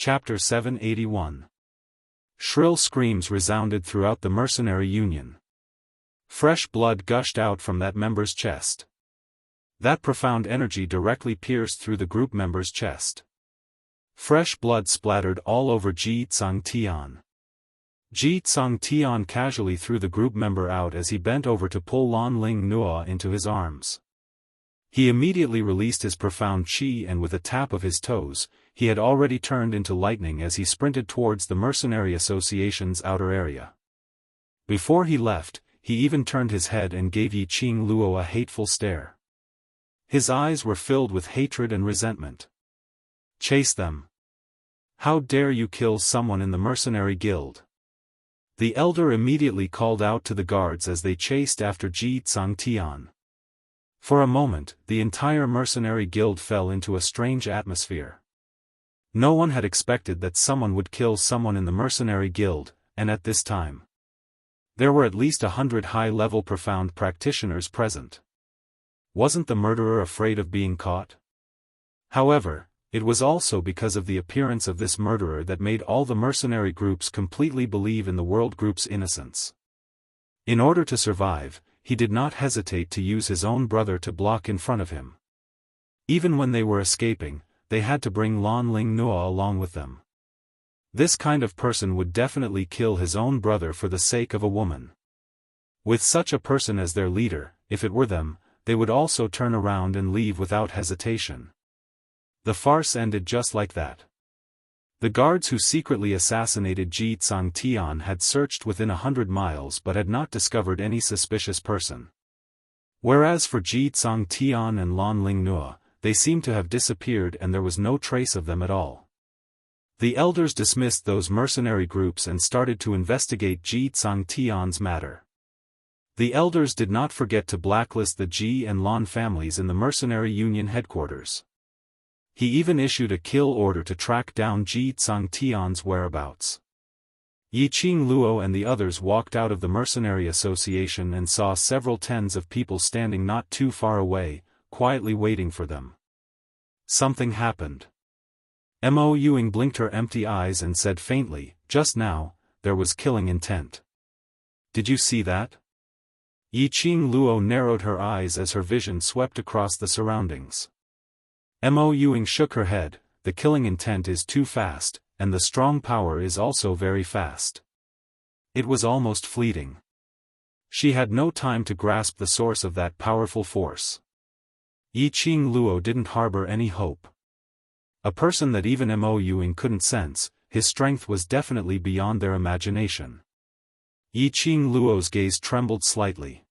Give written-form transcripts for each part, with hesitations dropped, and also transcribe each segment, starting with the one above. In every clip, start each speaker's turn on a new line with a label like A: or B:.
A: Chapter 781. Shrill screams resounded throughout the mercenary union. Fresh blood gushed out from that member's chest. That profound energy directly pierced through the group member's chest. Fresh blood splattered all over Ji Tsang Tian. Ji Tsang Tian casually threw the group member out as he bent over to pull Lan Ling Nua into his arms. He immediately released his profound chi, and with a tap of his toes, he had already turned into lightning as he sprinted towards the Mercenary Association's outer area. Before he left, he even turned his head and gave Yi Qing Luo a hateful stare. His eyes were filled with hatred and resentment. Chase them. How dare you kill someone in the mercenary guild? The elder immediately called out to the guards as they chased after Ji Tsang Tian. For a moment, the entire mercenary guild fell into a strange atmosphere. No one had expected that someone would kill someone in the mercenary guild, and at this time. There were at least 100 high-level profound practitioners present. Wasn't the murderer afraid of being caught? However, it was also because of the appearance of this murderer that made all the mercenary groups completely believe in the world group's innocence. In order to survive, he did not hesitate to use his own brother to block in front of him. Even when they were escaping, they had to bring Lan Ling Nua along with them. This kind of person would definitely kill his own brother for the sake of a woman. With such a person as their leader, if it were them, they would also turn around and leave without hesitation. The farce ended just like that. The guards who secretly assassinated Ji Tsang Tian had searched within 100 miles but had not discovered any suspicious person. Whereas for Ji Tsang Tian and Lan Ling Nua, they seemed to have disappeared and there was no trace of them at all. The elders dismissed those mercenary groups and started to investigate Ji Tsang Tian's matter. The elders did not forget to blacklist the Ji and Lan families in the mercenary union headquarters. He even issued a kill order to track down Ji Tsang Tian's whereabouts. Yi Qing Luo and the others walked out of the mercenary association and saw several tens of people standing not too far away, quietly waiting for them. Something happened. Mo Yuing blinked her empty eyes and said faintly, "Just now, there was killing intent. Did you see that?" Yi Qing Luo narrowed her eyes as her vision swept across the surroundings. Mo Yuing shook her head. "The killing intent is too fast, and the strong power is also very fast." It was almost fleeting. She had no time to grasp the source of that powerful force. Yi Qing Luo didn't harbor any hope. A person that even Mo Yuing couldn't sense, his strength was definitely beyond their imagination. Yi Qing Luo's gaze trembled slightly.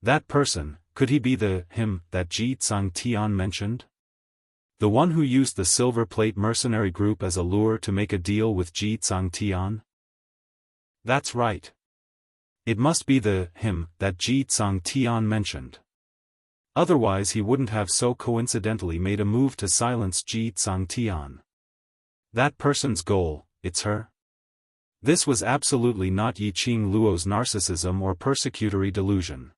A: That person, could he be him that Ji Tsang Tian mentioned? The one who used the Silver Plate mercenary group as a lure to make a deal with Ji Tsang Tian? That's right. It must be him that Ji Tsang Tian mentioned. Otherwise he wouldn't have so coincidentally made a move to silence Ji Tsang Tian. That person's goal, it's her? This was absolutely not Yi Qing Luo's narcissism or persecutory delusion.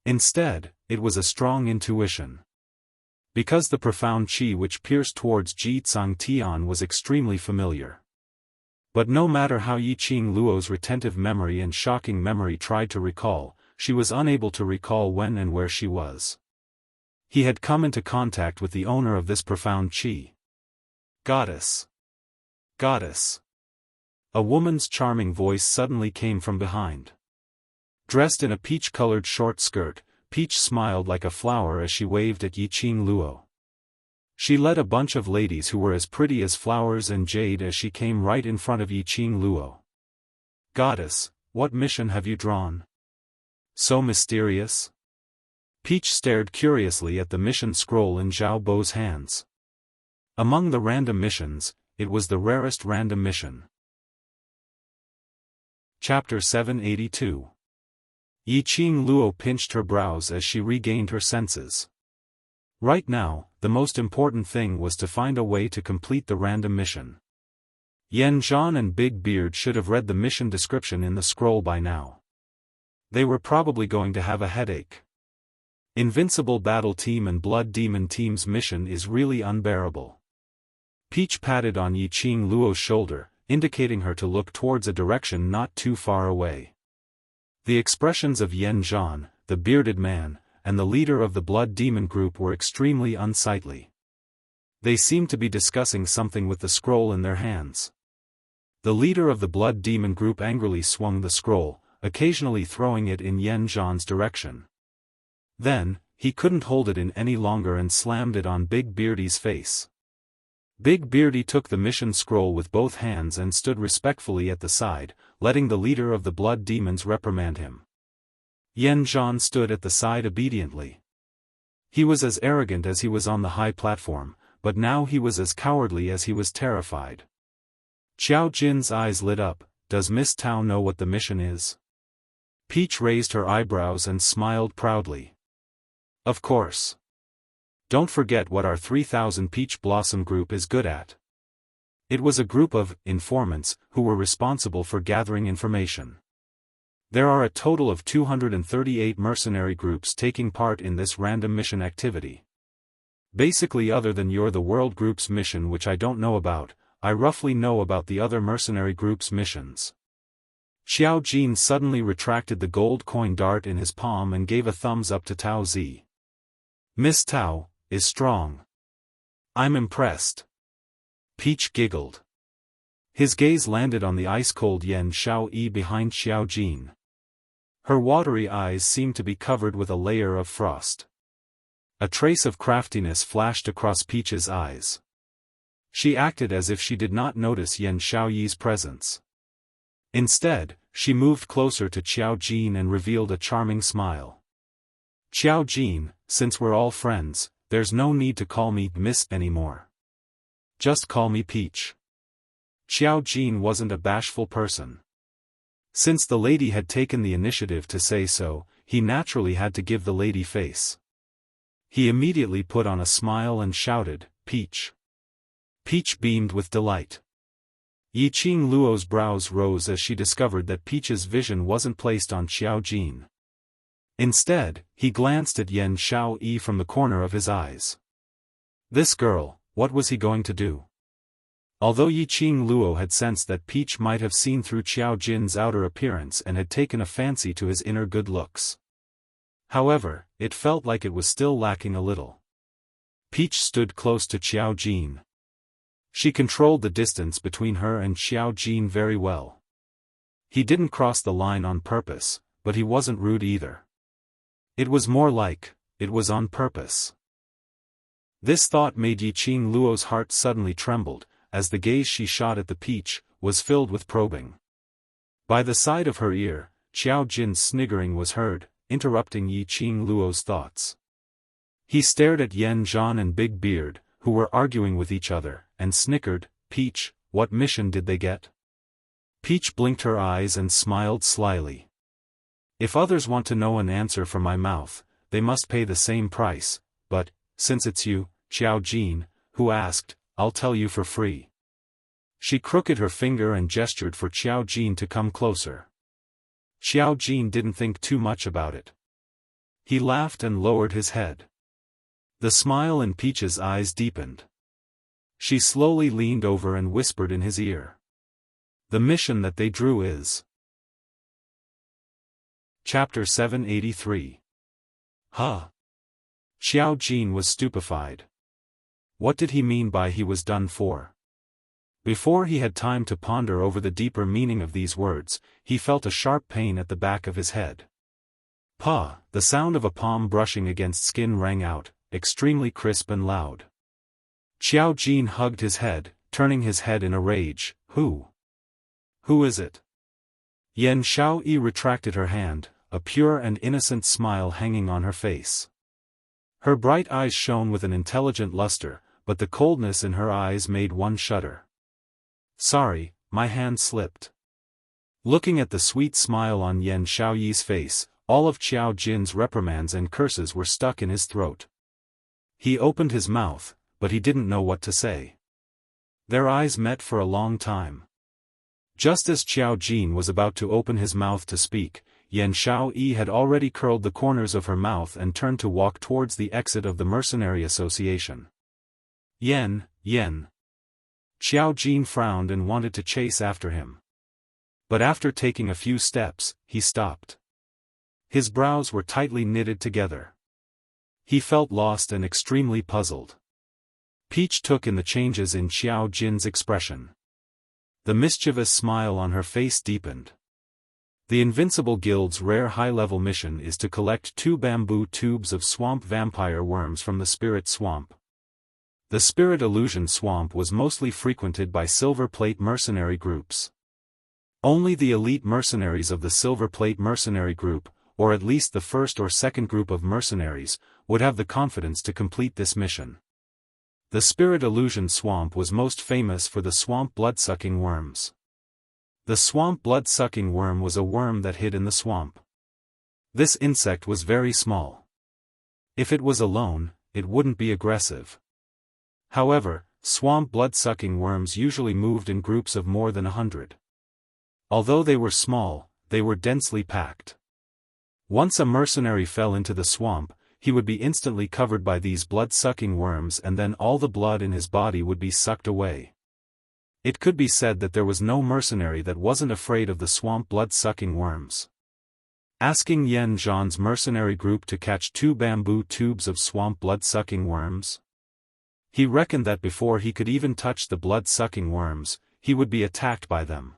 A: Instead, it was a strong intuition. Because the profound chi which pierced towards Ji Tsang Tian was extremely familiar. But no matter how Yi Qing Luo's retentive memory and shocking memory tried to recall, she was unable to recall when and where she was. He had come into contact with the owner of this profound chi. Goddess. Goddess. A woman's charming voice suddenly came from behind. Dressed in a peach-colored short skirt, Peach smiled like a flower as she waved at Yi Qing Luo. She led a bunch of ladies who were as pretty as flowers and jade as she came right in front of Yi Qing Luo. "Goddess, what mission have you drawn? So mysterious?" Peach stared curiously at the mission scroll in Zhao Bo's hands. Among the random missions, it was the rarest random mission. Chapter 782. Yi Qing Luo pinched her brows as she regained her senses. Right now, the most important thing was to find a way to complete the random mission. Yan Zhan and Big Beard should have read the mission description in the scroll by now. They were probably going to have a headache. Invincible Battle Team and Blood Demon Team's mission is really unbearable. Peach patted on Yiqing Luo's shoulder, indicating her to look towards a direction not too far away. The expressions of Yan Zhan, the bearded man, and the leader of the Blood Demon group were extremely unsightly. They seemed to be discussing something with the scroll in their hands. The leader of the Blood Demon group angrily swung the scroll, occasionally throwing it in Yan Zhan's direction. Then, he couldn't hold it in any longer and slammed it on Big Beardy's face. Big Beardy took the mission scroll with both hands and stood respectfully at the side, letting the leader of the Blood Demons reprimand him. Yan Zhan stood at the side obediently. He was as arrogant as he was on the high platform, but now he was as cowardly as he was terrified. Xiao Jin's eyes lit up. Does Miss Tao know what the mission is? Peach raised her eyebrows and smiled proudly. Of course. Don't forget what our 3000 Peach Blossom group is good at. It was a group of informants who were responsible for gathering information. There are a total of 238 mercenary groups taking part in this random mission activity. Basically, other than the World Group's mission, which I don't know about, I roughly know about the other mercenary group's missions. Xiao Jin suddenly retracted the gold coin dart in his palm and gave a thumbs up to Tao Zi. Miss Tao is strong. I'm impressed. Peach giggled. His gaze landed on the ice-cold Yan Xiaoyi behind Xiao Jin. Her watery eyes seemed to be covered with a layer of frost. A trace of craftiness flashed across Peach's eyes. She acted as if she did not notice Yan Xiaoyi's presence. Instead, she moved closer to Xiao Jin and revealed a charming smile. Xiao Jin, since we're all friends, there's no need to call me Miss anymore. Just call me Peach. Xiao Jin wasn't a bashful person. Since the lady had taken the initiative to say so, he naturally had to give the lady face. He immediately put on a smile and shouted, Peach. Peach beamed with delight. Yiqing Luo's brows rose as she discovered that Peach's vision wasn't placed on Xiao Jin. Instead, he glanced at Yan Xiaoyi from the corner of his eyes. This girl, what was he going to do? Although Yiqing Luo had sensed that Peach might have seen through Xiao Jin's outer appearance and had taken a fancy to his inner good looks. However, it felt like it was still lacking a little. Peach stood close to Xiao Jin. She controlled the distance between her and Xiao Jin very well. He didn't cross the line on purpose, but he wasn't rude either. It was more like, it was on purpose. This thought made Yiqing Luo's heart suddenly trembled, as the gaze she shot at the Peach was filled with probing. By the side of her ear, Xiao Jin's sniggering was heard, interrupting Yiqing Luo's thoughts. He stared at Yan Zhan and Big Beard, who were arguing with each other, and snickered, Peach, what mission did they get? Peach blinked her eyes and smiled slyly. If others want to know an answer from my mouth, they must pay the same price, but, since it's you, Xiao Jin, who asked, I'll tell you for free. She crooked her finger and gestured for Xiao Jin to come closer. Xiao Jin didn't think too much about it. He laughed and lowered his head. The smile in Peach's eyes deepened. She slowly leaned over and whispered in his ear. The mission that they drew is... Chapter 783. Huh? Xiao Jin was stupefied. What did he mean by he was done for? Before he had time to ponder over the deeper meaning of these words, he felt a sharp pain at the back of his head. Pa! The sound of a palm brushing against skin rang out, extremely crisp and loud. Xiao Jin hugged his head, turning his head in a rage. Who? Who is it? Yan Xiaoyi retracted her hand, a pure and innocent smile hanging on her face. Her bright eyes shone with an intelligent luster, but the coldness in her eyes made one shudder. Sorry, my hand slipped. Looking at the sweet smile on Yan Xiaoyi's face, all of Xiao Jin's reprimands and curses were stuck in his throat. He opened his mouth, but he didn't know what to say. Their eyes met for a long time. Just as Xiao Jin was about to open his mouth to speak, Yan Xiaoyi had already curled the corners of her mouth and turned to walk towards the exit of the Mercenary Association. Yen. Xiao Jin frowned and wanted to chase after him. But after taking a few steps, he stopped. His brows were tightly knitted together. He felt lost and extremely puzzled. Peach took in the changes in Xiao Jin's expression. The mischievous smile on her face deepened. The Invincible Guild's rare high-level mission is to collect 2 bamboo tubes of swamp vampire worms from the Spirit Swamp. The Spirit Illusion Swamp was mostly frequented by Silver Plate mercenary groups. Only the elite mercenaries of the Silver Plate mercenary group, or at least the first or second group of mercenaries, would have the confidence to complete this mission. The Spirit Illusion Swamp was most famous for the swamp blood-sucking worms. The swamp blood-sucking worm was a worm that hid in the swamp. This insect was very small. If it was alone, it wouldn't be aggressive. However, swamp blood-sucking worms usually moved in groups of more than 100. Although they were small, they were densely packed. Once a mercenary fell into the swamp, he would be instantly covered by these blood-sucking worms, and then all the blood in his body would be sucked away. It could be said that there was no mercenary that wasn't afraid of the swamp blood-sucking worms. Asking Yan Zhan's mercenary group to catch 2 bamboo tubes of swamp blood-sucking worms? He reckoned that before he could even touch the blood-sucking worms, he would be attacked by them.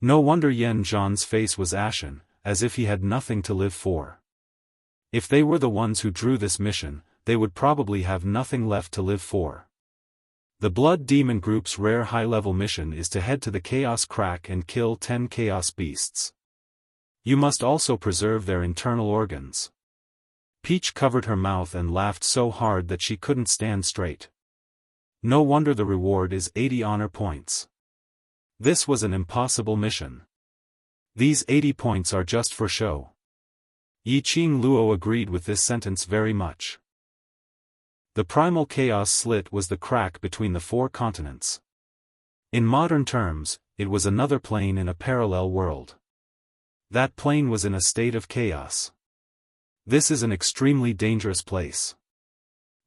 A: No wonder Yan Zhan's face was ashen, as if he had nothing to live for. If they were the ones who drew this mission, they would probably have nothing left to live for. The Blood Demon Group's rare high-level mission is to head to the Chaos Crack and kill 10 Chaos Beasts. You must also preserve their internal organs. Peach covered her mouth and laughed so hard that she couldn't stand straight. No wonder the reward is 80 honor points. This was an impossible mission. These 80 points are just for show. Yiqing Luo agreed with this sentence very much. The primal chaos slit was the crack between the 4 continents. In modern terms, it was another plane in a parallel world. That plane was in a state of chaos. This is an extremely dangerous place.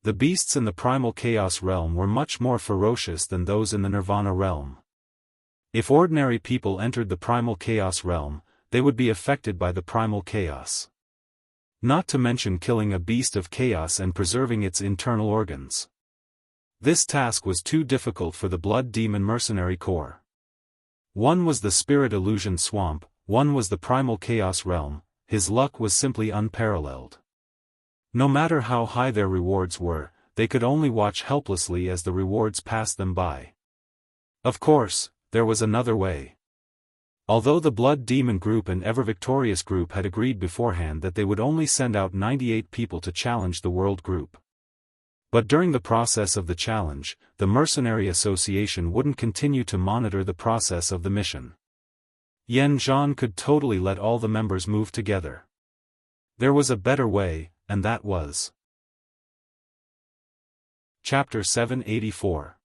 A: The beasts in the primal chaos realm were much more ferocious than those in the Nirvana realm. If ordinary people entered the primal chaos realm, they would be affected by the primal chaos. Not to mention killing a beast of chaos and preserving its internal organs. This task was too difficult for the Blood Demon Mercenary Corps. One was the Spirit Illusion Swamp, one was the Primal Chaos Realm. His luck was simply unparalleled. No matter how high their rewards were, they could only watch helplessly as the rewards passed them by. Of course, there was another way. Although the Blood Demon Group and Ever Victorious Group had agreed beforehand that they would only send out 98 people to challenge the World Group. But during the process of the challenge, the Mercenary Association wouldn't continue to monitor the process of the mission. Yan Zhan could totally let all the members move together. There was a better way, and that was Chapter 784.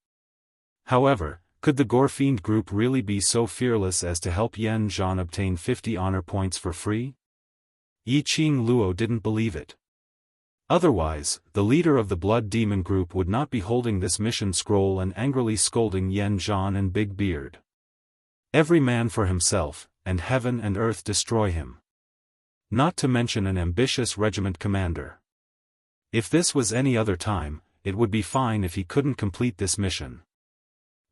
A: However, could the Gorefiend group really be so fearless as to help Yan Zhan obtain 50 honor points for free? Yiqing Luo didn't believe it. Otherwise, the leader of the Blood Demon Group would not be holding this mission scroll and angrily scolding Yan Zhan and Big Beard. Every man for himself, and heaven and earth destroy him. Not to mention an ambitious regiment commander. If this was any other time, it would be fine if he couldn't complete this mission.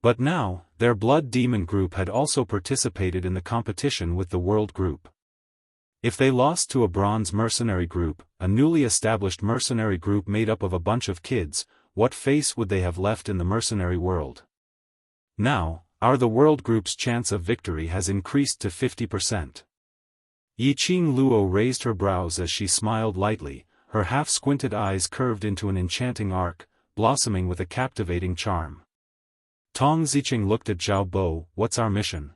A: But now, their Blood Demon Group had also participated in the competition with the World Group. If they lost to a Bronze Mercenary Group, a newly established mercenary group made up of a bunch of kids, what face would they have left in the mercenary world? Now, the World Group's chance of victory has increased to 50%. Yiqing Luo raised her brows as she smiled lightly, her half-squinted eyes curved into an enchanting arc, blossoming with a captivating charm. Tong Ziqing looked at Zhao Bo. What's our mission?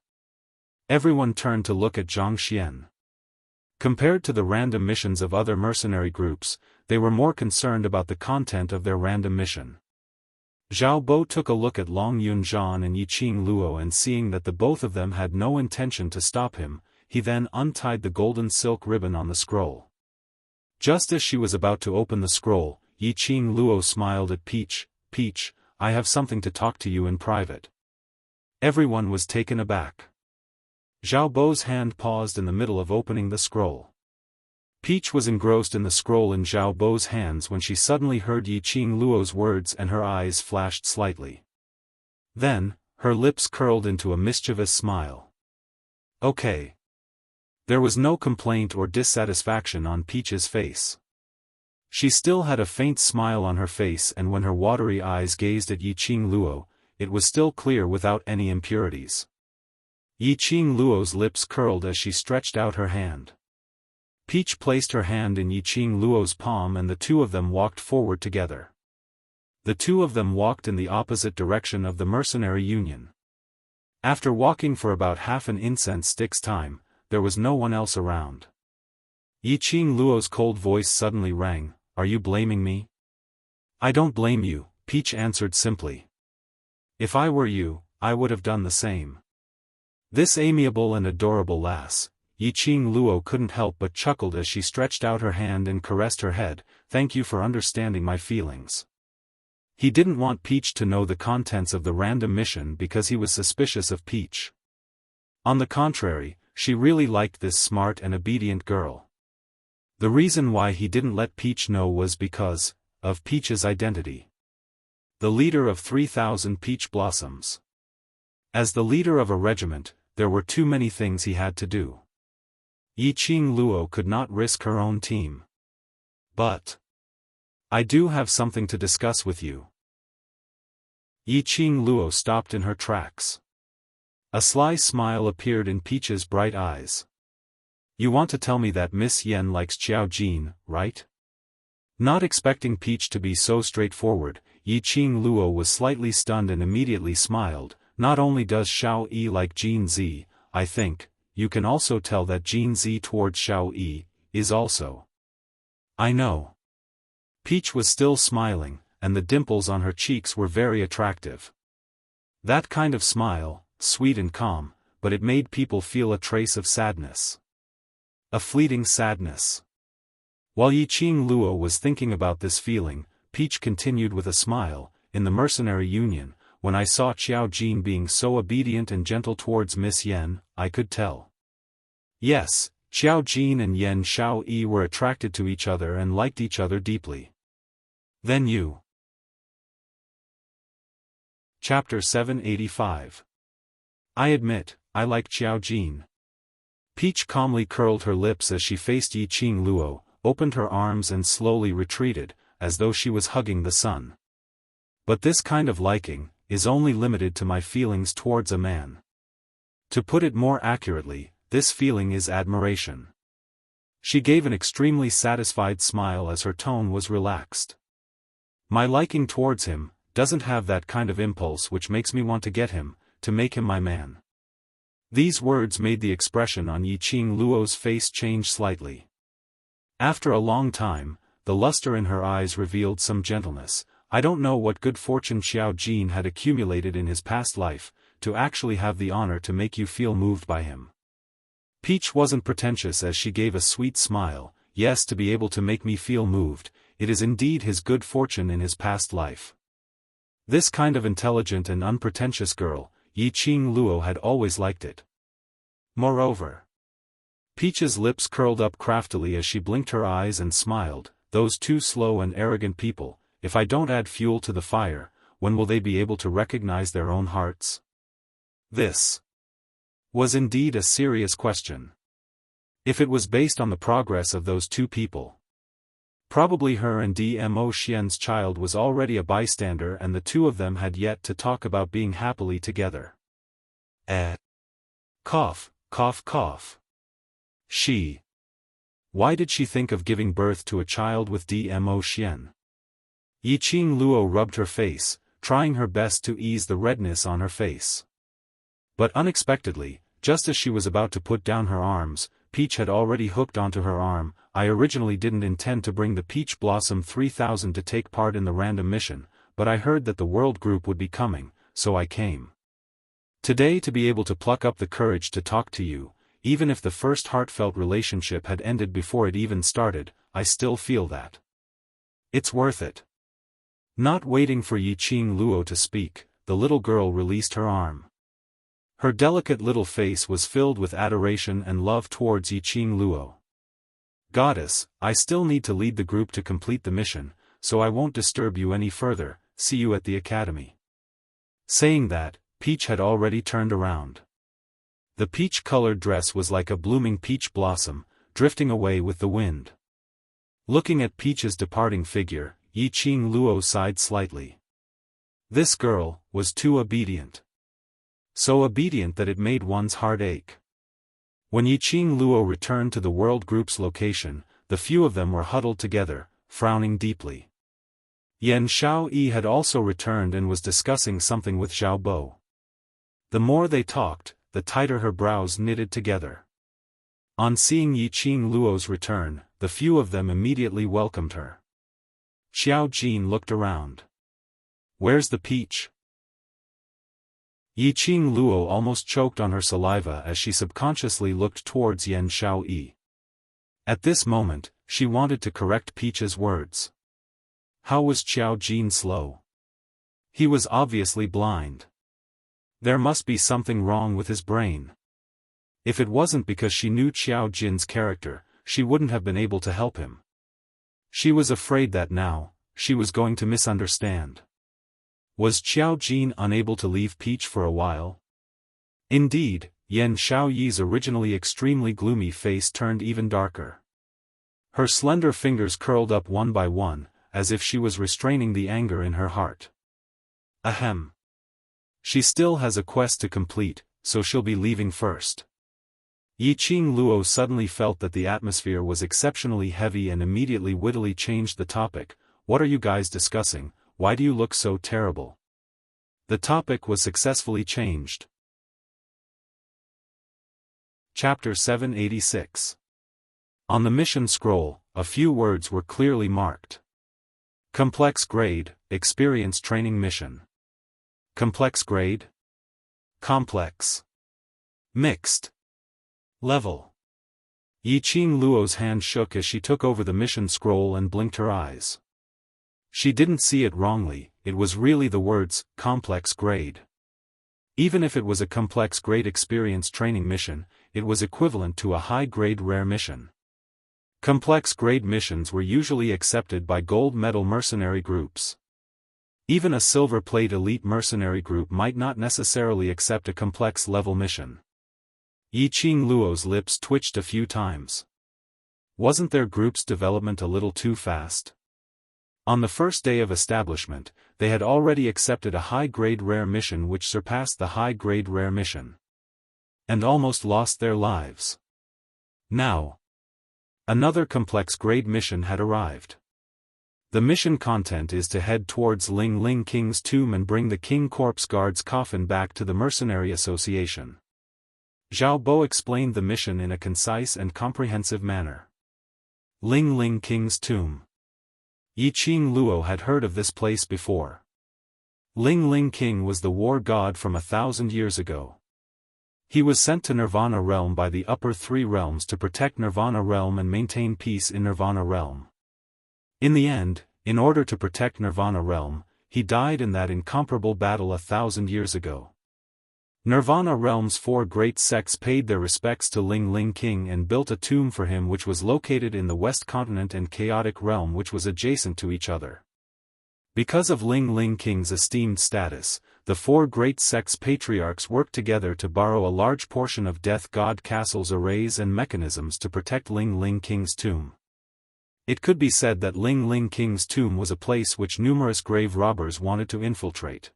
A: Everyone turned to look at Zhang Xian. Compared to the random missions of other mercenary groups, they were more concerned about the content of their random mission. Zhao Bo took a look at Long Yunzhan and Yiqing Luo, and seeing that the both of them had no intention to stop him, he then untied the golden silk ribbon on the scroll. Just as she was about to open the scroll, Yiqing Luo smiled at Peach. Peach, I have something to talk to you in private." Everyone was taken aback. Xiaobo's hand paused in the middle of opening the scroll. Peach was engrossed in the scroll in Xiaobo's hands when she suddenly heard Yiqing Luo's words and her eyes flashed slightly. Then, her lips curled into a mischievous smile. "Okay." There was no complaint or dissatisfaction on Peach's face. She still had a faint smile on her face, and when her watery eyes gazed at Yiqing Luo, it was still clear without any impurities. Yiqing Luo's lips curled as she stretched out her hand. Peach placed her hand in Yiqing Luo's palm and the two of them walked forward together. The two of them walked in the opposite direction of the mercenary union. After walking for about half an incense stick's time, there was no one else around. Yiqing Luo's cold voice suddenly rang, "Are you blaming me?" "I don't blame you," Peach answered simply. "If I were you, I would have done the same." This amiable and adorable lass, Yiqing Luo couldn't help but chuckled as she stretched out her hand and caressed her head. "Thank you for understanding my feelings." He didn't want Peach to know the contents of the random mission because he was suspicious of Peach. On the contrary, she really liked this smart and obedient girl. The reason why he didn't let Peach know was because of Peach's identity. The leader of 3,000 peach blossoms. As the leader of a regiment, there were too many things he had to do. Yiqing Luo could not risk her own team. "But I do have something to discuss with you." Yiqing Luo stopped in her tracks. A sly smile appeared in Peach's bright eyes. "You want to tell me that Miss Yen likes Xiao Jin, right?" Not expecting Peach to be so straightforward, Yiqing Luo was slightly stunned and immediately smiled. "Not only does Xiao Yi like Jin Zi, I think, you can also tell that Jin Zi towards Xiao Yi is also." "I know." Peach was still smiling, and the dimples on her cheeks were very attractive. That kind of smile, sweet and calm, but it made people feel a trace of sadness. A fleeting sadness. While Yiqing Luo was thinking about this feeling, Peach continued with a smile, "In the mercenary union, when I saw Xiao Jin being so obedient and gentle towards Miss Yen, I could tell. Yes, Xiao Jin and Yen Xiao Yi were attracted to each other and liked each other deeply." Then you. Chapter 785. I admit, I like Xiao Jin. Peach calmly curled her lips as she faced Yiqing Luo, opened her arms and slowly retreated, as though she was hugging the sun. "But this kind of liking is only limited to my feelings towards a man. To put it more accurately, this feeling is admiration." She gave an extremely satisfied smile as her tone was relaxed. "My liking towards him doesn't have that kind of impulse which makes me want to get him, to make him my man." These words made the expression on Yiqing Luo's face change slightly. After a long time, the luster in her eyes revealed some gentleness. "I don't know what good fortune Xiao Jin had accumulated in his past life, to actually have the honor to make you feel moved by him." Peach wasn't pretentious as she gave a sweet smile. "Yes, to be able to make me feel moved, it is indeed his good fortune in his past life." This kind of intelligent and unpretentious girl, Yiqing Luo had always liked it. Moreover, Peach's lips curled up craftily as she blinked her eyes and smiled. "Those two slow and arrogant people, if I don't add fuel to the fire, when will they be able to recognize their own hearts?" This was indeed a serious question. If it was based on the progress of those two people, probably her and Dmo Xian's child was already a bystander and the two of them had yet to talk about being happily together. Cough, cough, cough. Why did she think of giving birth to a child with Dmo Xian? Yiqing Luo rubbed her face, trying her best to ease the redness on her face. But unexpectedly, just as she was about to put down her arms, Peach had already hooked onto her arm. "I originally didn't intend to bring the Peach Blossom 3000 to take part in the random mission, but I heard that the world group would be coming, so I came today to be able to pluck up the courage to talk to you. Even if the first heartfelt relationship had ended before it even started, I still feel that it's worth it." Not waiting for Yiqing Luo to speak, the little girl released her arm. Her delicate little face was filled with adoration and love towards Yiqing Luo. Goddess, I still need to lead the group to complete the mission, so I won't disturb you any further, see you at the academy. Saying that, Peach had already turned around. The peach-colored dress was like a blooming peach blossom, drifting away with the wind. Looking at Peach's departing figure, Yiqing Luo sighed slightly. This girl was too obedient. So obedient that it made one's heart ache. When Yiqing Luo returned to the World Group's location, the few of them were huddled together, frowning deeply. Yan Xiaoyi had also returned and was discussing something with Xiaobo. The more they talked, the tighter her brows knitted together. On seeing Yiqing Luo's return, the few of them immediately welcomed her. Xiao Jin looked around. Where's the peach? Yiqing Luo almost choked on her saliva as she subconsciously looked towards Yan Xiaoyi. At this moment, she wanted to correct Peach's words. How was Xiao Jin slow? He was obviously blind. There must be something wrong with his brain. If it wasn't because she knew Xiao Jin's character, she wouldn't have been able to help him. She was afraid that now, she was going to misunderstand. Was Xiao Jin unable to leave Peach for a while? Indeed, Yan Xiaoyi's originally extremely gloomy face turned even darker. Her slender fingers curled up one by one, as if she was restraining the anger in her heart. Ahem. She still has a quest to complete, so she'll be leaving first. Yiqing Luo suddenly felt that the atmosphere was exceptionally heavy and immediately wittily changed the topic. What are you guys discussing? Why do you look so terrible? The topic was successfully changed. Chapter 786. On the mission scroll, a few words were clearly marked. Complex grade, experience training mission. Complex grade? Complex. Mixed. Level. Yiqing Luo's hand shook as she took over the mission scroll and blinked her eyes. She didn't see it wrongly, it was really the words, complex grade. Even if it was a complex grade experience training mission, it was equivalent to a high-grade rare mission. Complex grade missions were usually accepted by gold medal mercenary groups. Even a silver plate elite mercenary group might not necessarily accept a complex level mission. Yiqing Luo's lips twitched a few times. Wasn't their group's development a little too fast? On the first day of establishment, they had already accepted a high-grade rare mission which surpassed the high-grade rare mission. And almost lost their lives. Now, another complex grade mission had arrived. The mission content is to head towards Ling Ling King's tomb and bring the King Corpse Guard's coffin back to the Mercenary Association. Xiaobo explained the mission in a concise and comprehensive manner. Ling Ling King's tomb. Yiqing Luo had heard of this place before. Ling Ling King was the war god from 1,000 years ago. He was sent to Nirvana Realm by the upper three realms to protect Nirvana Realm and maintain peace in Nirvana Realm. In the end, in order to protect Nirvana Realm, he died in that incomparable battle 1,000 years ago. Nirvana Realm's four great sects paid their respects to Ling Ling King and built a tomb for him which was located in the West Continent and Chaotic Realm which was adjacent to each other. Because of Ling Ling King's esteemed status, the four great sects' patriarchs worked together to borrow a large portion of Death God Castle's arrays and mechanisms to protect Ling Ling King's tomb. It could be said that Ling Ling King's tomb was a place which numerous grave robbers wanted to infiltrate.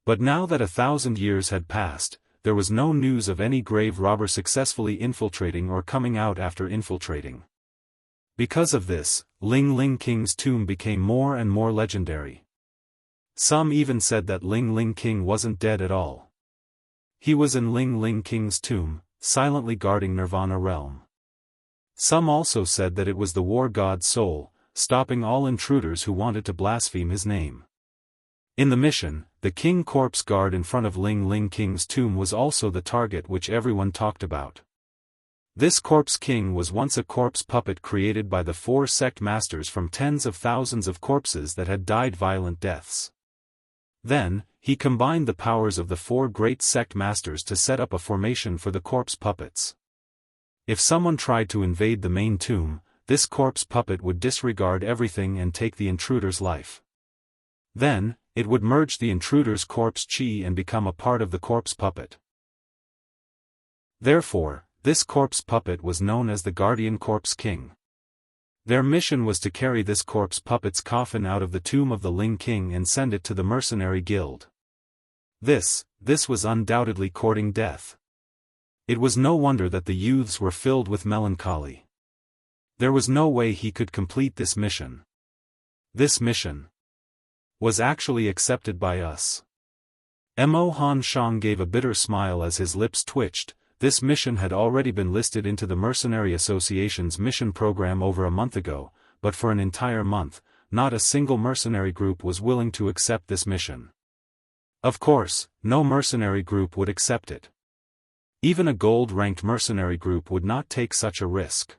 A: But now that 1,000 years had passed, there was no news of any grave robber successfully infiltrating or coming out after infiltrating. Because of this, Ling Ling King's tomb became more and more legendary. Some even said that Ling Ling King wasn't dead at all. He was in Ling Ling King's tomb, silently guarding Nirvana Realm. Some also said that it was the war god's soul, stopping all intruders who wanted to blaspheme his name. In the mission, the King Corpse Guard in front of Ling Ling King's tomb was also the target which everyone talked about. This corpse king was once a corpse puppet created by the 4 sect masters from tens of thousands of corpses that had died violent deaths. Then, he combined the powers of the 4 great sect masters to set up a formation for the corpse puppets. If someone tried to invade the main tomb, this corpse puppet would disregard everything and take the intruder's life. Then, it would merge the intruder's corpse chi and become a part of the corpse puppet. Therefore, this corpse puppet was known as the Guardian Corpse King. Their mission was to carry this corpse puppet's coffin out of the tomb of the Ling King and send it to the mercenary guild. This was undoubtedly courting death. It was no wonder that the youths were filled with melancholy. There was no way he could complete this mission. This mission was actually accepted by us. Mo Han Shang gave a bitter smile as his lips twitched. This mission had already been listed into the Mercenary Association's mission program over a month ago, but for an entire month, not a single mercenary group was willing to accept this mission. Of course, no mercenary group would accept it. Even a gold-ranked mercenary group would not take such a risk.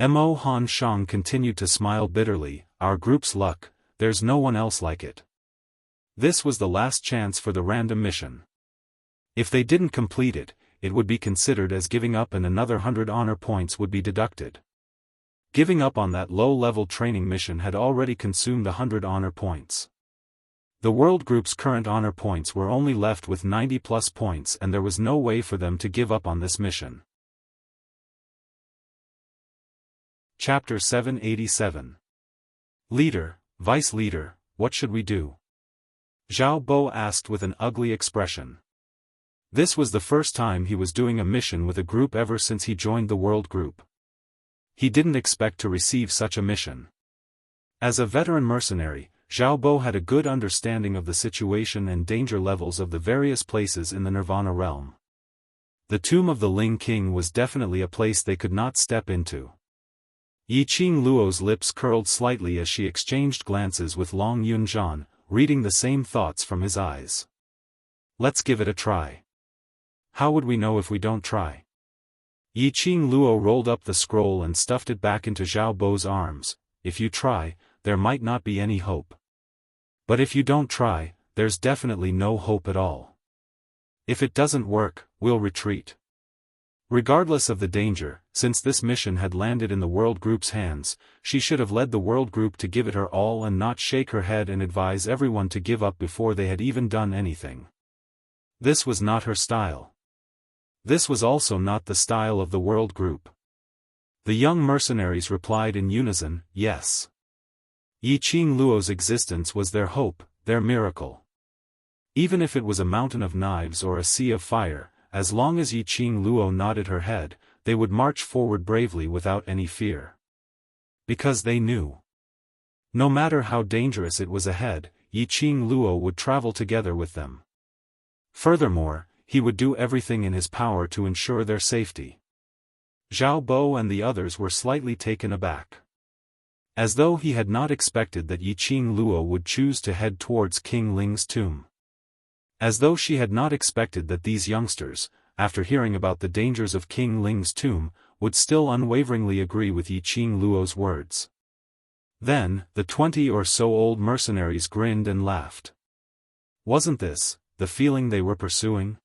A: Mo Han Shang continued to smile bitterly. Our group's luck, there's no one else like it. This was the last chance for the random mission. If they didn't complete it, it would be considered as giving up and another 100 honor points would be deducted. Giving up on that low-level training mission had already consumed 100 honor points. The world group's current honor points were only left with 90+ points and there was no way for them to give up on this mission. Chapter 787. Leader, Vice Leader, what should we do? Xiaofan asked with an ugly expression. This was the first time he was doing a mission with a group ever since he joined the world group. He didn't expect to receive such a mission. As a veteran mercenary, Xiaofan had a good understanding of the situation and danger levels of the various places in the Nirvana realm. The tomb of the Ling King was definitely a place they could not step into. Yiqing Luo's lips curled slightly as she exchanged glances with Long Yunzhan, reading the same thoughts from his eyes. Let's give it a try. How would we know if we don't try? Yiqing Luo rolled up the scroll and stuffed it back into Xiaobo's arms. If you try, there might not be any hope. But if you don't try, there's definitely no hope at all. If it doesn't work, we'll retreat. Regardless of the danger, since this mission had landed in the world group's hands, she should have led the world group to give it her all and not shake her head and advise everyone to give up before they had even done anything. This was not her style. This was also not the style of the world group. The young mercenaries replied in unison, yes. Yiqing Luo's existence was their hope, their miracle. Even if it was a mountain of knives or a sea of fire, as long as Yiqing Luo nodded her head, they would march forward bravely without any fear. Because they knew. No matter how dangerous it was ahead, Yiqing Luo would travel together with them. Furthermore, he would do everything in his power to ensure their safety. Xiaofan and the others were slightly taken aback. As though he had not expected that Yiqing Luo would choose to head towards King Ling's tomb. As though she had not expected that these youngsters, after hearing about the dangers of King Ling's tomb, would still unwaveringly agree with Yiqing Luo's words. Then, the 20 or so old mercenaries grinned and laughed. Wasn't this the feeling they were pursuing?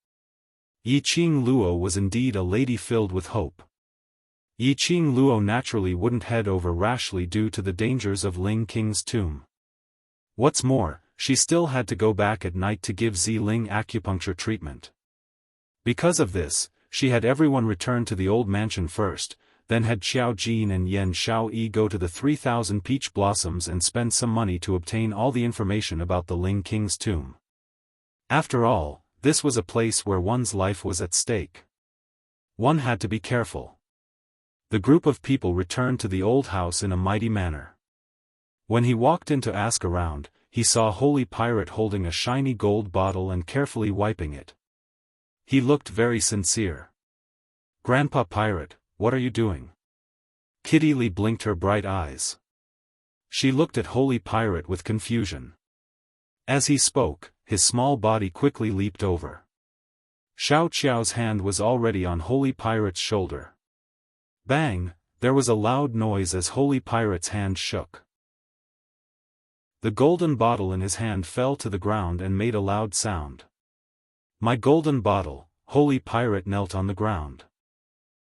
A: Yiqing Luo was indeed a lady filled with hope. Yiqing Luo naturally wouldn't head over rashly due to the dangers of Ling King's tomb. What's more, she still had to go back at night to give Zi Ling acupuncture treatment. Because of this, she had everyone return to the old mansion first, then had Xiao Jin and Yan Xiaoyi go to the 3,000 peach blossoms and spend some money to obtain all the information about the Ling King's tomb. After all, this was a place where one's life was at stake. One had to be careful. The group of people returned to the old house in a mighty manner. When he walked in to ask around, he saw Holy Pirate holding a shiny gold bottle and carefully wiping it. He looked very sincere. Grandpa Pirate, what are you doing? Kitty Lee blinked her bright eyes. She looked at Holy Pirate with confusion. As he spoke, his small body quickly leaped over. Xiao Qiao's hand was already on Holy Pirate's shoulder. Bang! There was a loud noise as Holy Pirate's hand shook. The golden bottle in his hand fell to the ground and made a loud sound. My golden bottle! Holy Pirate knelt on the ground.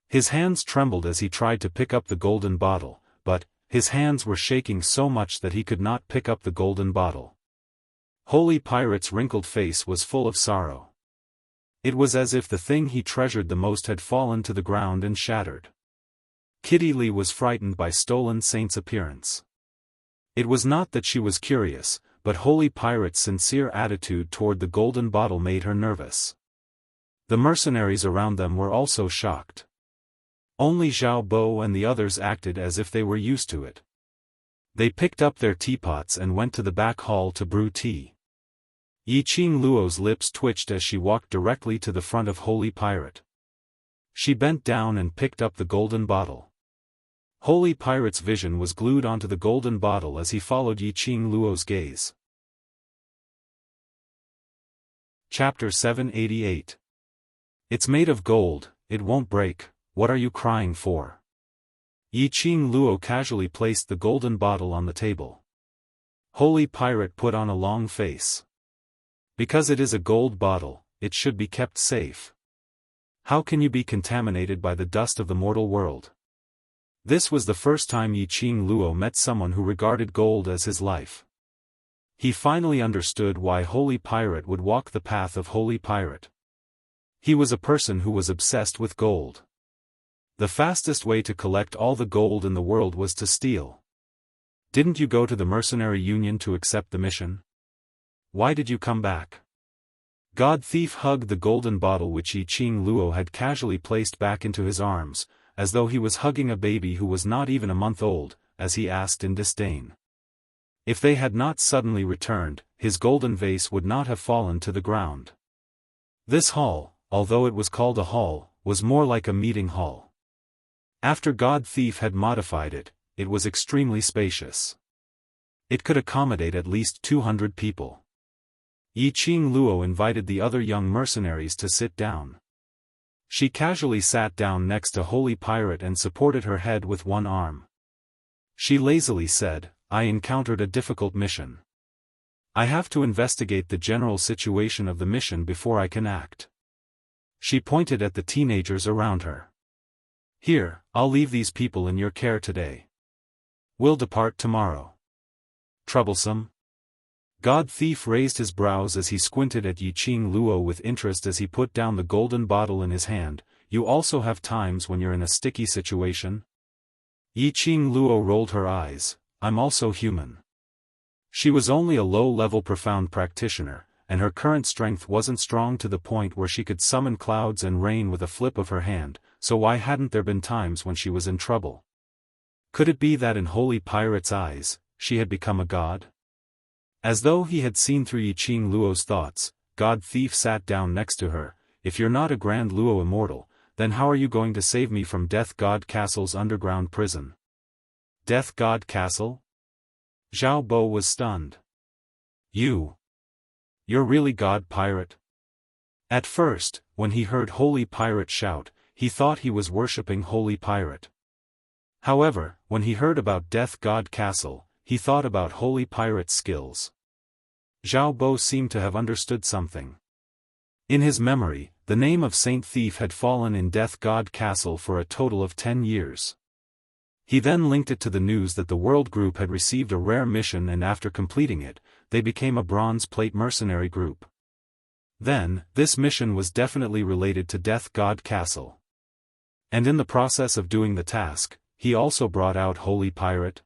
A: His hands trembled as he tried to pick up the golden bottle, but his hands were shaking so much that he could not pick up the golden bottle. Holy Pirate's wrinkled face was full of sorrow. It was as if the thing he treasured the most had fallen to the ground and shattered. Kitty Lee was frightened by Stolen Saint's appearance. It was not that she was curious, but Holy Pirate's sincere attitude toward the golden bottle made her nervous. The mercenaries around them were also shocked. Only Xiaofan and the others acted as if they were used to it. They picked up their teapots and went to the back hall to brew tea. Yiqing Luo's lips twitched as she walked directly to the front of Holy Pirate. She bent down and picked up the golden bottle. Holy Pirate's vision was glued onto the golden bottle as he followed Yiqing Luo's gaze. Chapter 788. It's made of gold, it won't break, what are you crying for? Yiqing Luo casually placed the golden bottle on the table. Holy Pirate put on a long face. Because it is a gold bottle, it should be kept safe. How can you be contaminated by the dust of the mortal world? This was the first time Yiqing Luo met someone who regarded gold as his life. He finally understood why Holy Pirate would walk the path of Holy Pirate. He was a person who was obsessed with gold. The fastest way to collect all the gold in the world was to steal. Didn't you go to the mercenary union to accept the mission? Why did you come back? God Thief hugged the golden bottle which Yiqing Luo had casually placed back into his arms, as though he was hugging a baby who was not even a month old, as he asked in disdain. If they had not suddenly returned, his golden vase would not have fallen to the ground. This hall, although it was called a hall, was more like a meeting hall. After God Thief had modified it, it was extremely spacious. It could accommodate at least 200 people. Yiqing Luo invited the other young mercenaries to sit down. She casually sat down next to Holy Pirate and supported her head with one arm. She lazily said, I encountered a difficult mission. I have to investigate the general situation of the mission before I can act. She pointed at the teenagers around her. Here, I'll leave these people in your care today. We'll depart tomorrow. Troublesome? God Thief raised his brows as he squinted at Yiqing Luo with interest as he put down the golden bottle in his hand. You also have times when you're in a sticky situation? Yiqing Luo rolled her eyes. I'm also human. She was only a low-level profound practitioner, and her current strength wasn't strong to the point where she could summon clouds and rain with a flip of her hand, so why hadn't there been times when she was in trouble? Could it be that in Holy Pirate's eyes, she had become a god? As though he had seen through Yiqing Luo's thoughts, God Thief sat down next to her. If you're not a Grand Luo immortal, then how are you going to save me from Death God Castle's underground prison? Death God Castle? Xiaofan was stunned. You're really God Pirate? At first, when he heard Holy Pirate shout, he thought he was worshipping Holy Pirate. However, when he heard about Death God Castle, he thought about Holy Pirate's skills. Xiaofan seemed to have understood something. In his memory, the name of Saint Thief had fallen in Death God Castle for a total of 10 years. He then linked it to the news that the World Group had received a rare mission, and after completing it, they became a bronze plate mercenary group. Then, this mission was definitely related to Death God Castle. And in the process of doing the task, he also brought out Holy Pirate.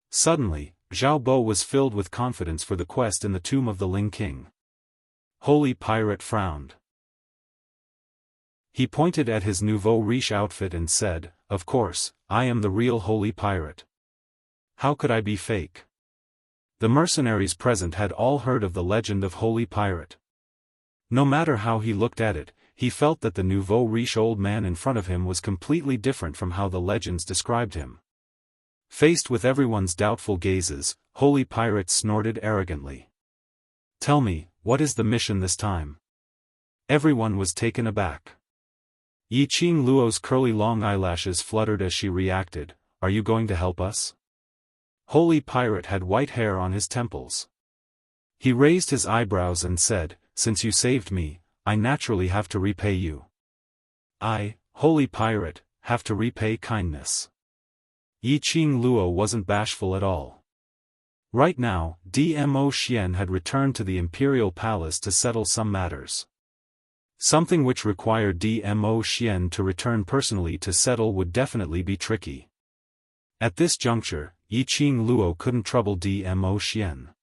A: Suddenly, Xiaofan was filled with confidence for the quest in the tomb of the Ling King. Holy Pirate frowned. He pointed at his nouveau riche outfit and said, Of course, I am the real Holy Pirate. How could I be fake? The mercenaries present had all heard of the legend of Holy Pirate. No matter how he looked at it, he felt that the nouveau riche old man in front of him was completely different from how the legends described him. Faced with everyone's doubtful gazes, Holy Pirate snorted arrogantly. Tell me, what is the mission this time? Everyone was taken aback. Yiqing Luo's curly long eyelashes fluttered as she reacted, "Are you going to help us?" Holy Pirate had white hair on his temples. He raised his eyebrows and said, "Since you saved me, I naturally have to repay you. I, Holy Pirate, have to repay kindness." Yiqing Luo wasn't bashful at all. Right now, Dmo Xian had returned to the imperial palace to settle some matters. Something which required Dmo Xian to return personally to settle would definitely be tricky. At this juncture, Yiqing Luo couldn't trouble Dmo Xian.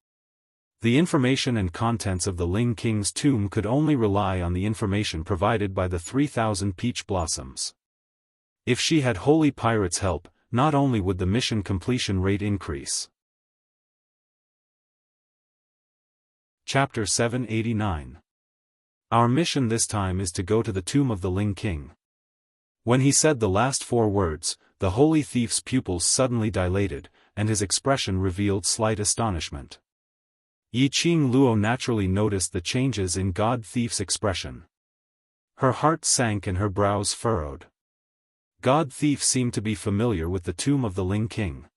A: The information and contents of the Ling King's tomb could only rely on the information provided by the 3,000 peach blossoms. If she had Holy Pirate's help, not only would the mission completion rate increase. Chapter 789. Our mission this time is to go to the tomb of the Ling King. When he said the last 4 words, the holy thief's pupils suddenly dilated, and his expression revealed slight astonishment. Yiqing Luo naturally noticed the changes in God Thief's expression. Her heart sank and her brows furrowed. God Thief seemed to be familiar with the tomb of the Ling King.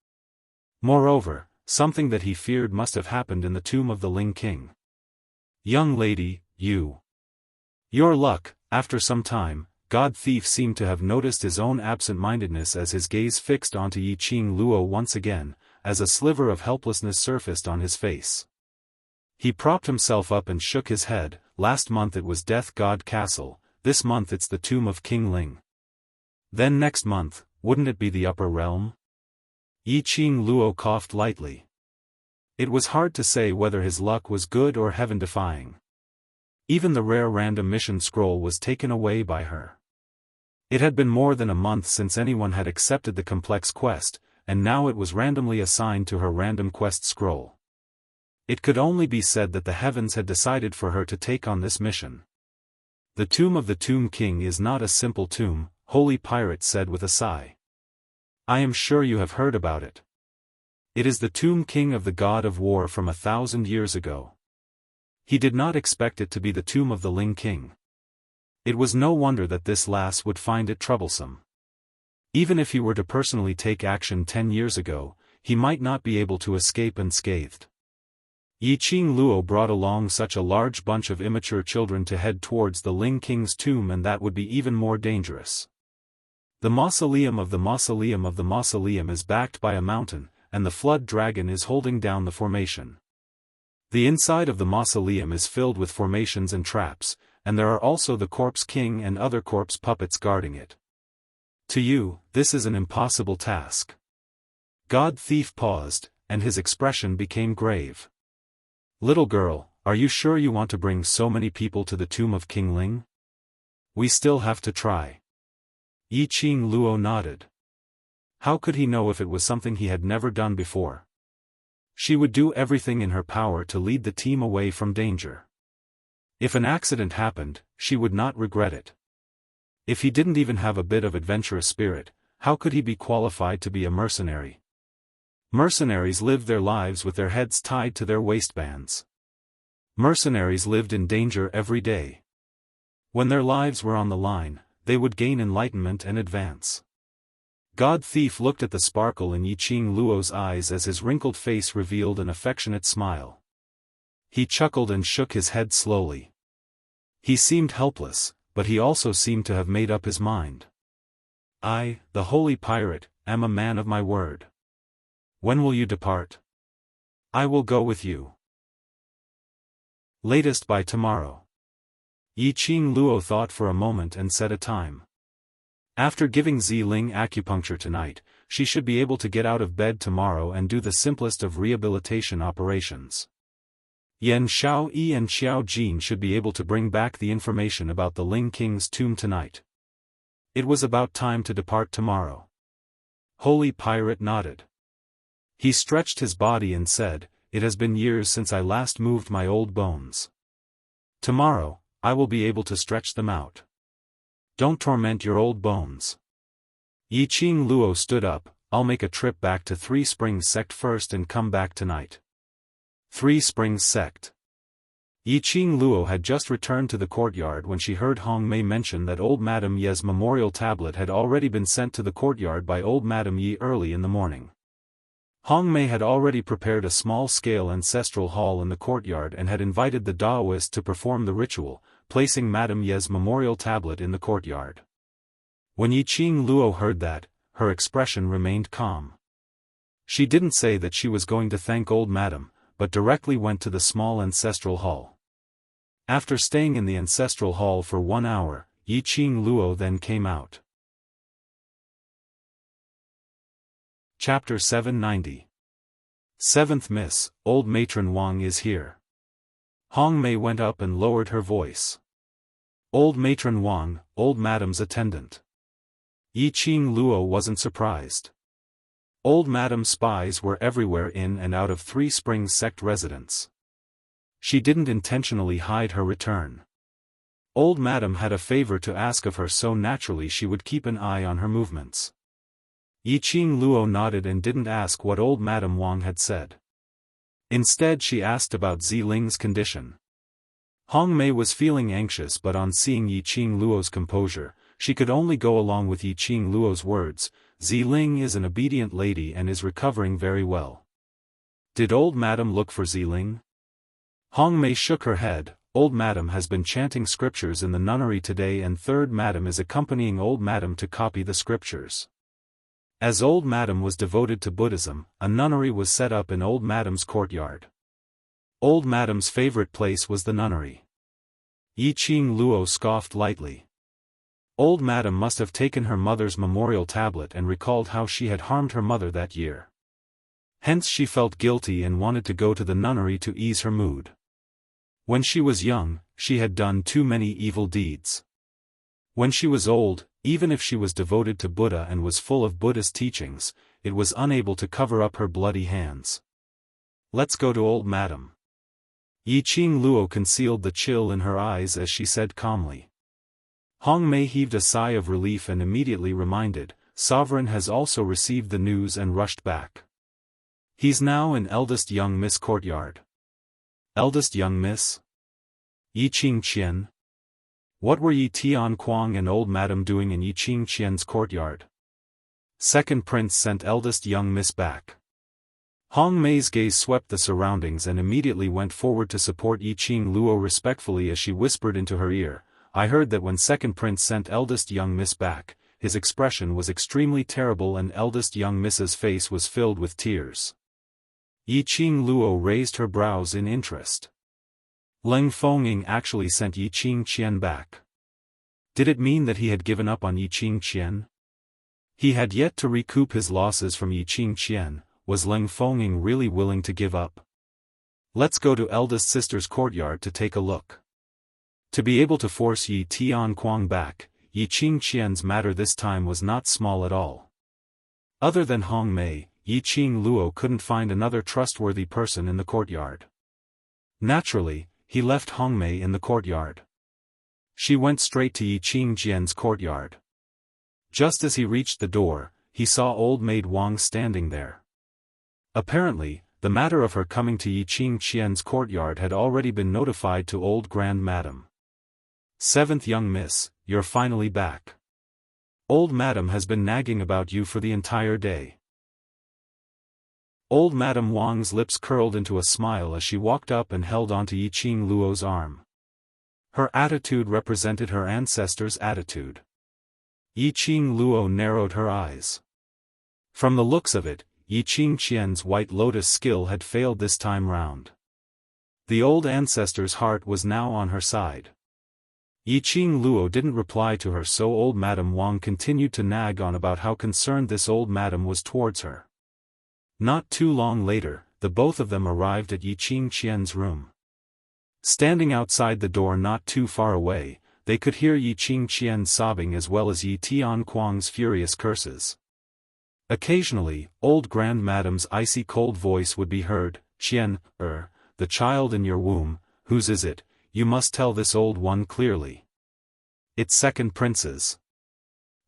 A: Moreover, something that he feared must have happened in the tomb of the Ling King. "Young lady, your luck." After some time, God Thief seemed to have noticed his own absent-mindedness as his gaze fixed onto Yiqing Luo once again, as a sliver of helplessness surfaced on his face. He propped himself up and shook his head. "Last month it was Death God Castle, this month it's the tomb of King Ling. Then next month, wouldn't it be the upper realm?" Yiqing Luo coughed lightly. It was hard to say whether his luck was good or heaven-defying. Even the rare random mission scroll was taken away by her. It had been more than a month since anyone had accepted the complex quest, and now it was randomly assigned to her random quest scroll. It could only be said that the heavens had decided for her to take on this mission. "The tomb of the Tomb King is not a simple tomb," Holy Pirate said with a sigh. "I am sure you have heard about it. It is the Tomb King of the God of War from 1,000 years ago." He did not expect it to be the tomb of the Ling King. It was no wonder that this lass would find it troublesome. Even if he were to personally take action 10 years ago, he might not be able to escape unscathed. Yiqing Luo brought along such a large bunch of immature children to head towards the Ling King's tomb, and that would be even more dangerous. The mausoleum of the mausoleum of the mausoleum is backed by a mountain, and the flood dragon is holding down the formation. The inside of the mausoleum is filled with formations and traps, and there are also the Corpse King and other corpse puppets guarding it. To you, this is an impossible task. God Thief paused, and his expression became grave. "Little girl, are you sure you want to bring so many people to the tomb of King Ling? We still have to try." Yiqing Luo nodded. How could he know if it was something he had never done before? She would do everything in her power to lead the team away from danger. If an accident happened, she would not regret it. If he didn't even have a bit of adventurous spirit, how could he be qualified to be a mercenary? Mercenaries lived their lives with their heads tied to their waistbands. Mercenaries lived in danger every day. When their lives were on the line, they would gain enlightenment and advance. God Thief looked at the sparkle in Yiqing Luo's eyes as his wrinkled face revealed an affectionate smile. He chuckled and shook his head slowly. He seemed helpless, but he also seemed to have made up his mind. "I, the Holy Pirate, am a man of my word. When will you depart?" "I will go with you. Latest by tomorrow." Yiqing Luo thought for a moment and set a time. After giving Ziling acupuncture tonight, she should be able to get out of bed tomorrow and do the simplest of rehabilitation operations. Yan Xiaoyi and Xiao Jin should be able to bring back the information about the Ling King's tomb tonight. It was about time to depart tomorrow. Holy Pirate nodded. He stretched his body and said, "It has been years since I last moved my old bones. Tomorrow, I will be able to stretch them out. Don't torment your old bones." Yiqing Luo stood up. "I'll make a trip back to Three Springs Sect first and come back tonight." Three Springs Sect. Yiqing Luo had just returned to the courtyard when she heard Hong Mei mention that old Madame Ye's memorial tablet had already been sent to the courtyard by old Madame Ye early in the morning. Hong Mei had already prepared a small-scale ancestral hall in the courtyard and had invited the Daoist to perform the ritual, placing Madame Ye's memorial tablet in the courtyard. When Yiqing Luo heard that, her expression remained calm. She didn't say that she was going to thank old Madame, but directly went to the small ancestral hall. After staying in the ancestral hall for 1 hour, Yiqing Luo then came out. Chapter 790. 7th Miss, Old Matron Wang is here. Hong Mei went up and lowered her voice. Old Matron Wang, old Madame's attendant. Yiqing Luo wasn't surprised. Old Madame's spies were everywhere in and out of Three Springs sect residence. She didn't intentionally hide her return. Old Madame had a favor to ask of her, so naturally she would keep an eye on her movements. Yiqing Luo nodded and didn't ask what old Madame Wang had said. Instead she asked about Ziling's condition. Hong Mei was feeling anxious, but on seeing Yiqing Luo's composure, she could only go along with Yiqing Luo's words. Ziling is an obedient lady and is recovering very well. Did old Madame look for Ziling? Hong Mei shook her head. Old Madame has been chanting scriptures in the nunnery today, and third Madame is accompanying old Madame to copy the scriptures. As old Madame was devoted to Buddhism, a nunnery was set up in old Madame's courtyard. Old Madame's favorite place was the nunnery. Yiqing Luo scoffed lightly. Old Madame must have taken her mother's memorial tablet and recalled how she had harmed her mother that year. Hence she felt guilty and wanted to go to the nunnery to ease her mood. When she was young, she had done too many evil deeds. When she was old, even if she was devoted to Buddha and was full of Buddhist teachings, it was unable to cover up her bloody hands. Let's go to old Madame. Yiqing Luo concealed the chill in her eyes as she said calmly. Hong Mei heaved a sigh of relief and immediately reminded, Sovereign has also received the news and rushed back. He's now in eldest young Miss courtyard. Eldest young Miss? Yiqing Qian? What were Yi Tian Kuang and old Madame doing in Yiqing Qian's courtyard? Second Prince sent eldest young Miss back. Hong Mei's gaze swept the surroundings and immediately went forward to support Yiqing Luo respectfully as she whispered into her ear, I heard that when Second Prince sent eldest young Miss back, his expression was extremely terrible and eldest young Miss's face was filled with tears. Yiqing Luo raised her brows in interest. Leng Fengying actually sent Yiqing Qian back. Did it mean that he had given up on Yiqing Qian? He had yet to recoup his losses from Yiqing Qian. Was Leng Fengying really willing to give up? Let's go to eldest sister's courtyard to take a look. To be able to force Yi Tian Kuang back, Yiqing Qian's matter this time was not small at all. Other than Hong Mei, Yiqing Luo couldn't find another trustworthy person in the courtyard. Naturally, he left Hong Mei in the courtyard. She went straight to Yiqing Qian's courtyard. Just as he reached the door, he saw old maid Wang standing there. Apparently, the matter of her coming to Yiqing Qian's courtyard had already been notified to old Grand Madame. 7th young Miss, you're finally back. Old Madame has been nagging about you for the entire day. Old Madame Wang's lips curled into a smile as she walked up and held onto Yiqing Luo's arm. Her attitude represented her ancestors' attitude. Yiqing Luo narrowed her eyes. From the looks of it, Yiqing Qian's White Lotus skill had failed this time round. The old ancestor's heart was now on her side. Yiqing Luo didn't reply to her, so old Madame Wang continued to nag on about how concerned this old madam was towards her. Not too long later, the both of them arrived at Yiqing Qian's room. Standing outside the door not too far away, they could hear Yiqing Qian sobbing as well as Yi Tian Kuang's furious curses. Occasionally, old Grand Madame's icy cold voice would be heard, Qian, the child in your womb, whose is it? You must tell this old one clearly. It's Second Prince's.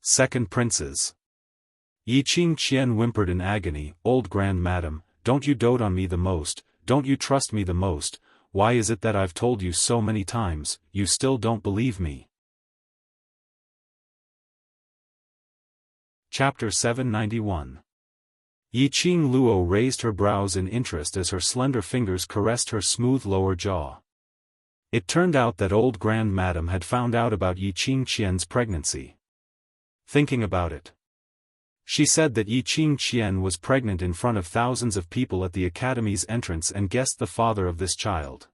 A: Second Prince's. Yiqing Qian whimpered in agony, Old Grand Madame, don't you dote on me the most, don't you trust me the most, why is it that I've told you so many times, you still don't believe me? Chapter 791. Yiqing Luo raised her brows in interest as her slender fingers caressed her smooth lower jaw. It turned out that old Grand Madam had found out about Yiqing Qian's pregnancy. Thinking about it, she said that Yiqing Qian was pregnant in front of thousands of people at the academy's entrance and guessed the father of this child.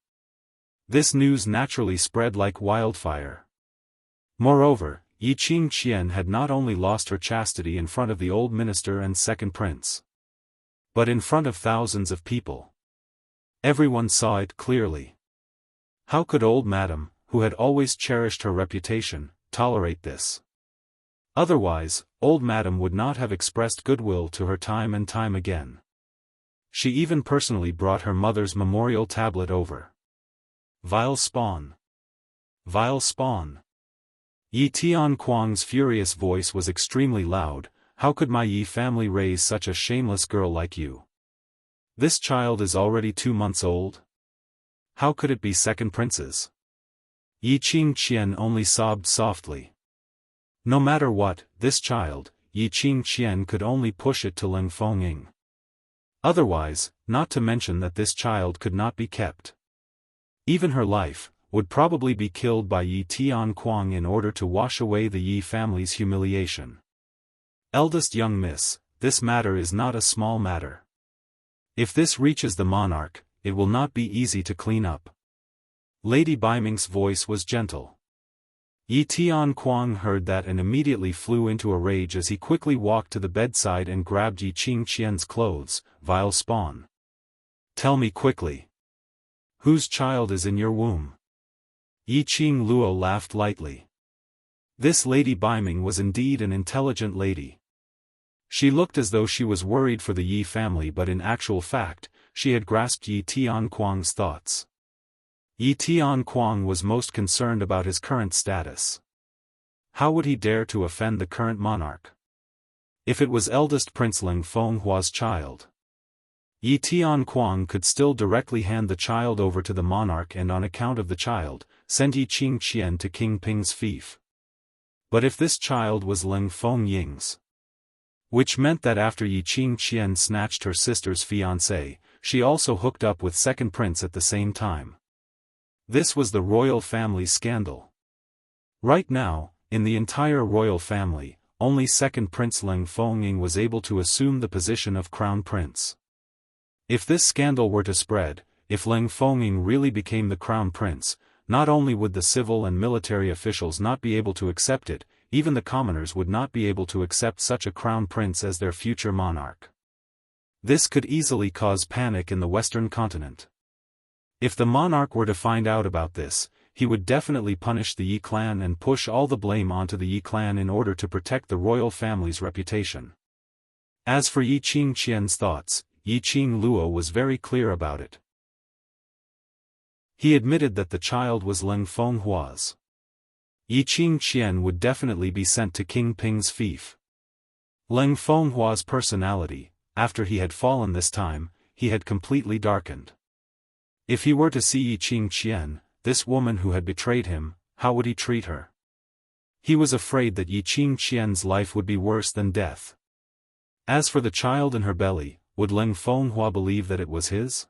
A: This news naturally spread like wildfire. Moreover, Yiqing Qian had not only lost her chastity in front of the old minister and second prince, but in front of thousands of people. Everyone saw it clearly. How could old Madam, who had always cherished her reputation, tolerate this? Otherwise, old Madam would not have expressed goodwill to her time and time again. She even personally brought her mother's memorial tablet over. Vile spawn! Vile spawn! Yi Tianquang's furious voice was extremely loud. How could my Yi family raise such a shameless girl like you? This child is already 2 months old? How could it be second prince's? Yiqing Qian only sobbed softly. No matter what, this child, Yiqing Qian could only push it to Ling Fengying. Otherwise, not to mention that this child could not be kept. Even her life would probably be killed by Yi Tianquang in order to wash away the Yi family's humiliation. Eldest young miss, this matter is not a small matter. If this reaches the monarch, it will not be easy to clean up. Lady Baiming's voice was gentle. Yi Tianquang heard that and immediately flew into a rage as he quickly walked to the bedside and grabbed Yiqing Qian's clothes. Vile spawn! Tell me quickly. Whose child is in your womb? Yiqing Luo laughed lightly. This Lady Baiming was indeed an intelligent lady. She looked as though she was worried for the Yi family, but in actual fact, she had grasped Yi Tianquang's thoughts. Yi Tianquang was most concerned about his current status. How would he dare to offend the current monarch? If it was eldest Prince Ling Fenghua's child, Yi Tianquang could still directly hand the child over to the monarch and on account of the child, send Yiqing Qian to King Ping's fief. But if this child was Ling Fengying's, which meant that after Yiqing Qian snatched her sister's fiancé, she also hooked up with second prince at the same time. This was the royal family scandal. Right now, in the entire royal family, only second prince Ling Fengying was able to assume the position of crown prince. If this scandal were to spread, if Ling Fengying really became the crown prince, not only would the civil and military officials not be able to accept it, even the commoners would not be able to accept such a crown prince as their future monarch. This could easily cause panic in the Western continent. If the monarch were to find out about this, he would definitely punish the Yi clan and push all the blame onto the Yi clan in order to protect the royal family's reputation. As for Yiqing Qian's thoughts, Yiqing Luo was very clear about it. He admitted that the child was Ling Fenghua's. Yiqing Qian would definitely be sent to King Ping's fief. Ling Fenghua's personality, after he had fallen this time, he had completely darkened. If he were to see Yiqing Qian, this woman who had betrayed him, how would he treat her? He was afraid that Yiqing Qian's life would be worse than death. As for the child in her belly, would Ling Fenghua believe that it was his?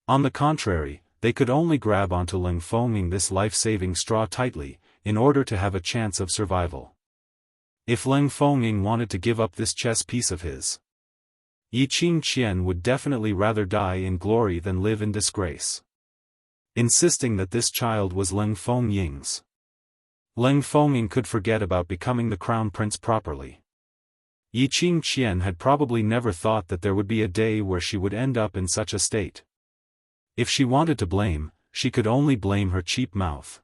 A: On the contrary, they could only grab onto Ling Fengying this life-saving straw tightly, in order to have a chance of survival. If Ling Fengying wanted to give up this chess piece of his, Yiqing Qian would definitely rather die in glory than live in disgrace. Insisting that this child was Ling Fengying's, Ling Fengying could forget about becoming the crown prince properly. Yiqing Qian had probably never thought that there would be a day where she would end up in such a state. If she wanted to blame, she could only blame her cheap mouth.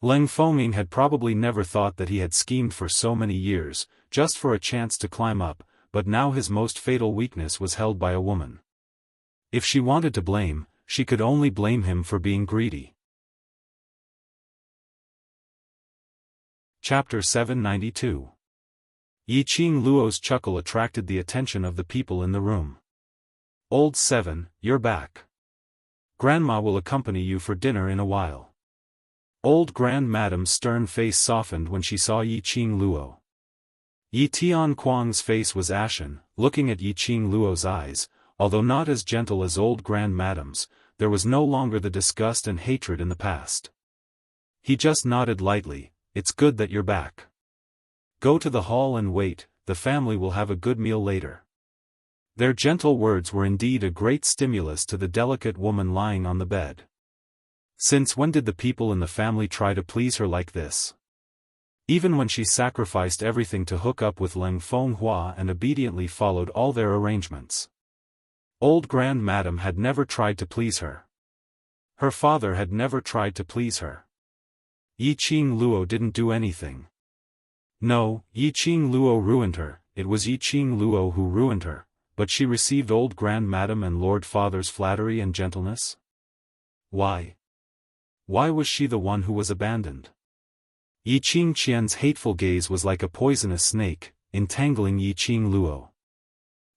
A: Ling Fengying had probably never thought that he had schemed for so many years, just for a chance to climb up, but now his most fatal weakness was held by a woman. If she wanted to blame, she could only blame him for being greedy. Chapter 792. Yiqing Luo's chuckle attracted the attention of the people in the room. "Old Seven, you're back. Grandma will accompany you for dinner in a while. Old Grand Madam's stern face softened when she saw Yi Qing Luo. Yi Tianquang's face was ashen, looking at Yi Qing Luo's eyes, although not as gentle as old Grand Madam's, there was no longer the disgust and hatred in the past. He just nodded lightly. It's good that you're back. Go to the hall and wait, the family will have a good meal later. Their gentle words were indeed a great stimulus to the delicate woman lying on the bed. Since when did the people in the family try to please her like this? Even when she sacrificed everything to hook up with Leng Fenghua and obediently followed all their arrangements. Old Grand Madam had never tried to please her. Her father had never tried to please her. Yi Qing Luo didn't do anything. No, Yi Qing Luo ruined her, it was Yi Qing Luo who ruined her, but she received old Grand Madam and Lord Father's flattery and gentleness? Why? Why was she the one who was abandoned? Yi Qing Qian's hateful gaze was like a poisonous snake, entangling Yi Qing Luo.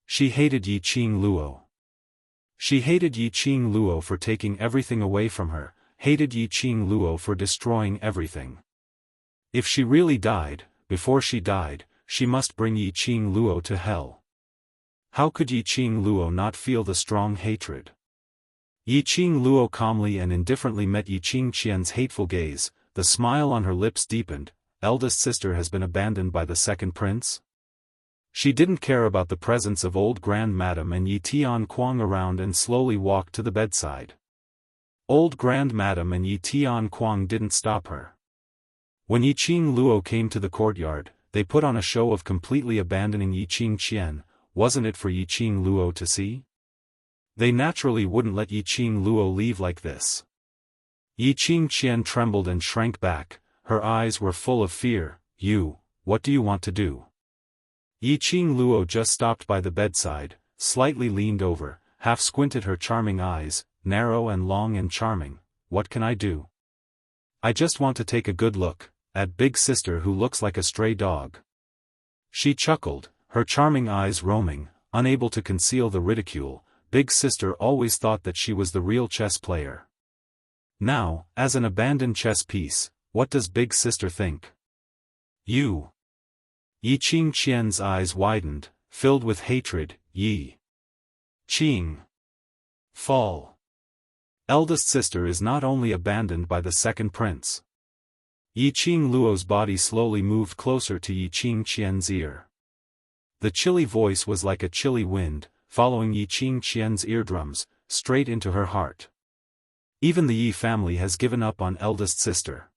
A: She hated Yi Qing Luo. She hated Yi Qing Luo for taking everything away from her, hated Yi Qing Luo for destroying everything. If she really died, before she died, she must bring Yi Qing Luo to hell. How could Yi Qing Luo not feel the strong hatred? Yi Qing Luo calmly and indifferently met Yi Qing Qian's hateful gaze, the smile on her lips deepened. Eldest sister has been abandoned by the second prince? She didn't care about the presence of old Grand Madam and Yi Tianquang around and slowly walked to the bedside. Old Grand Madam and Yi Tianquang didn't stop her. When Yi Qing Luo came to the courtyard, they put on a show of completely abandoning Yi Qing Qian. Wasn't it for Yi Qing Luo to see? They naturally wouldn't let Yi Qing Luo leave like this. Yi Qing Qian trembled and shrank back, her eyes were full of fear. You, what do you want to do? Yi Qing Luo just stopped by the bedside, slightly leaned over, half squinted her charming eyes, narrow and long and charming. What can I do? I just want to take a good look at big sister who looks like a stray dog. She chuckled, her charming eyes roaming, unable to conceal the ridicule. Big sister always thought that she was the real chess player. Now, as an abandoned chess piece, what does big sister think? You. Yi Qing Qian's eyes widened, filled with hatred. Yi Qing. Fall. Eldest sister is not only abandoned by the second prince. Yi Qing Luo's body slowly moved closer to Yi Qing Qian's ear. The chilly voice was like a chilly wind, following Yi Qing Qian's eardrums, straight into her heart. Even the Yi family has given up on eldest sister.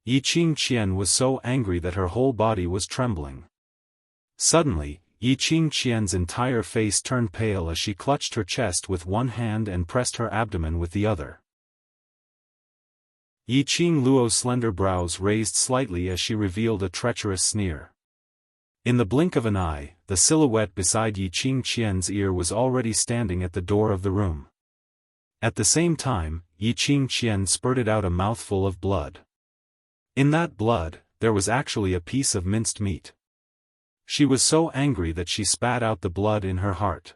A: Yi Qing Qian was so angry that her whole body was trembling. Suddenly, Yi Qing Qian's entire face turned pale as she clutched her chest with one hand and pressed her abdomen with the other. Yi Qing Luo's slender brows raised slightly as she revealed a treacherous sneer. In the blink of an eye, the silhouette beside Yi Qing Qian's ear was already standing at the door of the room. At the same time, Yi Qing Qian spurted out a mouthful of blood. In that blood, there was actually a piece of minced meat. She was so angry that she spat out the blood in her heart.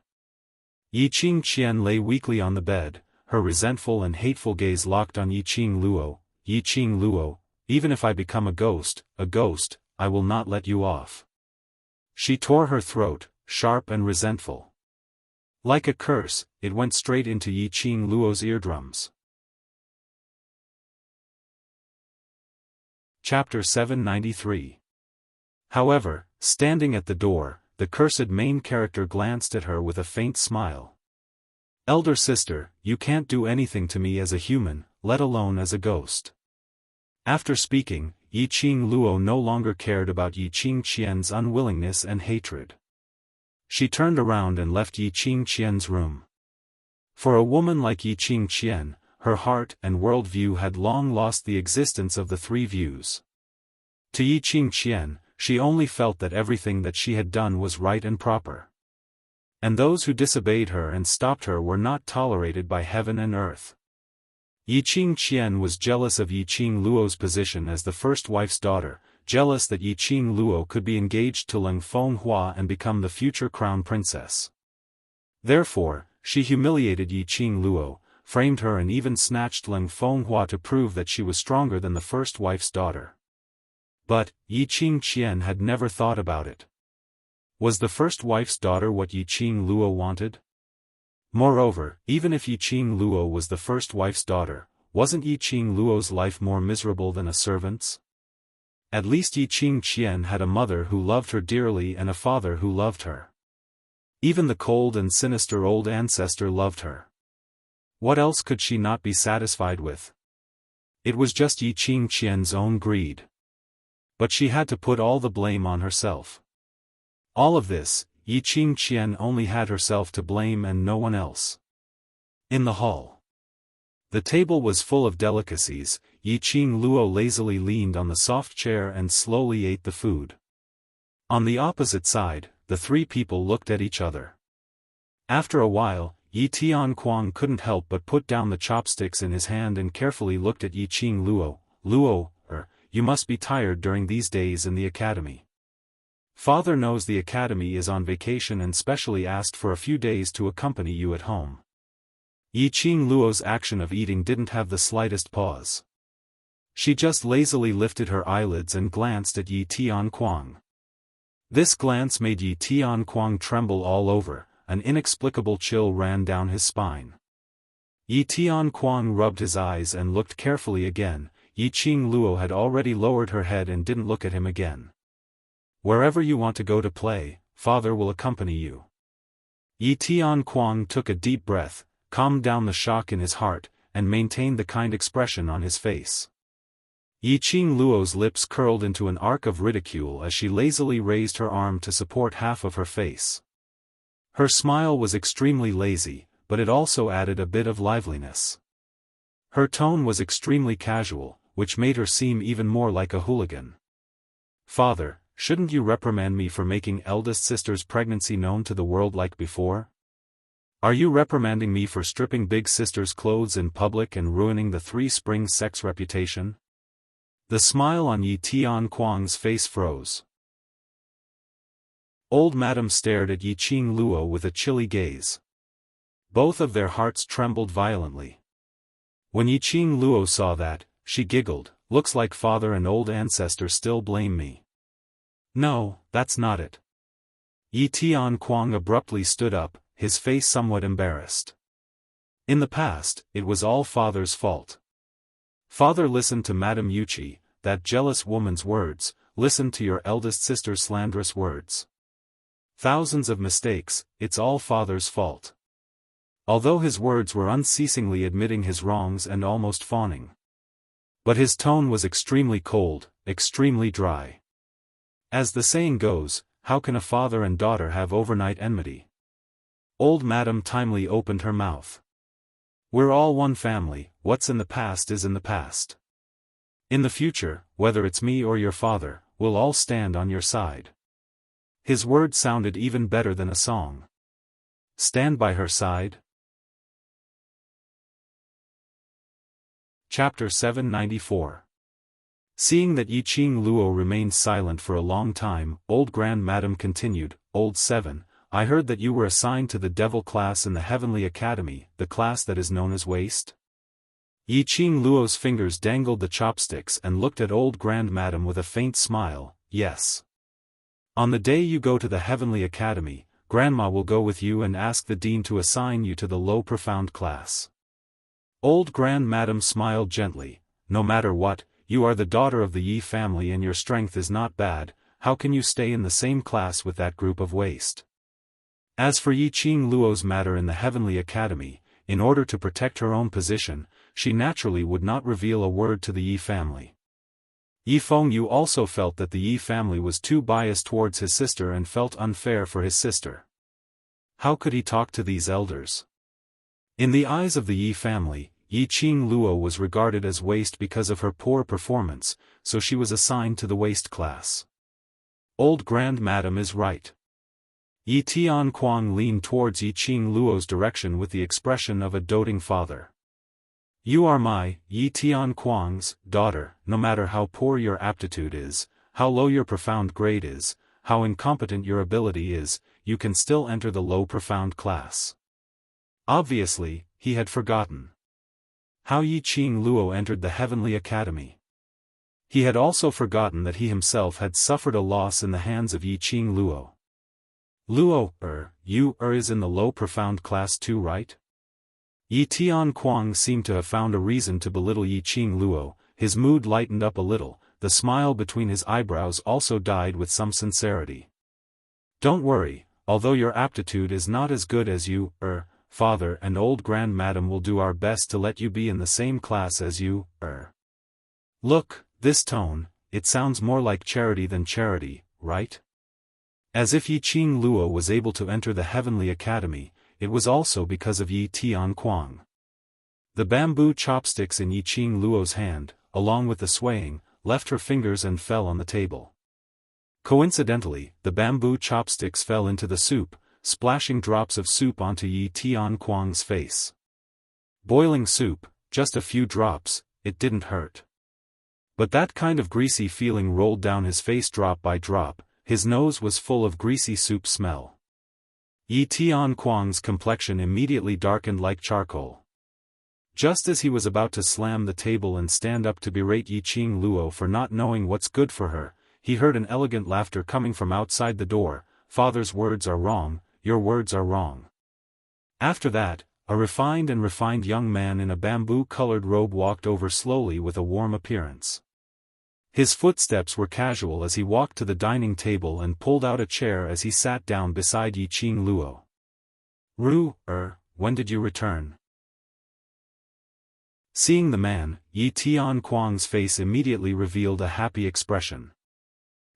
A: Yi Qing Qian lay weakly on the bed, her resentful and hateful gaze locked on Yi Qing Luo. Yi Qing Luo, even if I become a ghost, I will not let you off. She tore her throat, sharp and resentful. Like a curse, it went straight into Yi Qing Luo's eardrums. Chapter 793. However, standing at the door, the cursed main character glanced at her with a faint smile. Elder sister, you can't do anything to me as a human, let alone as a ghost. After speaking, Yi Qing Luo no longer cared about Yi Qing Qian's unwillingness and hatred. She turned around and left Yi Qing Qian's room. For a woman like Yi Qing Qian, her heart and worldview had long lost the existence of the three views. To Yi Qing Qian, she only felt that everything that she had done was right and proper. And those who disobeyed her and stopped her were not tolerated by heaven and earth. Yi Qing Qian was jealous of Yi Qing Luo's position as the first wife's daughter, jealous that Yi Qing Luo could be engaged to Leng Fenghua and become the future crown princess. Therefore, she humiliated Yi Qing Luo, framed her and even snatched Leng Fenghua to prove that she was stronger than the first wife's daughter. But, Yi Qingqian had never thought about it. Was the first wife's daughter what Yi Qing Luo wanted? Moreover, even if Yi Qing Luo was the first wife's daughter, wasn't Yi Qing Luo's life more miserable than a servant's? At least Yi Qingqian had a mother who loved her dearly and a father who loved her. Even the cold and sinister old ancestor loved her. What else could she not be satisfied with? It was just Yi Qingqian's own greed. But she had to put all the blame on herself. All of this, Yi Qingqian only had herself to blame and no one else. In the hall. The table was full of delicacies. Yi Qing Luo lazily leaned on the soft chair and slowly ate the food. On the opposite side, the three people looked at each other. After a while, Yi Tianquang couldn't help but put down the chopsticks in his hand and carefully looked at Yi Qing Luo. Luo, you must be tired during these days in the academy. Father knows the academy is on vacation and specially asked for a few days to accompany you at home. Yi Qing Luo's action of eating didn't have the slightest pause. She just lazily lifted her eyelids and glanced at Yi Tianquang. This glance made Yi Tianquang tremble all over, an inexplicable chill ran down his spine. Yi Tianquang rubbed his eyes and looked carefully again. Yi Qing Luo had already lowered her head and didn't look at him again. Wherever you want to go to play, father will accompany you. Yi Tianquang took a deep breath, calmed down the shock in his heart, and maintained the kind expression on his face. Yi Qing Luo's lips curled into an arc of ridicule as she lazily raised her arm to support half of her face. Her smile was extremely lazy, but it also added a bit of liveliness. Her tone was extremely casual, which made her seem even more like a hooligan. Father, shouldn't you reprimand me for making eldest sister's pregnancy known to the world like before? Are you reprimanding me for stripping big sister's clothes in public and ruining the Three Springs sex reputation? The smile on Yi Tianquang's face froze. Old Madam stared at Yi Qing Luo with a chilly gaze. Both of their hearts trembled violently. When Yi Qing Luo saw that, she giggled. Looks like father and old ancestor still blame me. No, that's not it. Yi Tianquang abruptly stood up, his face somewhat embarrassed. In the past, it was all father's fault. Father listened to Madame Yuqi, that jealous woman's words, listened to your eldest sister's slanderous words. Thousands of mistakes, it's all father's fault. Although his words were unceasingly admitting his wrongs and almost fawning. But his tone was extremely cold, extremely dry. As the saying goes, how can a father and daughter have overnight enmity? Old Madam timely opened her mouth. We're all one family, what's in the past is in the past. In the future, whether it's me or your father, we'll all stand on your side. His words sounded even better than a song. Stand by her side? Chapter 794. Seeing that Yi Qing Luo remained silent for a long time, old Grand Madam continued, Old 7, I heard that you were assigned to the devil class in the Heavenly Academy, the class that is known as Waste? Yi Qing Luo's fingers dangled the chopsticks and looked at old Grand Madam with a faint smile, yes. On the day you go to the Heavenly Academy, Grandma will go with you and ask the dean to assign you to the low profound class. Old Grand Madam smiled gently, no matter what, you are the daughter of the Yi family and your strength is not bad, how can you stay in the same class with that group of waste? As for Yi Qing Luo's matter in the Heavenly Academy, in order to protect her own position, she naturally would not reveal a word to the Yi family. Yi Fengyu also felt that the Yi family was too biased towards his sister and felt unfair for his sister. How could he talk to these elders? In the eyes of the Yi family, Yi Qing Luo was regarded as waste because of her poor performance, so she was assigned to the waste class. Old Grand Madam is right. Yi Tianquang leaned towards Yi Qing Luo's direction with the expression of a doting father. You are my, Yi Tianquang's, daughter, no matter how poor your aptitude is, how low your profound grade is, how incompetent your ability is, you can still enter the low profound class. Obviously, he had forgotten. How Yi Qing Luo entered the Heavenly Academy. He had also forgotten that he himself had suffered a loss in the hands of Yi Qing Luo. Luo, you is in the low profound class too, right? Yi Tianquang seemed to have found a reason to belittle Yi Qing Luo. His mood lightened up a little, the smile between his eyebrows also died with some sincerity. Don't worry, although your aptitude is not as good as you, father and old grand madam will do our best to let you be in the same class as you, Look, this tone, it sounds more like charity than charity, right? As if Yi Qing Luo was able to enter the Heavenly Academy, it was also because of Yi Tianquang. The bamboo chopsticks in Yi Qing Luo's hand, along with the swaying, left her fingers and fell on the table. Coincidentally, the bamboo chopsticks fell into the soup, splashing drops of soup onto Yi Tianquang's face. Boiling soup, just a few drops, it didn't hurt. But that kind of greasy feeling rolled down his face drop by drop, his nose was full of greasy soup smell. Yi Tianquang's complexion immediately darkened like charcoal. Just as he was about to slam the table and stand up to berate Yi Qing Luo for not knowing what's good for her, he heard an elegant laughter coming from outside the door. Father's words are wrong, your words are wrong. After that, a refined young man in a bamboo-colored robe walked over slowly with a warm appearance. His footsteps were casual as he walked to the dining table and pulled out a chair as he sat down beside Yi Qing Luo. When did you return? Seeing the man, Yi Tianquang's face immediately revealed a happy expression.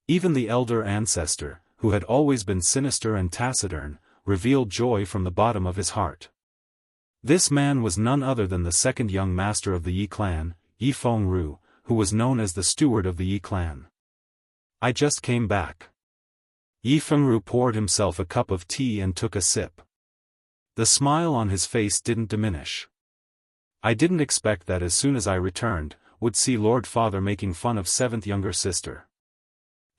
A: Even the elder ancestor, who had always been sinister and taciturn, revealed joy from the bottom of his heart. This man was none other than the second young master of the Yi clan, Yi Fengru, who was known as the steward of the Yi clan. I just came back. Yi Fengru poured himself a cup of tea and took a sip. The smile on his face didn't diminish. I didn't expect that as soon as I returned, would see Lord Father making fun of seventh younger sister.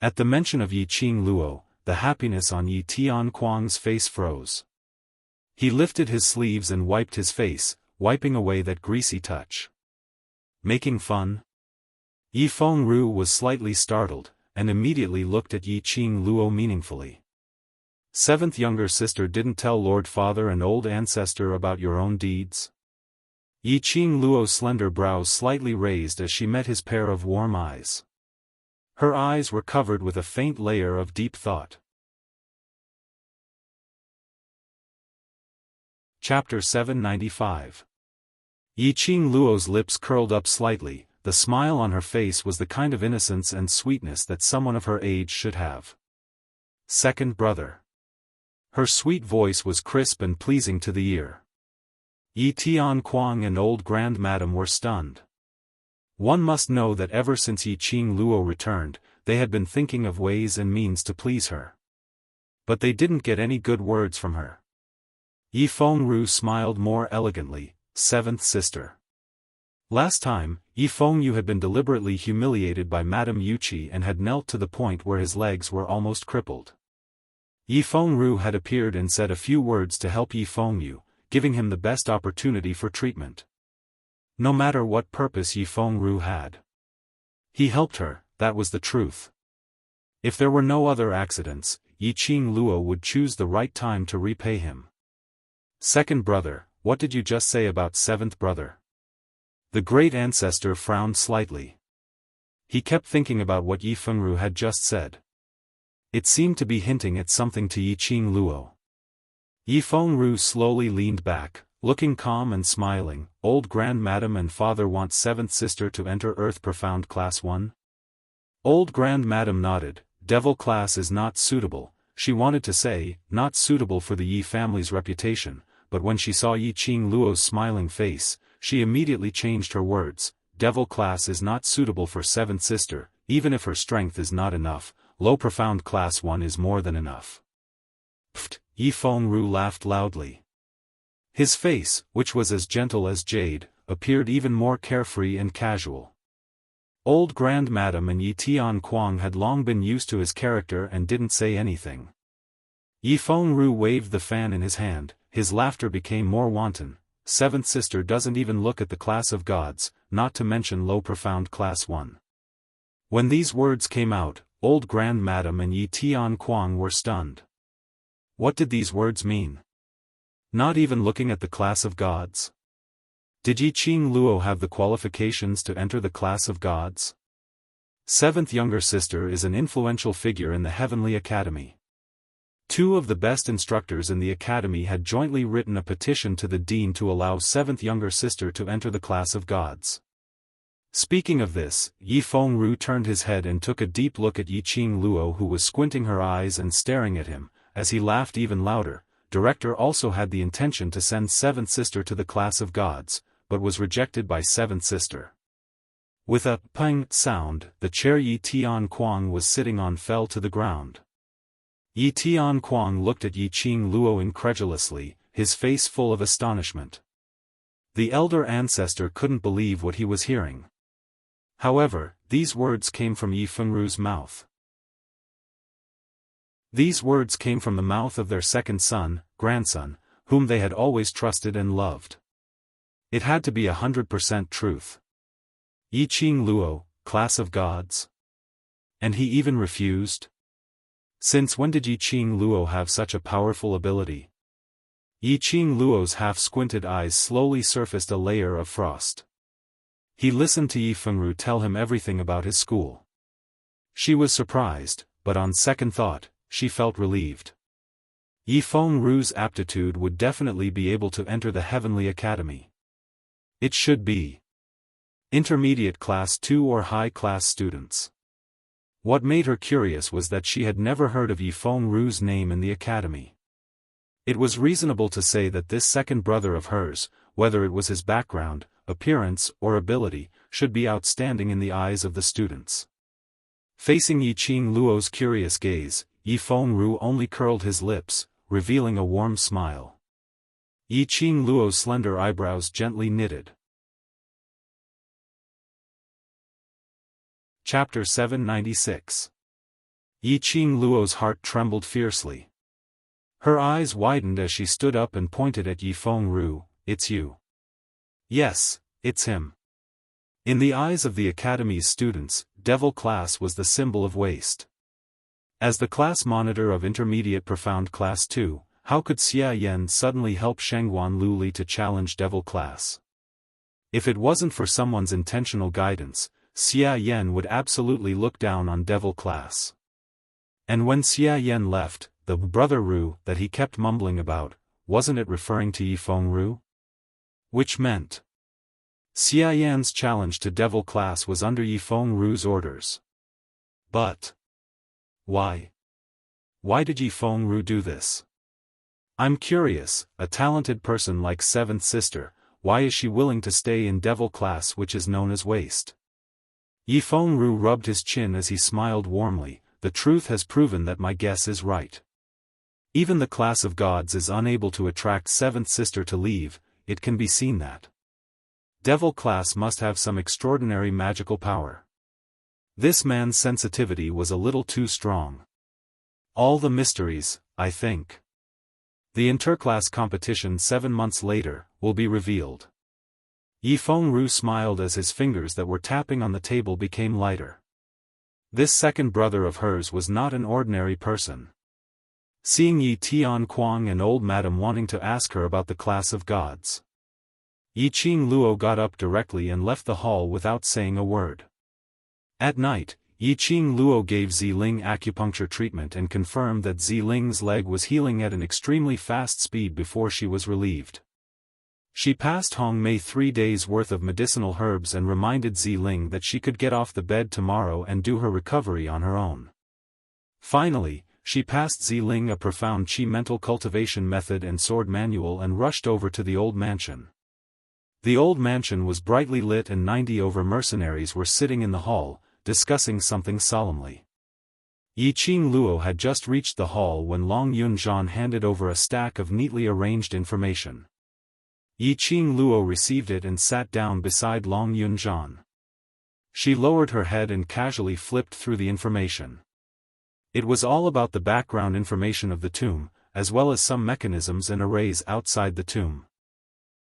A: At the mention of Yi Qing Luo, the happiness on Yi Tianquang's face froze. He lifted his sleeves and wiped his face, wiping away that greasy touch. Making fun? Yi Fengru was slightly startled, and immediately looked at Yi Qing Luo meaningfully. Seventh younger sister didn't tell Lord Father and old ancestor about your own deeds? Yi Qing Luo's slender brows slightly raised as she met his pair of warm eyes. Her eyes were covered with a faint layer of deep thought. Chapter 795. Yi Qing Luo's lips curled up slightly, the smile on her face was the kind of innocence and sweetness that someone of her age should have. Second brother. Her sweet voice was crisp and pleasing to the ear. Yi Tianquang and old grand madam were stunned. One must know that ever since Yi Qing Luo returned, they had been thinking of ways and means to please her. But they didn't get any good words from her. Yi Fengru smiled more elegantly, seventh sister. Last time, Yi Fengyu had been deliberately humiliated by Madame Yuqi and had knelt to the point where his legs were almost crippled. Yi Fengru had appeared and said a few words to help Yi Fengyu, giving him the best opportunity for treatment. No matter what purpose Yi Fengru had. He helped her, that was the truth. If there were no other accidents, Yi Qing Luo would choose the right time to repay him. Second brother, what did you just say about seventh brother? The great ancestor frowned slightly. He kept thinking about what Yi Fengru had just said. It seemed to be hinting at something to Yi Qing Luo. Yi Fengru slowly leaned back, looking calm and smiling. Old grand madam and father want seventh sister to enter Earth Profound Class 1? Old grand madam nodded. Devil class is not suitable, she wanted to say, not suitable for the Yi family's reputation, but when she saw Yi Qing Luo's smiling face, she immediately changed her words. Devil class is not suitable for seventh sister, even if her strength is not enough, low profound class 1 is more than enough. Pfft, Yi Fengru laughed loudly. His face, which was as gentle as jade, appeared even more carefree and casual. Old grand madam and Yi Tianquang had long been used to his character and didn't say anything. Yi Fengru waved the fan in his hand, his laughter became more wanton. seventh sister doesn't even look at the class of gods, not to mention low profound class 1. When these words came out, old Grand Madam and Yi Tian Kuang were stunned. What did these words mean? Not even looking at the class of gods? Did Yi Qing Luo have the qualifications to enter the class of gods? Seventh younger sister is an influential figure in the Heavenly Academy. 2 of the best instructors in the academy had jointly written a petition to the dean to allow seventh younger sister to enter the class of gods. Speaking of this, Yi Fengru turned his head and took a deep look at Yi Qing Luo, who was squinting her eyes and staring at him. As he laughed even louder, Director also had the intention to send seventh sister to the class of gods, but was rejected by seventh sister. With a ping sound, the chair Yi Tian Kuang was sitting on fell to the ground. Yi Tian Kuang looked at Yi Qing Luo incredulously, his face full of astonishment. The elder ancestor couldn't believe what he was hearing. However, these words came from Yi Fengru's mouth. These words came from the mouth of their second son, grandson, whom they had always trusted and loved. It had to be 100% truth. Yi Qing Luo, class of gods? And he even refused? Since when did Yi Qing Luo have such a powerful ability? Yi Qing Luo's half-squinted eyes slowly surfaced a layer of frost. He listened to Yi Fengru tell him everything about his school. She was surprised, but on second thought, she felt relieved. Yi Fengru's aptitude would definitely be able to enter the Heavenly Academy. It should be intermediate class 2 or high class students. What made her curious was that she had never heard of Yi Fengru's name in the academy. It was reasonable to say that this second brother of hers, whether it was his background, appearance, or ability, should be outstanding in the eyes of the students. Facing Yi Qing Luo's curious gaze, Yi Fengru only curled his lips, revealing a warm smile. Yi Qing Luo's slender eyebrows gently knitted. Chapter 796. Yi Qing Luo's heart trembled fiercely. Her eyes widened as she stood up and pointed at Yi Fengru. "It's you." "Yes, it's him." In the eyes of the academy's students, Devil Class was the symbol of waste. As the class monitor of Intermediate Profound Class 2, how could Xia Yan suddenly help Shengguan Luli to challenge Devil Class? If it wasn't for someone's intentional guidance, Xia Yan would absolutely look down on Devil Class. And when Xia Yan left, the brother Ru that he kept mumbling about, wasn't it referring to Yi Fengru? Which meant Xia Yan's challenge to Devil Class was under Yi Fengru's orders. But why? Why did Yi Fengru do this? I'm curious, a talented person like seventh sister, why is she willing to stay in Devil Class, which is known as waste? Yi Fengru rubbed his chin as he smiled warmly. The truth has proven that my guess is right. Even the class of gods is unable to attract seventh sister to leave. It can be seen that Devil Class must have some extraordinary magical power. This man's sensitivity was a little too strong. All the mysteries, I think. The interclass competition 7 months later will be revealed. Yi Fengru smiled as his fingers that were tapping on the table became lighter. This second brother of hers was not an ordinary person. Seeing Yi Tian Kuang and old madam wanting to ask her about the class of gods, Yi Qing Luo got up directly and left the hall without saying a word. At night, Yi Qing Luo gave Ziling acupuncture treatment and confirmed that Ziling's leg was healing at an extremely fast speed before she was relieved. She passed Hong Mei 3 days' worth of medicinal herbs and reminded Ziling that she could get off the bed tomorrow and do her recovery on her own. Finally, she passed Ziling a profound Qi mental cultivation method and sword manual and rushed over to the old mansion. The old mansion was brightly lit and 90 over mercenaries were sitting in the hall, discussing something solemnly. Yi Qing Luo had just reached the hall when Long Yunzhan handed over a stack of neatly arranged information. Yi Qing Luo received it and sat down beside Long Yunzhan. She lowered her head and casually flipped through the information. It was all about the background information of the tomb, as well as some mechanisms and arrays outside the tomb.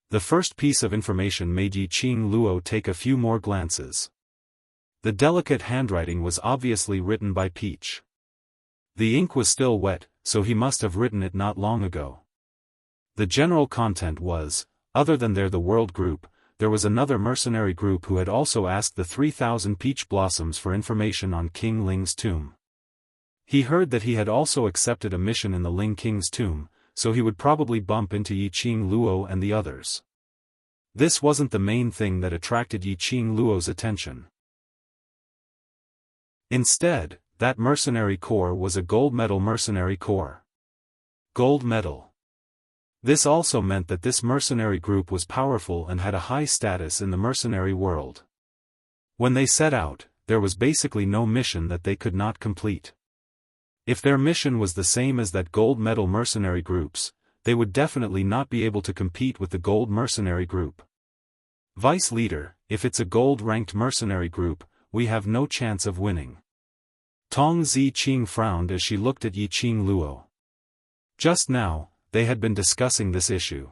A: The first piece of information made Yiqing Luo take a few more glances. The delicate handwriting was obviously written by Peach. The ink was still wet, so he must have written it not long ago. The general content was, other than the World Group, there was another mercenary group who had also asked the 3,000 peach blossoms for information on King Ling's tomb. He heard that he had also accepted a mission in the Ling King's tomb, so he would probably bump into Yiqing Luo and the others. This wasn't the main thing that attracted Yiqing Luo's attention. Instead, that mercenary corps was a gold medal mercenary corps. Gold medal. This also meant that this mercenary group was powerful and had a high status in the mercenary world. When they set out, there was basically no mission that they could not complete. If their mission was the same as that gold medal mercenary group's, they would definitely not be able to compete with the gold mercenary group. Vice leader, if it's a gold-ranked mercenary group, we have no chance of winning. Tong Ziqing frowned as she looked at Yiqing Luo. Just now, they had been discussing this issue.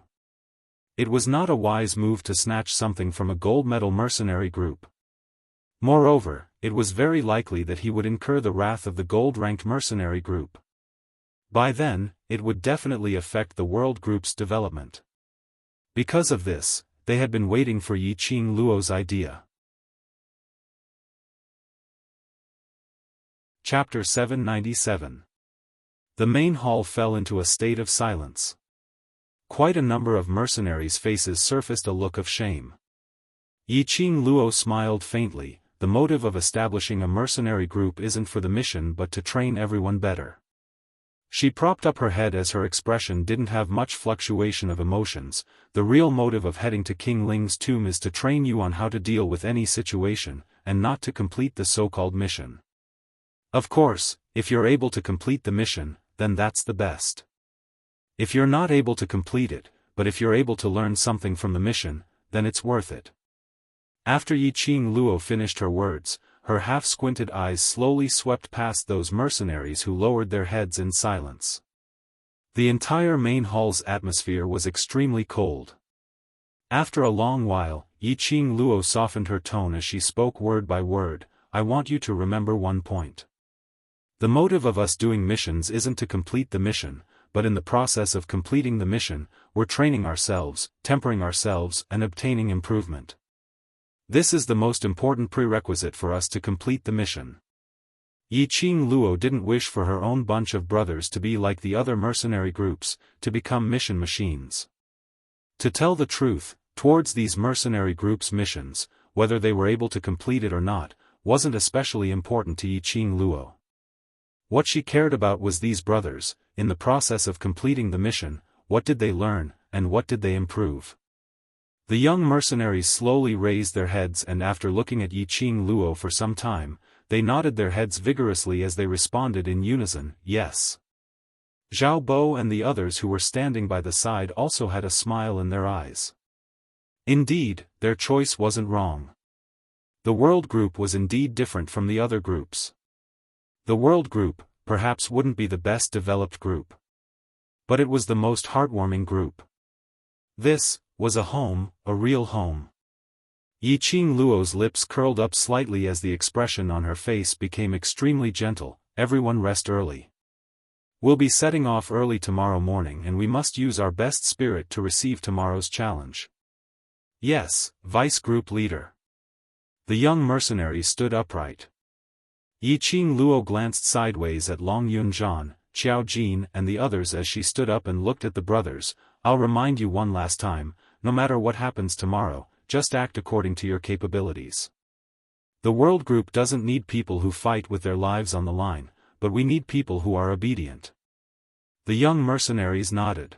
A: It was not a wise move to snatch something from a gold medal mercenary group. Moreover, it was very likely that he would incur the wrath of the gold-ranked mercenary group. By then, it would definitely affect the world group's development. Because of this, they had been waiting for Yiqing Luo's idea. Chapter 797. The main hall fell into a state of silence. Quite a number of mercenaries' faces surfaced a look of shame. Yiqing Luo smiled faintly. The motive of establishing a mercenary group isn't for the mission but to train everyone better. She propped up her head as her expression didn't have much fluctuation of emotions. The real motive of heading to King Ling's tomb is to train you on how to deal with any situation, and not to complete the so-called mission. Of course, if you're able to complete the mission, then that's the best. If you're not able to complete it, but if you're able to learn something from the mission, then it's worth it. After Yiqing Luo finished her words, her half-squinted eyes slowly swept past those mercenaries who lowered their heads in silence. The entire main hall's atmosphere was extremely cold. After a long while, Yiqing Luo softened her tone as she spoke word by word. I want you to remember one point. The motive of us doing missions isn't to complete the mission, but in the process of completing the mission, we're training ourselves, tempering ourselves and obtaining improvement. This is the most important prerequisite for us to complete the mission. Yiqing Luo didn't wish for her own bunch of brothers to be like the other mercenary groups, to become mission machines. To tell the truth, towards these mercenary groups' missions, whether they were able to complete it or not, wasn't especially important to Yiqing Luo. What she cared about was these brothers. In the process of completing the mission, what did they learn, and what did they improve? The young mercenaries slowly raised their heads and after looking at Yiqing Luo for some time, they nodded their heads vigorously as they responded in unison, yes. Zhao Bo and the others who were standing by the side also had a smile in their eyes. Indeed, their choice wasn't wrong. The world group was indeed different from the other groups. The world group, perhaps wouldn't be the best developed group. But it was the most heartwarming group. This was a home, a real home. Yiqing Luo's lips curled up slightly as the expression on her face became extremely gentle. Everyone rest early. We'll be setting off early tomorrow morning and we must use our best spirit to receive tomorrow's challenge. Yes, Vice Group Leader. The young mercenary stood upright. Yiqing Luo glanced sideways at Long Yunzhan, Xiao Jin and the others as she stood up and looked at the brothers. I'll remind you one last time, no matter what happens tomorrow, just act according to your capabilities. The world group doesn't need people who fight with their lives on the line, but we need people who are obedient. The young mercenaries nodded.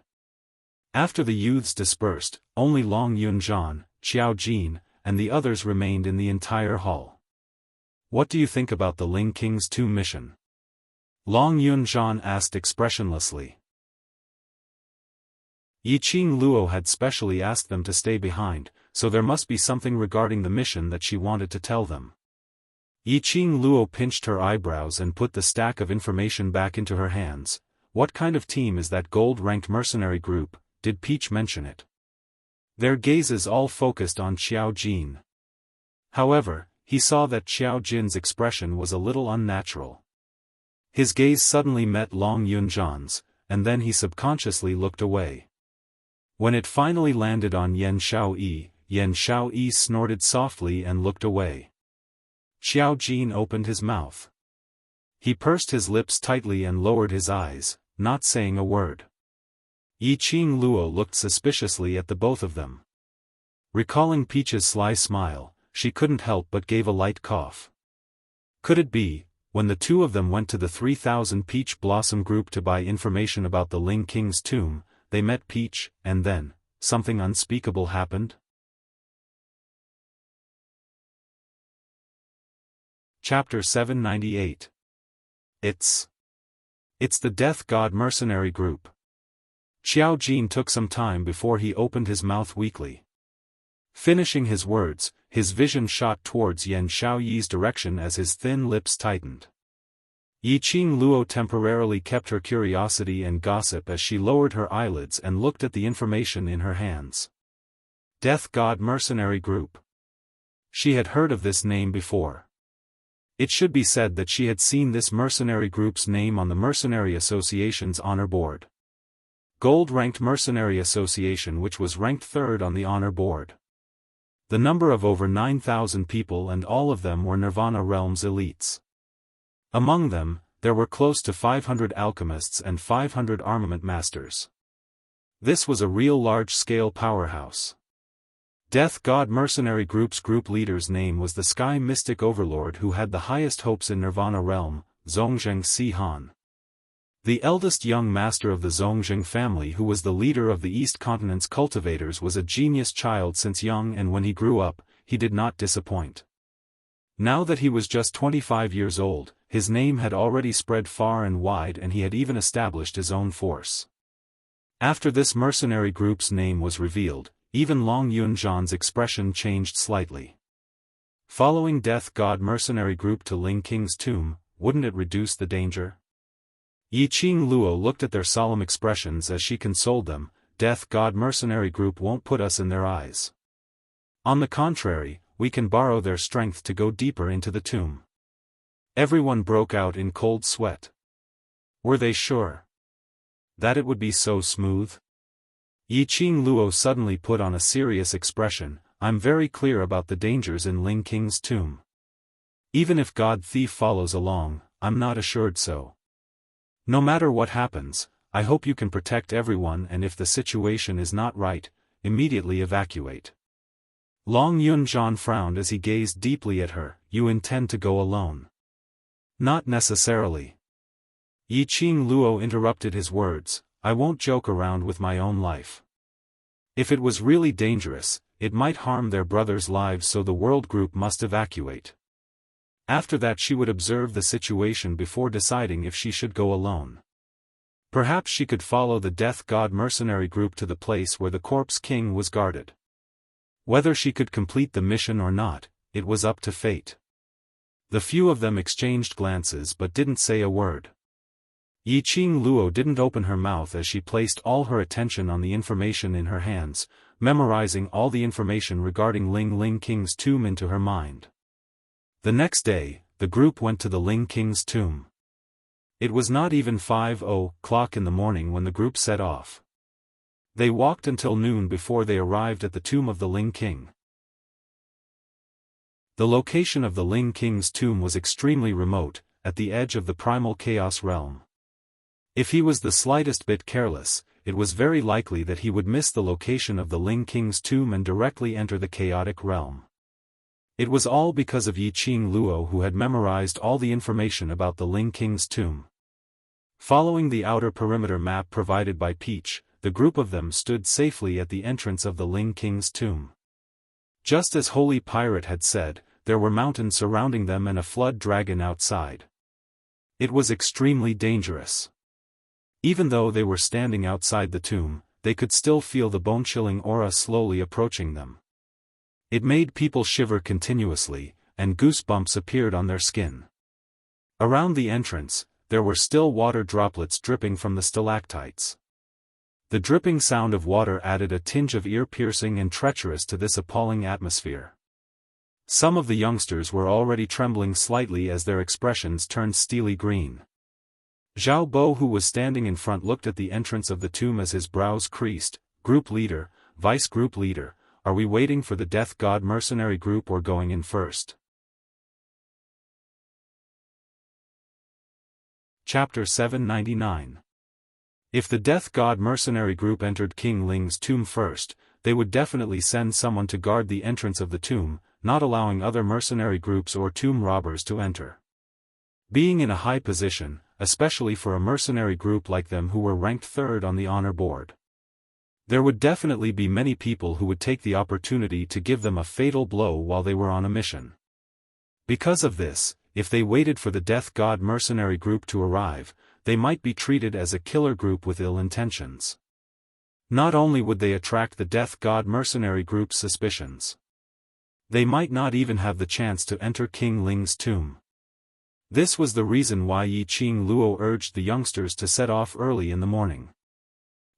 A: After the youths dispersed, only Long Yunzhan, Xiao Jin, and the others remained in the entire hall. What do you think about the Ling King's tomb mission? Long Yunzhan asked expressionlessly. Yiqing Luo had specially asked them to stay behind, so there must be something regarding the mission that she wanted to tell them. Yiqing Luo pinched her eyebrows and put the stack of information back into her hands. What kind of team is that gold-ranked mercenary group? Did Peach mention it? Their gazes all focused on Xiao Jin. However, he saw that Xiao Jin's expression was a little unnatural. His gaze suddenly met Long Yunzhan's, and then he subconsciously looked away. When it finally landed on Yan Shaoyi snorted softly and looked away. Xiao Jin opened his mouth. He pursed his lips tightly and lowered his eyes, not saying a word. Yiqing Luo looked suspiciously at the both of them. Recalling Peach's sly smile, she couldn't help but gave a light cough. Could it be, when the two of them went to the 3000 Peach Blossom group to buy information about the Ling King's tomb, they met Peach, and then, something unspeakable happened? Chapter 798. It's the Death God mercenary group. Xiao Jin took some time before he opened his mouth weakly. Finishing his words, his vision shot towards Yan Shaoyi's direction as his thin lips tightened. Yiqing Luo temporarily kept her curiosity and gossip as she lowered her eyelids and looked at the information in her hands. Death God mercenary group. She had heard of this name before. It should be said that she had seen this mercenary group's name on the Mercenary Association's honor board. Gold-ranked Mercenary Association, which was ranked third on the honor board. The number of over 9,000 people, and all of them were Nirvana Realm's elites. Among them, there were close to 500 alchemists and 500 armament masters. This was a real large-scale powerhouse. Death God Mercenary Group's group leader's name was the Sky Mystic Overlord who had the highest hopes in Nirvana Realm, Zhongzheng Sihan. The eldest young master of the Zhongzheng family, who was the leader of the East Continent's cultivators, was a genius child since young, and when he grew up, he did not disappoint. Now that he was just 25 years old, his name had already spread far and wide, and he had even established his own force. After this mercenary group's name was revealed, even Long Yunzhan's expression changed slightly. Following Death God mercenary group to Ling King's tomb, wouldn't it reduce the danger? Yiqing Luo looked at their solemn expressions as she consoled them. Death God mercenary group won't put us in their eyes. On the contrary, we can borrow their strength to go deeper into the tomb. Everyone broke out in cold sweat. Were they sure that it would be so smooth? Yiqing Luo suddenly put on a serious expression. I'm very clear about the dangers in Ling King's tomb. Even if God Thief follows along, I'm not assured so. No matter what happens, I hope you can protect everyone, and if the situation is not right, immediately evacuate. Long Yunzhan frowned as he gazed deeply at her. You intend to go alone? Not necessarily. Yiqing Luo interrupted his words. I won't joke around with my own life. If it was really dangerous, it might harm their brothers' lives, so the world group must evacuate. After that she would observe the situation before deciding if she should go alone. Perhaps she could follow the Death God mercenary group to the place where the Corpse King was guarded. Whether she could complete the mission or not, it was up to fate. The few of them exchanged glances but didn't say a word. Yiqing Luo didn't open her mouth as she placed all her attention on the information in her hands, memorizing all the information regarding Ling King's tomb into her mind. The next day, the group went to the Ling King's tomb. It was not even 5:00 in the morning when the group set off. They walked until noon before they arrived at the tomb of the Ling King. The location of the Ling King's tomb was extremely remote, at the edge of the primal chaos realm. If he was the slightest bit careless, it was very likely that he would miss the location of the Ling King's tomb and directly enter the chaotic realm. It was all because of Yiqing Luo, who had memorized all the information about the Ling King's tomb. Following the outer perimeter map provided by Peach, the group of them stood safely at the entrance of the Ling King's tomb. Just as Holy Pirate had said, there were mountains surrounding them and a flood dragon outside. It was extremely dangerous. Even though they were standing outside the tomb, they could still feel the bone-chilling aura slowly approaching them. It made people shiver continuously, and goosebumps appeared on their skin. Around the entrance, there were still water droplets dripping from the stalactites. The dripping sound of water added a tinge of ear-piercing and treacherous to this appalling atmosphere. Some of the youngsters were already trembling slightly as their expressions turned steely green. Xiaobo, who was standing in front, looked at the entrance of the tomb as his brows creased. Group leader, vice-group leader, are we waiting for the Death God mercenary group or going in first? Chapter 799. If the Death God mercenary group entered King Ling's tomb first, they would definitely send someone to guard the entrance of the tomb, not allowing other mercenary groups or tomb robbers to enter. Being in a high position, especially for a mercenary group like them who were ranked third on the honor board, there would definitely be many people who would take the opportunity to give them a fatal blow while they were on a mission. Because of this, if they waited for the Death God mercenary group to arrive, they might be treated as a killer group with ill intentions. Not only would they attract the Death God mercenary group's suspicions, they might not even have the chance to enter King Ling's tomb. This was the reason why Yi Qing Luo urged the youngsters to set off early in the morning.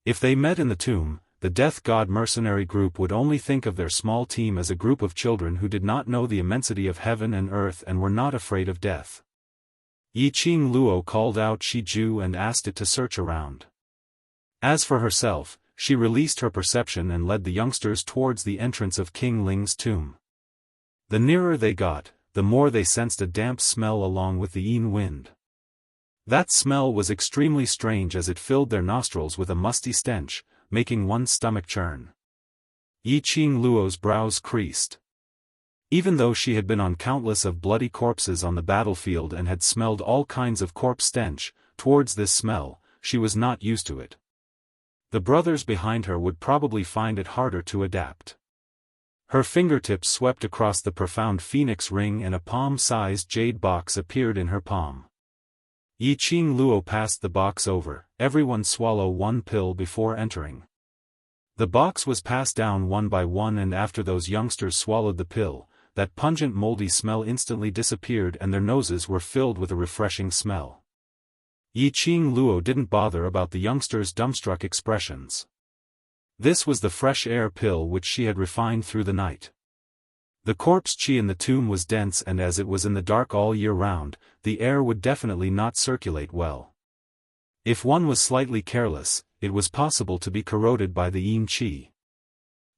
A: If they met in the tomb, the Death God mercenary group would only think of their small team as a group of children who did not know the immensity of heaven and earth and were not afraid of death. Yi Qing Luo called out Shiju and asked it to search around. As for herself, she released her perception and led the youngsters towards the entrance of King Ling's tomb. The nearer they got, the more they sensed a damp smell along with the yin wind. That smell was extremely strange as it filled their nostrils with a musty stench, making one's stomach churn. Yi Qing Luo's brows creased. Even though she had been on countless of bloody corpses on the battlefield and had smelled all kinds of corpse stench, towards this smell, she was not used to it. The brothers behind her would probably find it harder to adapt. Her fingertips swept across the profound phoenix ring and a palm-sized jade box appeared in her palm. Yi Qing Luo passed the box over. Everyone swallow one pill before entering. The box was passed down one by one, and after those youngsters swallowed the pill, that pungent moldy smell instantly disappeared and their noses were filled with a refreshing smell. Yi Qing Luo didn't bother about the youngsters' dumbstruck expressions. This was the fresh air pill which she had refined through the night. The corpse chi in the tomb was dense, and as it was in the dark all year round, the air would definitely not circulate well. If one was slightly careless, it was possible to be corroded by the yin qi.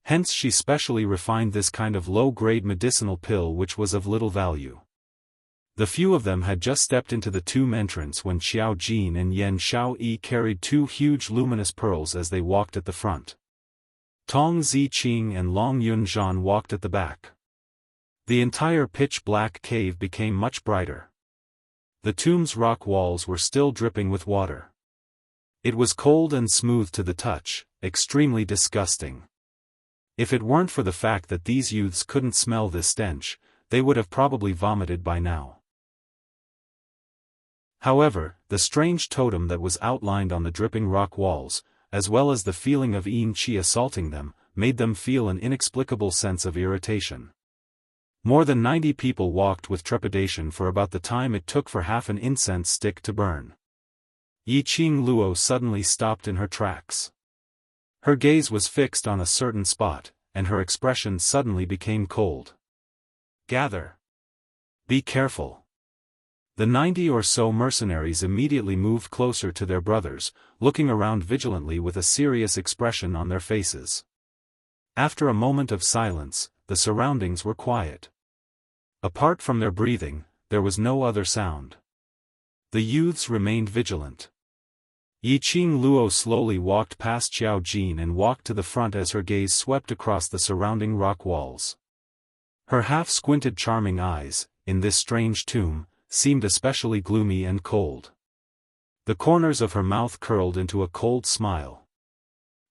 A: Hence she specially refined this kind of low-grade medicinal pill which was of little value. The few of them had just stepped into the tomb entrance when Xiao Jin and Yan Xiaoyi carried two huge luminous pearls as they walked at the front. Tong Ziqing and Long Yunzhan walked at the back. The entire pitch-black cave became much brighter. The tomb's rock walls were still dripping with water. It was cold and smooth to the touch, extremely disgusting. If it weren't for the fact that these youths couldn't smell this stench, they would have probably vomited by now. However, the strange totem that was outlined on the dripping rock walls, as well as the feeling of yin qi assaulting them, made them feel an inexplicable sense of irritation. More than 90 people walked with trepidation for about the time it took for half an incense stick to burn. Yi Qing Luo suddenly stopped in her tracks. Her gaze was fixed on a certain spot, and her expression suddenly became cold. Gather. Be careful. The 90 or so mercenaries immediately moved closer to their brothers, looking around vigilantly with a serious expression on their faces. After a moment of silence, the surroundings were quiet. Apart from their breathing, there was no other sound. The youths remained vigilant. Yi Qing Luo slowly walked past Xiao Jin and walked to the front as her gaze swept across the surrounding rock walls. Her half-squinted charming eyes, in this strange tomb, seemed especially gloomy and cold. The corners of her mouth curled into a cold smile.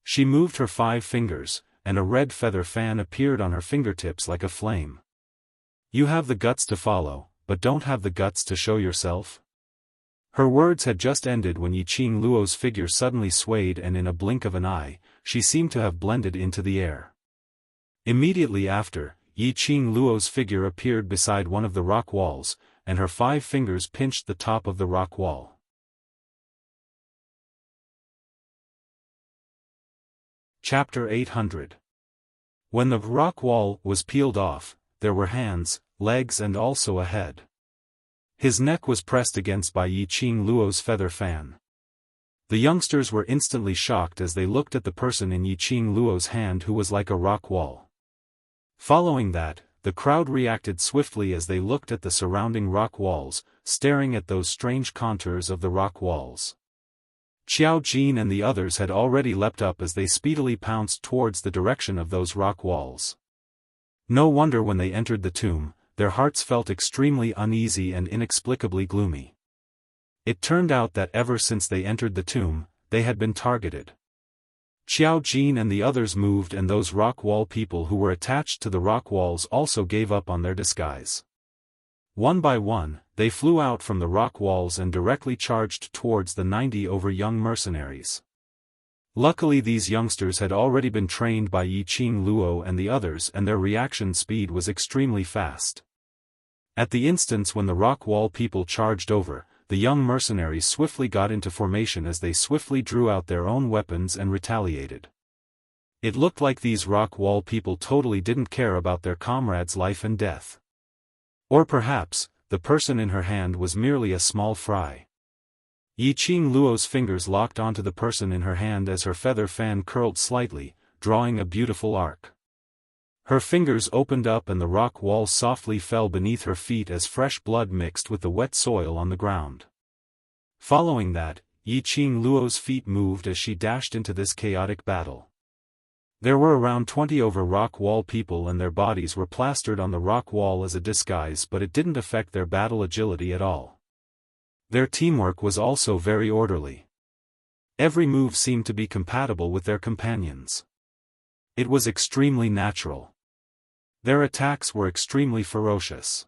A: She moved her 5 fingers, and a red feather fan appeared on her fingertips like a flame. You have the guts to follow, but don't have the guts to show yourself? Her words had just ended when Yi Qing Luo's figure suddenly swayed, and in a blink of an eye, she seemed to have blended into the air. Immediately after, Yi Qing Luo's figure appeared beside one of the rock walls, and her 5 fingers pinched the top of the rock wall. Chapter 800. When the rock wall was peeled off, there were hands, legs and also a head. His neck was pressed against by Yi Qing Luo's feather fan. The youngsters were instantly shocked as they looked at the person in Yi Qing Luo's hand who was like a rock wall. Following that, the crowd reacted swiftly as they looked at the surrounding rock walls, staring at those strange contours of the rock walls. Xiao Jin and the others had already leapt up as they speedily pounced towards the direction of those rock walls. No wonder when they entered the tomb, their hearts felt extremely uneasy and inexplicably gloomy. It turned out that ever since they entered the tomb, they had been targeted. Xiao Jin and the others moved and those rock wall people who were attached to the rock walls also gave up on their disguise. One by one, they flew out from the rock walls and directly charged towards the 90 young mercenaries. Luckily these youngsters had already been trained by Yi Qing Luo and the others and their reaction speed was extremely fast. At the instance when the rock wall people charged over, the young mercenaries swiftly got into formation as they swiftly drew out their own weapons and retaliated. It looked like these rock wall people totally didn't care about their comrades' life and death. Or perhaps, the person in her hand was merely a small fry. Yi Qing Luo's fingers locked onto the person in her hand as her feather fan curled slightly, drawing a beautiful arc. Her fingers opened up and the rock wall softly fell beneath her feet as fresh blood mixed with the wet soil on the ground. Following that, Yi Qing Luo's feet moved as she dashed into this chaotic battle. There were around 20 rock wall people and their bodies were plastered on the rock wall as a disguise, but it didn't affect their battle agility at all. Their teamwork was also very orderly. Every move seemed to be compatible with their companions. It was extremely natural. Their attacks were extremely ferocious.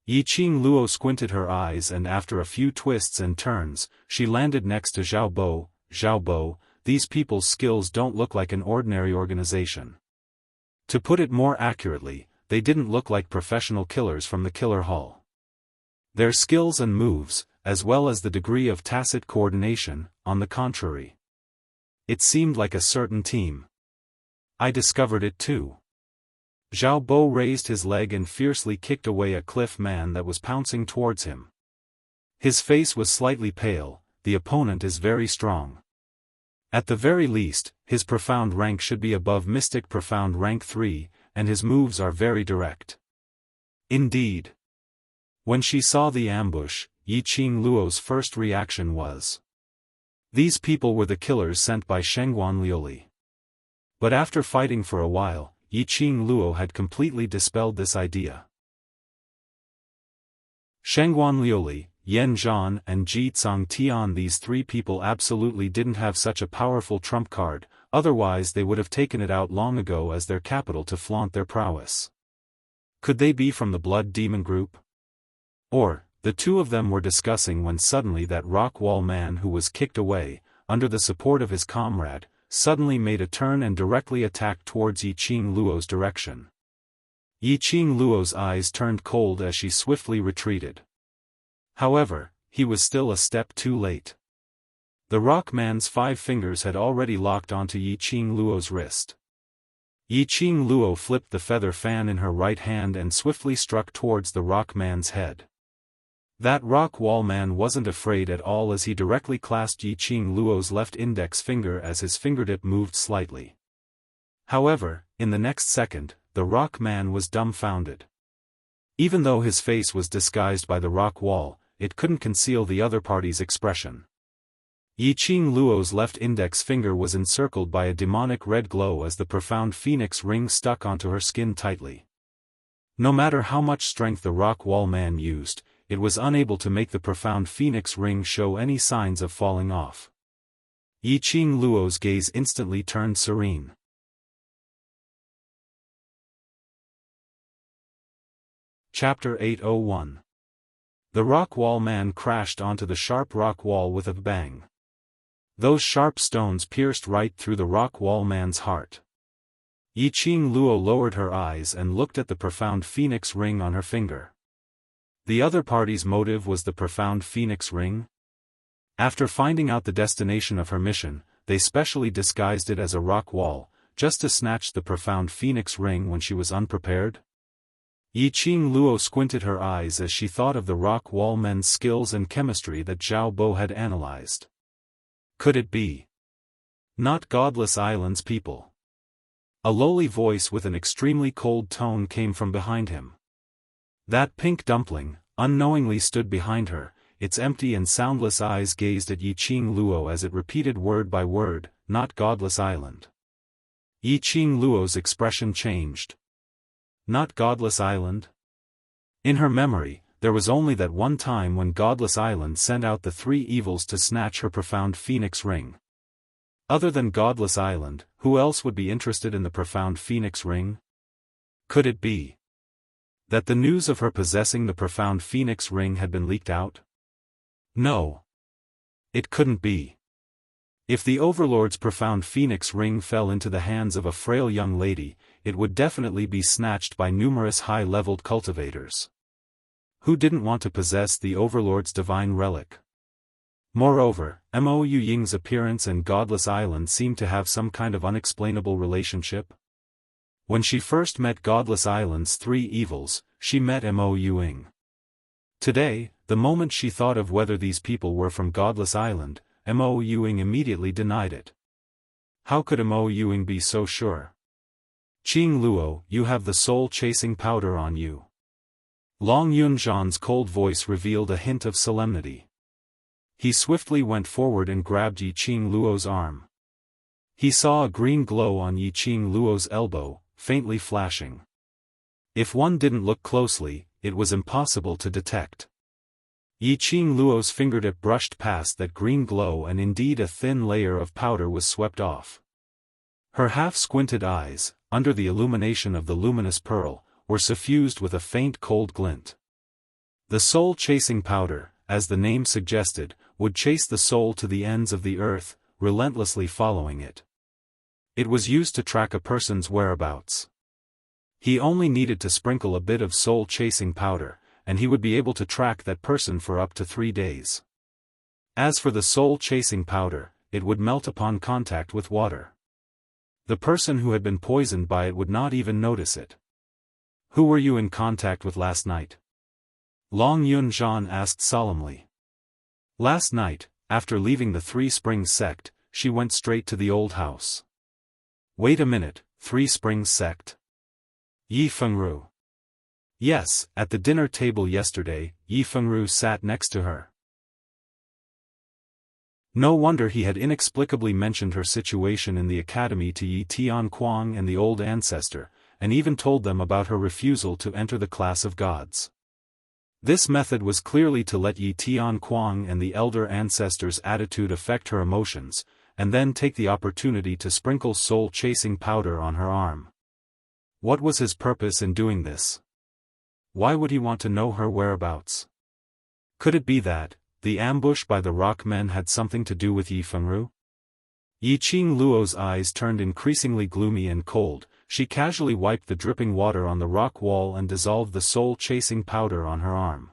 A: Yi Qing Luo squinted her eyes and after a few twists and turns, she landed next to Xiaobo. Xiaobo, these people's skills don't look like an ordinary organization. To put it more accurately, they didn't look like professional killers from the killer hall. Their skills and moves, as well as the degree of tacit coordination, on the contrary. It seemed like a certain team. I discovered it too. Zhao Bo raised his leg and fiercely kicked away a cliff man that was pouncing towards him. His face was slightly pale, the opponent is very strong. At the very least, his profound rank should be above Mystic Profound rank 3, and his moves are very direct. Indeed. When she saw the ambush, Yi Qing Luo's first reaction was, these people were the killers sent by Shengguan Liuli. But after fighting for a while, Yi Qing Luo had completely dispelled this idea. Shengguan Liuli, Yan Zhan and Ji Tsang Tian, these three people absolutely didn't have such a powerful trump card, otherwise they would have taken it out long ago as their capital to flaunt their prowess. Could they be from the Blood Demon group? Or, the two of them were discussing when suddenly that rock wall man who was kicked away, under the support of his comrade, suddenly made a turn and directly attacked towards Yi Qing Luo's direction. Yi Qing Luo's eyes turned cold as she swiftly retreated. However, he was still a step too late. The rock man's 5 fingers had already locked onto Yi Qing Luo's wrist. Yi Qing Luo flipped the feather fan in her right hand and swiftly struck towards the rock man's head. That rock wall man wasn't afraid at all as he directly clasped Yi Qing Luo's left index finger as his fingertip moved slightly. However, in the next second, the rock man was dumbfounded. Even though his face was disguised by the rock wall, it couldn't conceal the other party's expression. Yi Qing Luo's left index finger was encircled by a demonic red glow as the profound phoenix ring stuck onto her skin tightly. No matter how much strength the rock wall man used, it was unable to make the profound phoenix ring show any signs of falling off. Yi Qing Luo's gaze instantly turned serene. Chapter 801. The rock wall man crashed onto the sharp rock wall with a bang. Those sharp stones pierced right through the rock wall man's heart. Yi Qing Luo lowered her eyes and looked at the profound phoenix ring on her finger. The other party's motive was the profound phoenix ring? After finding out the destination of her mission, they specially disguised it as a rock wall, just to snatch the profound phoenix ring when she was unprepared? Yiqing Luo squinted her eyes as she thought of the rock wall men's skills and chemistry that Xiaobo had analyzed. Could it be? Not Godless Island's people. A lowly voice with an extremely cold tone came from behind him. That pink dumpling, unknowingly stood behind her, its empty and soundless eyes gazed at Yiqing Luo as it repeated word by word, not Godless Island. Yiqing Luo's expression changed. Not Godless Island? In her memory, there was only that one time when Godless Island sent out the three evils to snatch her profound phoenix ring. Other than Godless Island, who else would be interested in the profound phoenix ring? Could it be that the news of her possessing the profound phoenix ring had been leaked out? No. It couldn't be. If the Overlord's profound phoenix ring fell into the hands of a frail young lady, it would definitely be snatched by numerous high-leveled cultivators. Who didn't want to possess the Overlord's divine relic? Moreover, Mo Ying's appearance and Godless Island seemed to have some kind of unexplainable relationship. When she first met Godless Island's three evils, she met Mo Ying. Today, the moment she thought of whether these people were from Godless Island, Mo Ying immediately denied it. How could Mo Ying be so sure? Qing Luo, you have the soul-chasing powder on you. Long Yunzhan's cold voice revealed a hint of solemnity. He swiftly went forward and grabbed Yiqing Luo's arm. He saw a green glow on Yiqing Luo's elbow, faintly flashing. If one didn't look closely, it was impossible to detect. Yiqing Luo's fingertip brushed past that green glow and indeed a thin layer of powder was swept off. Her half-squinted eyes, under the illumination of the luminous pearl, were suffused with a faint cold glint. The soul-chasing powder, as the name suggested, would chase the soul to the ends of the earth, relentlessly following it. It was used to track a person's whereabouts. He only needed to sprinkle a bit of soul-chasing powder, and he would be able to track that person for up to 3 days. As for the soul-chasing powder, it would melt upon contact with water. The person who had been poisoned by it would not even notice it. Who were you in contact with last night? Long Yunzhan asked solemnly. Last night, after leaving the Three Springs sect, she went straight to the old house. Wait a minute, Three Springs sect? Yi Fengru. Yes, at the dinner table yesterday, Yi Fengru sat next to her. No wonder he had inexplicably mentioned her situation in the academy to Yi Tianquang and the old ancestor, and even told them about her refusal to enter the class of gods. This method was clearly to let Yi Tianquang and the elder ancestor's attitude affect her emotions, and then take the opportunity to sprinkle soul-chasing powder on her arm. What was his purpose in doing this? Why would he want to know her whereabouts? Could it be that the ambush by the rock men had something to do with Yi Fengru? Yiqing Luo's eyes turned increasingly gloomy and cold. She casually wiped the dripping water on the rock wall and dissolved the soul-chasing powder on her arm.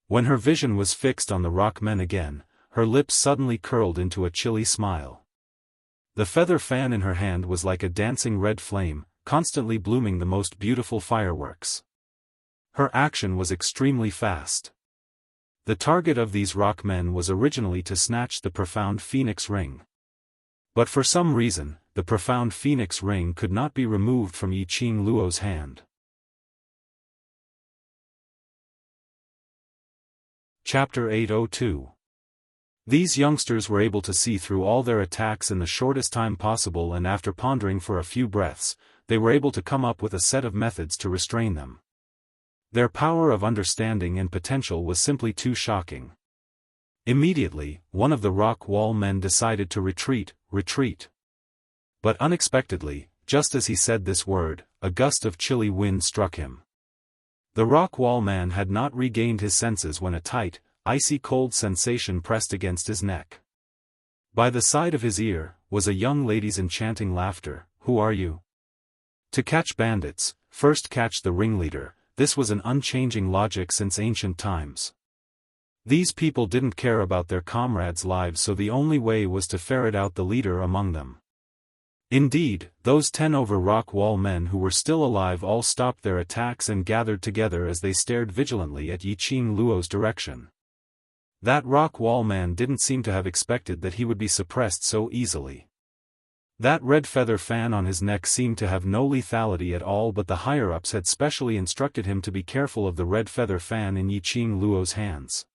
A: When her vision was fixed on the rock men again, her lips suddenly curled into a chilly smile. The feather fan in her hand was like a dancing red flame, constantly blooming the most beautiful fireworks. Her action was extremely fast. The target of these rock men was originally to snatch the profound phoenix ring. But for some reason, the profound phoenix ring could not be removed from Yiqing Luo's hand. Chapter 802. These youngsters were able to see through all their attacks in the shortest time possible, and after pondering for a few breaths, they were able to come up with a set of methods to restrain them. Their power of understanding and potential was simply too shocking. Immediately, one of the rock wall men decided to retreat. But unexpectedly, just as he said this word, a gust of chilly wind struck him. The rock wall man had not regained his senses when a tight, icy cold sensation pressed against his neck. By the side of his ear, was a young lady's enchanting laughter. Who are you? To catch bandits, first catch the ringleader. This was an unchanging logic since ancient times. These people didn't care about their comrades' lives, so the only way was to ferret out the leader among them. Indeed, those 10 over rock wall men who were still alive all stopped their attacks and gathered together as they stared vigilantly at Yiqing Luo's direction. That rock wall man didn't seem to have expected that he would be suppressed so easily. That red feather fan on his neck seemed to have no lethality at all, but the higher-ups had specially instructed him to be careful of the red feather fan in Yiqing Luo's hands.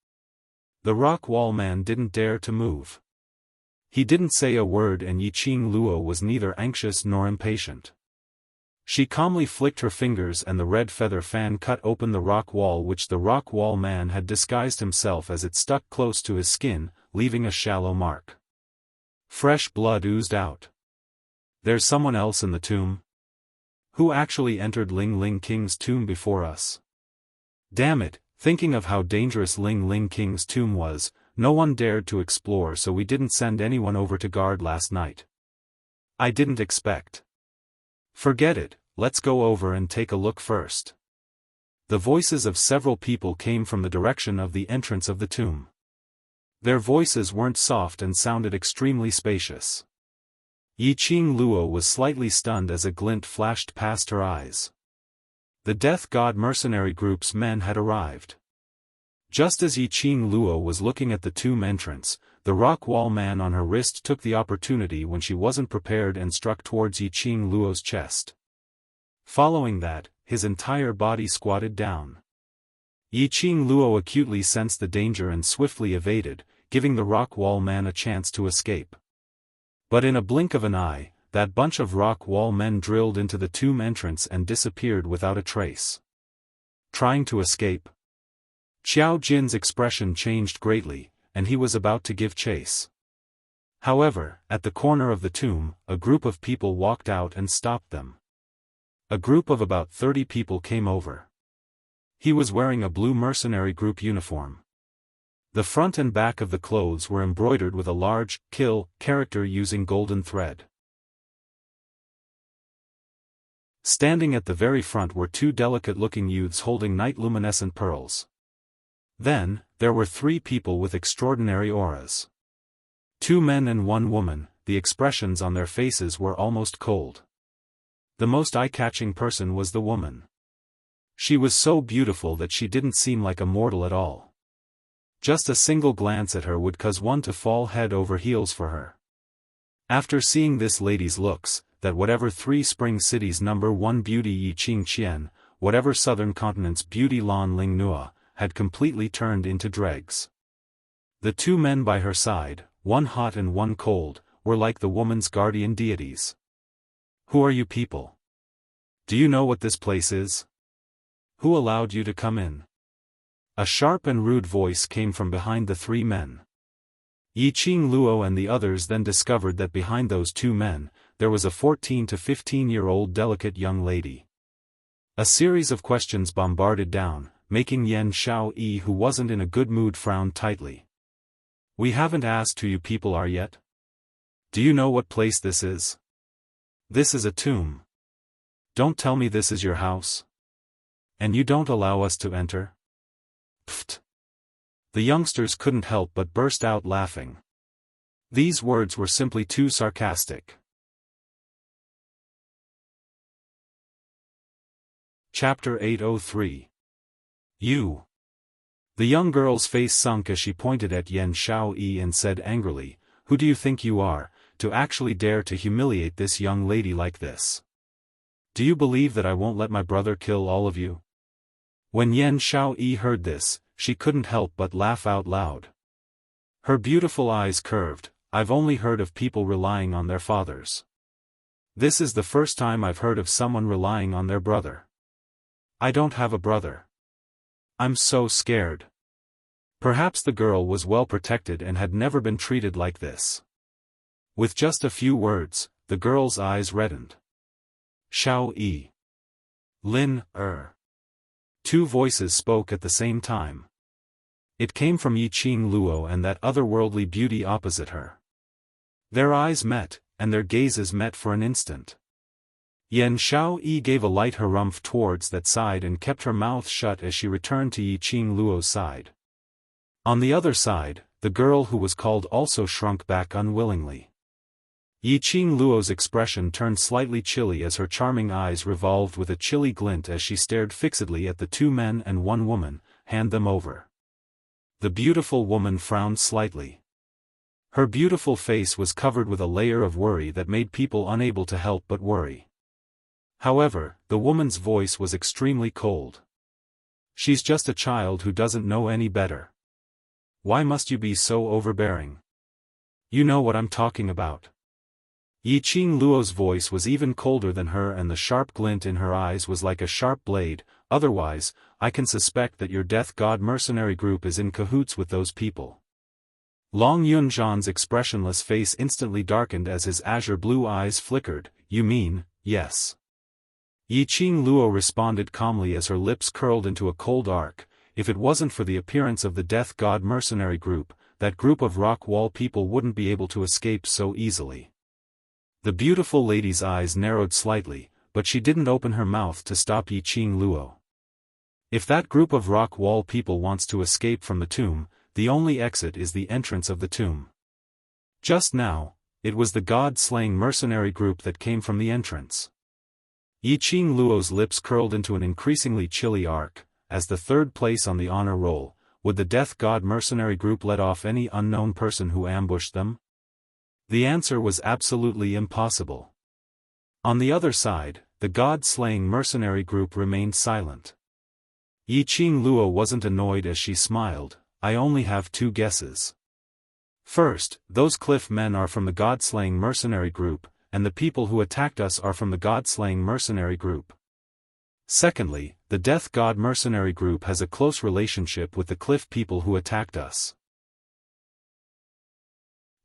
A: The rock wall man didn't dare to move. He didn't say a word, and Yiqing Luo was neither anxious nor impatient. She calmly flicked her fingers and the red feather fan cut open the rock wall, which the rock wall man had disguised himself as it stuck close to his skin, leaving a shallow mark. Fresh blood oozed out. There's someone else in the tomb? Who actually entered Ling Ling King's tomb before us? Damn it, thinking of how dangerous Ling Ling King's tomb was, no one dared to explore, so we didn't send anyone over to guard last night. I didn't expect. Forget it, let's go over and take a look first. The voices of several people came from the direction of the entrance of the tomb. Their voices weren't soft and sounded extremely spacious. Yiqing Luo was slightly stunned as a glint flashed past her eyes. The Death God mercenary group's men had arrived. Just as Yiqing Luo was looking at the tomb entrance, the rock wall man on her wrist took the opportunity when she wasn't prepared and struck towards Yiqing Luo's chest. Following that, his entire body squatted down. Yiqing Luo acutely sensed the danger and swiftly evaded, giving the rock wall man a chance to escape. But in a blink of an eye, that bunch of rock wall men drilled into the tomb entrance and disappeared without a trace. Trying to escape? Xiao Jin's expression changed greatly, and he was about to give chase. However, at the corner of the tomb, a group of people walked out and stopped them. A group of about 30 people came over. He was wearing a blue mercenary group uniform. The front and back of the clothes were embroidered with a large kill character using golden thread. Standing at the very front were 2 delicate-looking youths holding night-luminescent pearls. Then, there were 3 people with extraordinary auras. 2 men and 1 woman, the expressions on their faces were almost cold. The most eye-catching person was the woman. She was so beautiful that she didn't seem like a mortal at all. Just a single glance at her would cause one to fall head over heels for her. After seeing this lady's looks, that whatever 3 spring cities' #1 beauty Yiqing Qian, whatever southern continent's beauty Lan Ling Nua, had completely turned into dregs. The 2 men by her side, one hot and one cold, were like the woman's guardian deities. Who are you people? Do you know what this place is? Who allowed you to come in? A sharp and rude voice came from behind the 3 men. Yiqing Luo and the others then discovered that behind those 2 men, there was a 14 to 15-year-old delicate young lady. A series of questions bombarded down, making Yan Xiaoyi, who wasn't in a good mood, frown tightly. We haven't asked who you people are yet. Do you know what place this is? This is a tomb. Don't tell me this is your house. And you don't allow us to enter? Pfft. The youngsters couldn't help but burst out laughing. These words were simply too sarcastic. Chapter 803. You. The young girl's face sunk as she pointed at Yan Xiaoyi and said angrily, Who do you think you are, to actually dare to humiliate this young lady like this? Do you believe that I won't let my brother kill all of you? When Yan Xiaoyi heard this, she couldn't help but laugh out loud. Her beautiful eyes curved. I've only heard of people relying on their fathers. This is the first time I've heard of someone relying on their brother. I don't have a brother. I'm so scared. Perhaps the girl was well protected and had never been treated like this. With just a few words, the girl's eyes reddened. Xiaoyi. Lin, 2 voices spoke at the same time. It came from Yiqing Luo and that otherworldly beauty opposite her. Their eyes met, and their gazes met for an instant. Yan Xiaoyi gave a light harumph towards that side and kept her mouth shut as she returned to Yiqing Luo's side. On the other side, the girl who was called also shrunk back unwillingly. Yiqing Luo's expression turned slightly chilly as her charming eyes revolved with a chilly glint as she stared fixedly at the 2 men and 1 woman. Hand them over. The beautiful woman frowned slightly. Her beautiful face was covered with a layer of worry that made people unable to help but worry. However, the woman's voice was extremely cold. She's just a child who doesn't know any better. Why must you be so overbearing? You know what I'm talking about. Yiqing Luo's voice was even colder than her, and the sharp glint in her eyes was like a sharp blade. Otherwise, I can suspect that your Death God mercenary group is in cahoots with those people. Long Yunzhan's expressionless face instantly darkened as his azure blue eyes flickered. You mean, yes. Yiqing Luo responded calmly as her lips curled into a cold arc. If it wasn't for the appearance of the Death God mercenary group, that group of rock wall people wouldn't be able to escape so easily. The beautiful lady's eyes narrowed slightly, but she didn't open her mouth to stop Yiqing Luo. If that group of rock wall people wants to escape from the tomb, the only exit is the entrance of the tomb. Just now, it was the god-slaying mercenary group that came from the entrance. Yiqing Luo's lips curled into an increasingly chilly arc. As the 3rd place on the honor roll, would the Death God mercenary group let off any unknown person who ambushed them? The answer was absolutely impossible. On the other side, the god-slaying mercenary group remained silent. Yiqing Luo wasn't annoyed as she smiled. I only have 2 guesses. First, those cliff men are from the god-slaying mercenary group, and the people who attacked us are from the god-slaying mercenary group. Secondly, the Death God mercenary group has a close relationship with the cliff people who attacked us.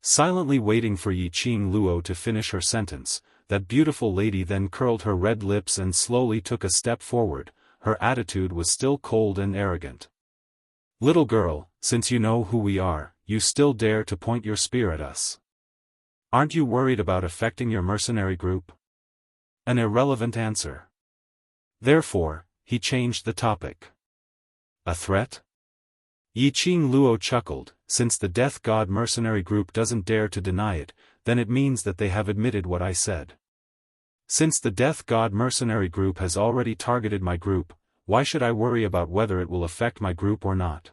A: Silently waiting for Yiqing Luo to finish her sentence, that beautiful lady then curled her red lips and slowly took a step forward. Her attitude was still cold and arrogant. Little girl, since you know who we are, you still dare to point your spear at us. Aren't you worried about affecting your mercenary group? An irrelevant answer. Therefore, he changed the topic. A threat? Yiqing Luo chuckled. Since the Death God mercenary group doesn't dare to deny it, then it means that they have admitted what I said. Since the Death God mercenary group has already targeted my group, why should I worry about whether it will affect my group or not?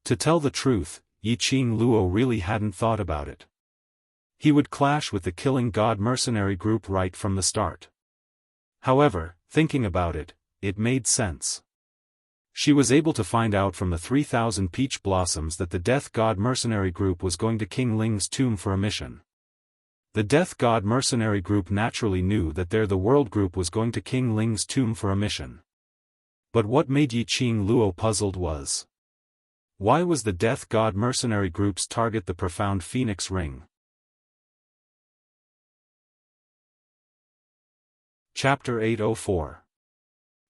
A: To tell the truth, Yiqing Luo really hadn't thought about it. He would clash with the Killing God mercenary group right from the start. However, thinking about it, it made sense. She was able to find out from the 3,000 peach blossoms that the Death God mercenary group was going to King Ling's tomb for a mission. The Death God mercenary group naturally knew that the world group was going to King Ling's tomb for a mission. But what made Yiqing Luo puzzled was, why was the Death God mercenary group's target the profound Phoenix Ring? Chapter 804.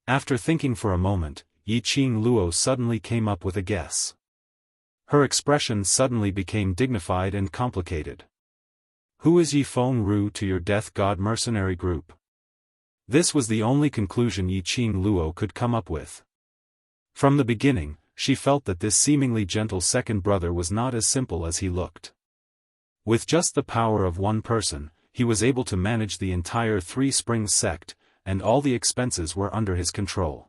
A: After thinking for a moment, Yiqing Luo suddenly came up with a guess. Her expression suddenly became dignified and complicated. Who is Yifeng Ru to your Death God mercenary group? This was the only conclusion Yiqing Luo could come up with. From the beginning, she felt that this seemingly gentle second brother was not as simple as he looked. With just the power of one person, he was able to manage the entire Three Springs sect, and all the expenses were under his control.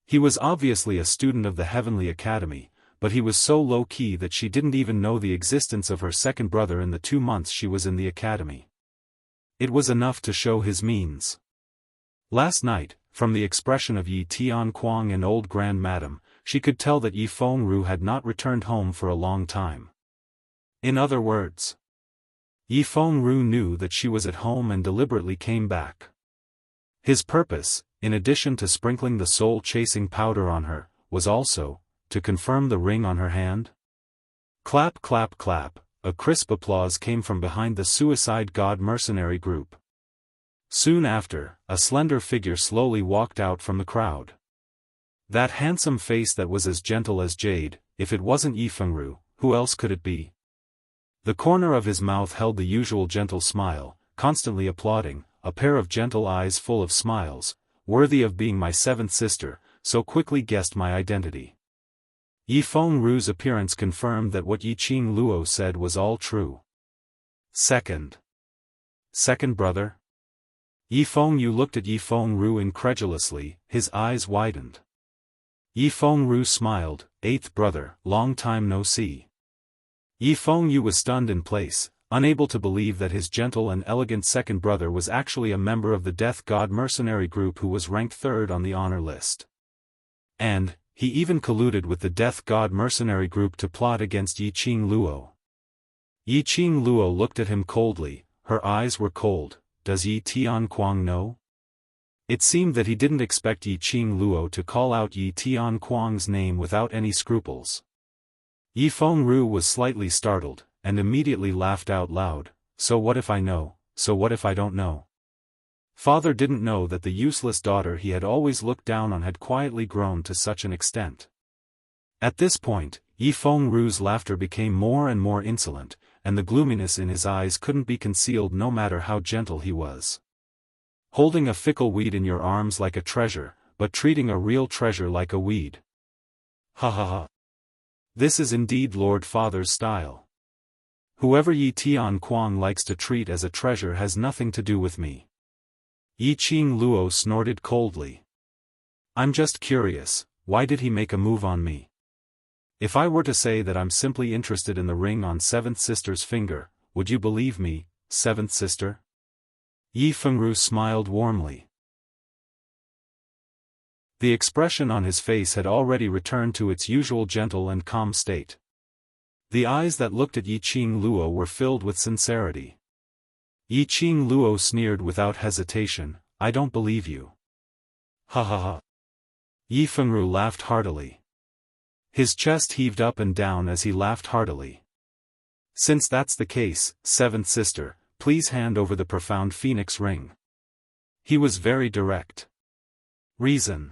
A: He was obviously a student of the Heavenly Academy, but he was so low-key that she didn't even know the existence of her second brother in the 2 months she was in the academy. It was enough to show his means. Last night, from the expression of Yi Tianquang and Old Grand Madam, she could tell that Yifeng Ru had not returned home for a long time. In other words, Yifeng Ru knew that she was at home and deliberately came back. His purpose, in addition to sprinkling the soul-chasing powder on her, was also to confirm the ring on her hand. Clap clap clap, a crisp applause came from behind the Suicide God mercenary group. Soon after, a slender figure slowly walked out from the crowd. That handsome face that was as gentle as jade, if it wasn't Yifeng Ru, who else could it be? The corner of his mouth held the usual gentle smile, constantly applauding, a pair of gentle eyes full of smiles, worthy of being my seventh sister, so quickly guessed my identity. Yifeng Ru's appearance confirmed that what Yiqing Luo said was all true. Second brother? Yifeng Yu looked at Yifeng Ru incredulously, his eyes widened. Yifeng Ru smiled, eighth brother, long time no see. Yifeng Yu was stunned in place, unable to believe that his gentle and elegant second brother was actually a member of the Death God mercenary group who was ranked third on the honor list. And, he even colluded with the Death God mercenary group to plot against Yiqing Luo. Yiqing Luo looked at him coldly, her eyes were cold. Does Yi Tianquang know? It seemed that he didn't expect Yiqing Luo to call out Yi Tianquang's name without any scruples. Yifeng Ru was slightly startled, and immediately laughed out loud. So what if I know, so what if I don't know? Father didn't know that the useless daughter he had always looked down on had quietly grown to such an extent. At this point, Yifeng Ru's laughter became more and more insolent, and the gloominess in his eyes couldn't be concealed no matter how gentle he was. Holding a fickle weed in your arms like a treasure, but treating a real treasure like a weed. Ha ha ha. This is indeed Lord Father's style. Whoever Yi Tianquang likes to treat as a treasure has nothing to do with me. Yiqing Luo snorted coldly. I'm just curious, why did he make a move on me? If I were to say that I'm simply interested in the ring on seventh sister's finger, would you believe me, seventh sister? Yifeng Ru smiled warmly. The expression on his face had already returned to its usual gentle and calm state. The eyes that looked at Yiqing Luo were filled with sincerity. Yiqing Luo sneered without hesitation, I don't believe you. Ha ha ha. Yifeng Ru laughed heartily. His chest heaved up and down as he laughed heartily. Since that's the case, seventh sister, please hand over the profound phoenix ring. He was very direct. Reason.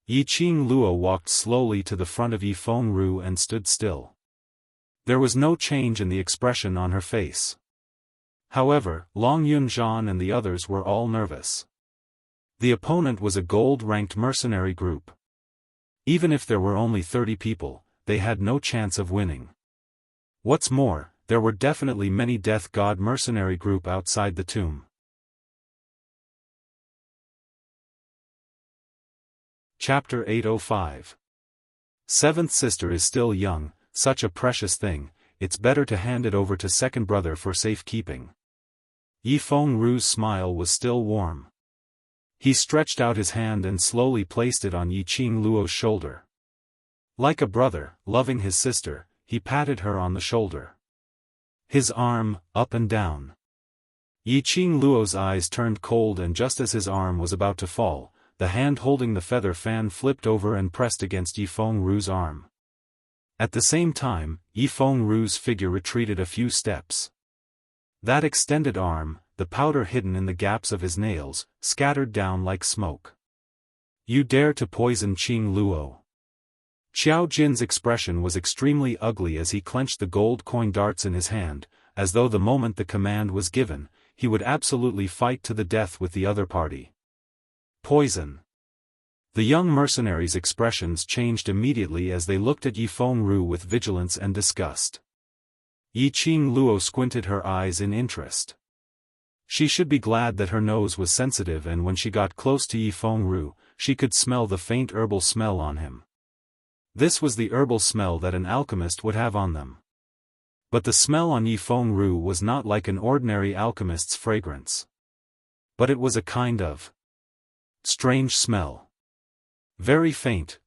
A: Yiqing Luo walked slowly to the front of Yifeng Ru and stood still. There was no change in the expression on her face. However, Long Yunzhan and the others were all nervous. The opponent was a gold-ranked mercenary group. Even if there were only 30 people, they had no chance of winning. What's more, there were definitely many Death God mercenary group outside the tomb. Chapter 805. Seventh sister is still young, such a precious thing, it's better to hand it over to second brother for safekeeping. Yifeng Ru's smile was still warm. He stretched out his hand and slowly placed it on Yiqing Luo's shoulder. Like a brother, loving his sister, he patted her on the shoulder. His arm, up and down. Yiqing Luo's eyes turned cold, and just as his arm was about to fall, the hand holding the feather fan flipped over and pressed against Yifeng Ru's arm. At the same time, Yifeng Ru's figure retreated a few steps. That extended arm, the powder hidden in the gaps of his nails, scattered down like smoke. You dare to poison Qing Luo. Xiao Jin's expression was extremely ugly as he clenched the gold coin darts in his hand, as though the moment the command was given, he would absolutely fight to the death with the other party. Poison. The young mercenaries' expressions changed immediately as they looked at Yifeng Ru with vigilance and disgust. Yiqing Luo squinted her eyes in interest. She should be glad that her nose was sensitive, and when she got close to Yifeng Ru, she could smell the faint herbal smell on him. This was the herbal smell that an alchemist would have on them. But the smell on Yifeng Ru was not like an ordinary alchemist's fragrance. But it was a kind of strange smell. Very faint,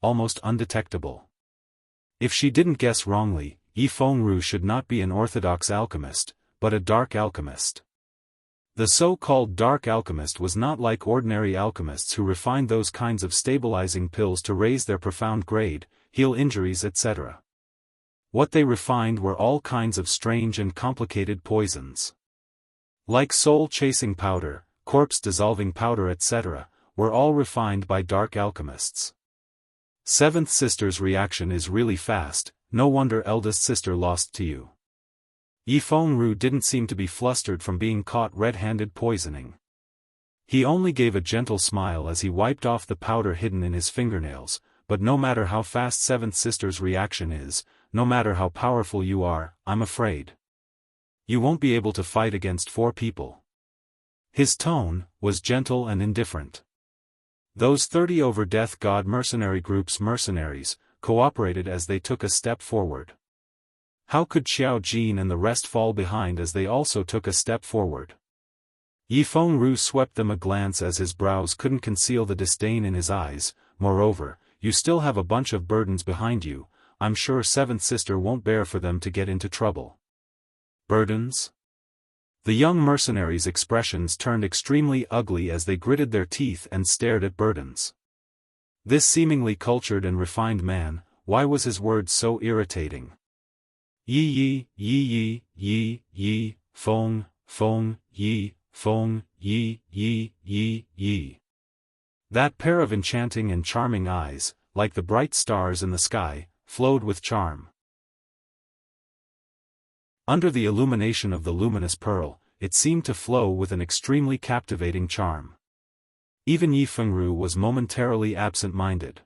A: almost undetectable. If she didn't guess wrongly, Yifeng Ru should not be an orthodox alchemist, but a dark alchemist. The so-called dark alchemist was not like ordinary alchemists who refined those kinds of stabilizing pills to raise their profound grade, heal injuries, etc. What they refined were all kinds of strange and complicated poisons. Like soul-chasing powder, corpse-dissolving powder, etc., were all refined by dark alchemists. Seventh sister's reaction is really fast, no wonder eldest sister lost to you. Yifeng Ru didn't seem to be flustered from being caught red-handed poisoning. He only gave a gentle smile as he wiped off the powder hidden in his fingernails, but no matter how fast Seventh Sister's reaction is, no matter how powerful you are, I'm afraid you won't be able to fight against 4 people. His tone was gentle and indifferent. Those 30 over Death God mercenary group's mercenaries cooperated as they took a step forward. How could Xiao Jin and the rest fall behind as they also took a step forward? Yi Fengru swept them a glance as his brows couldn't conceal the disdain in his eyes. Moreover, you still have a bunch of burdens behind you. I'm sure Seventh Sister won't bear for them to get into trouble. Burdens? The young mercenaries' expressions turned extremely ugly as they gritted their teeth and stared at burdens. This seemingly cultured and refined man, why was his words so irritating? Yi, feng, yi, feng, yi. That pair of enchanting and charming eyes, like the bright stars in the sky, flowed with charm. Under the illumination of the luminous pearl, it seemed to flow with an extremely captivating charm. Even Yi Fengru was momentarily absent-minded.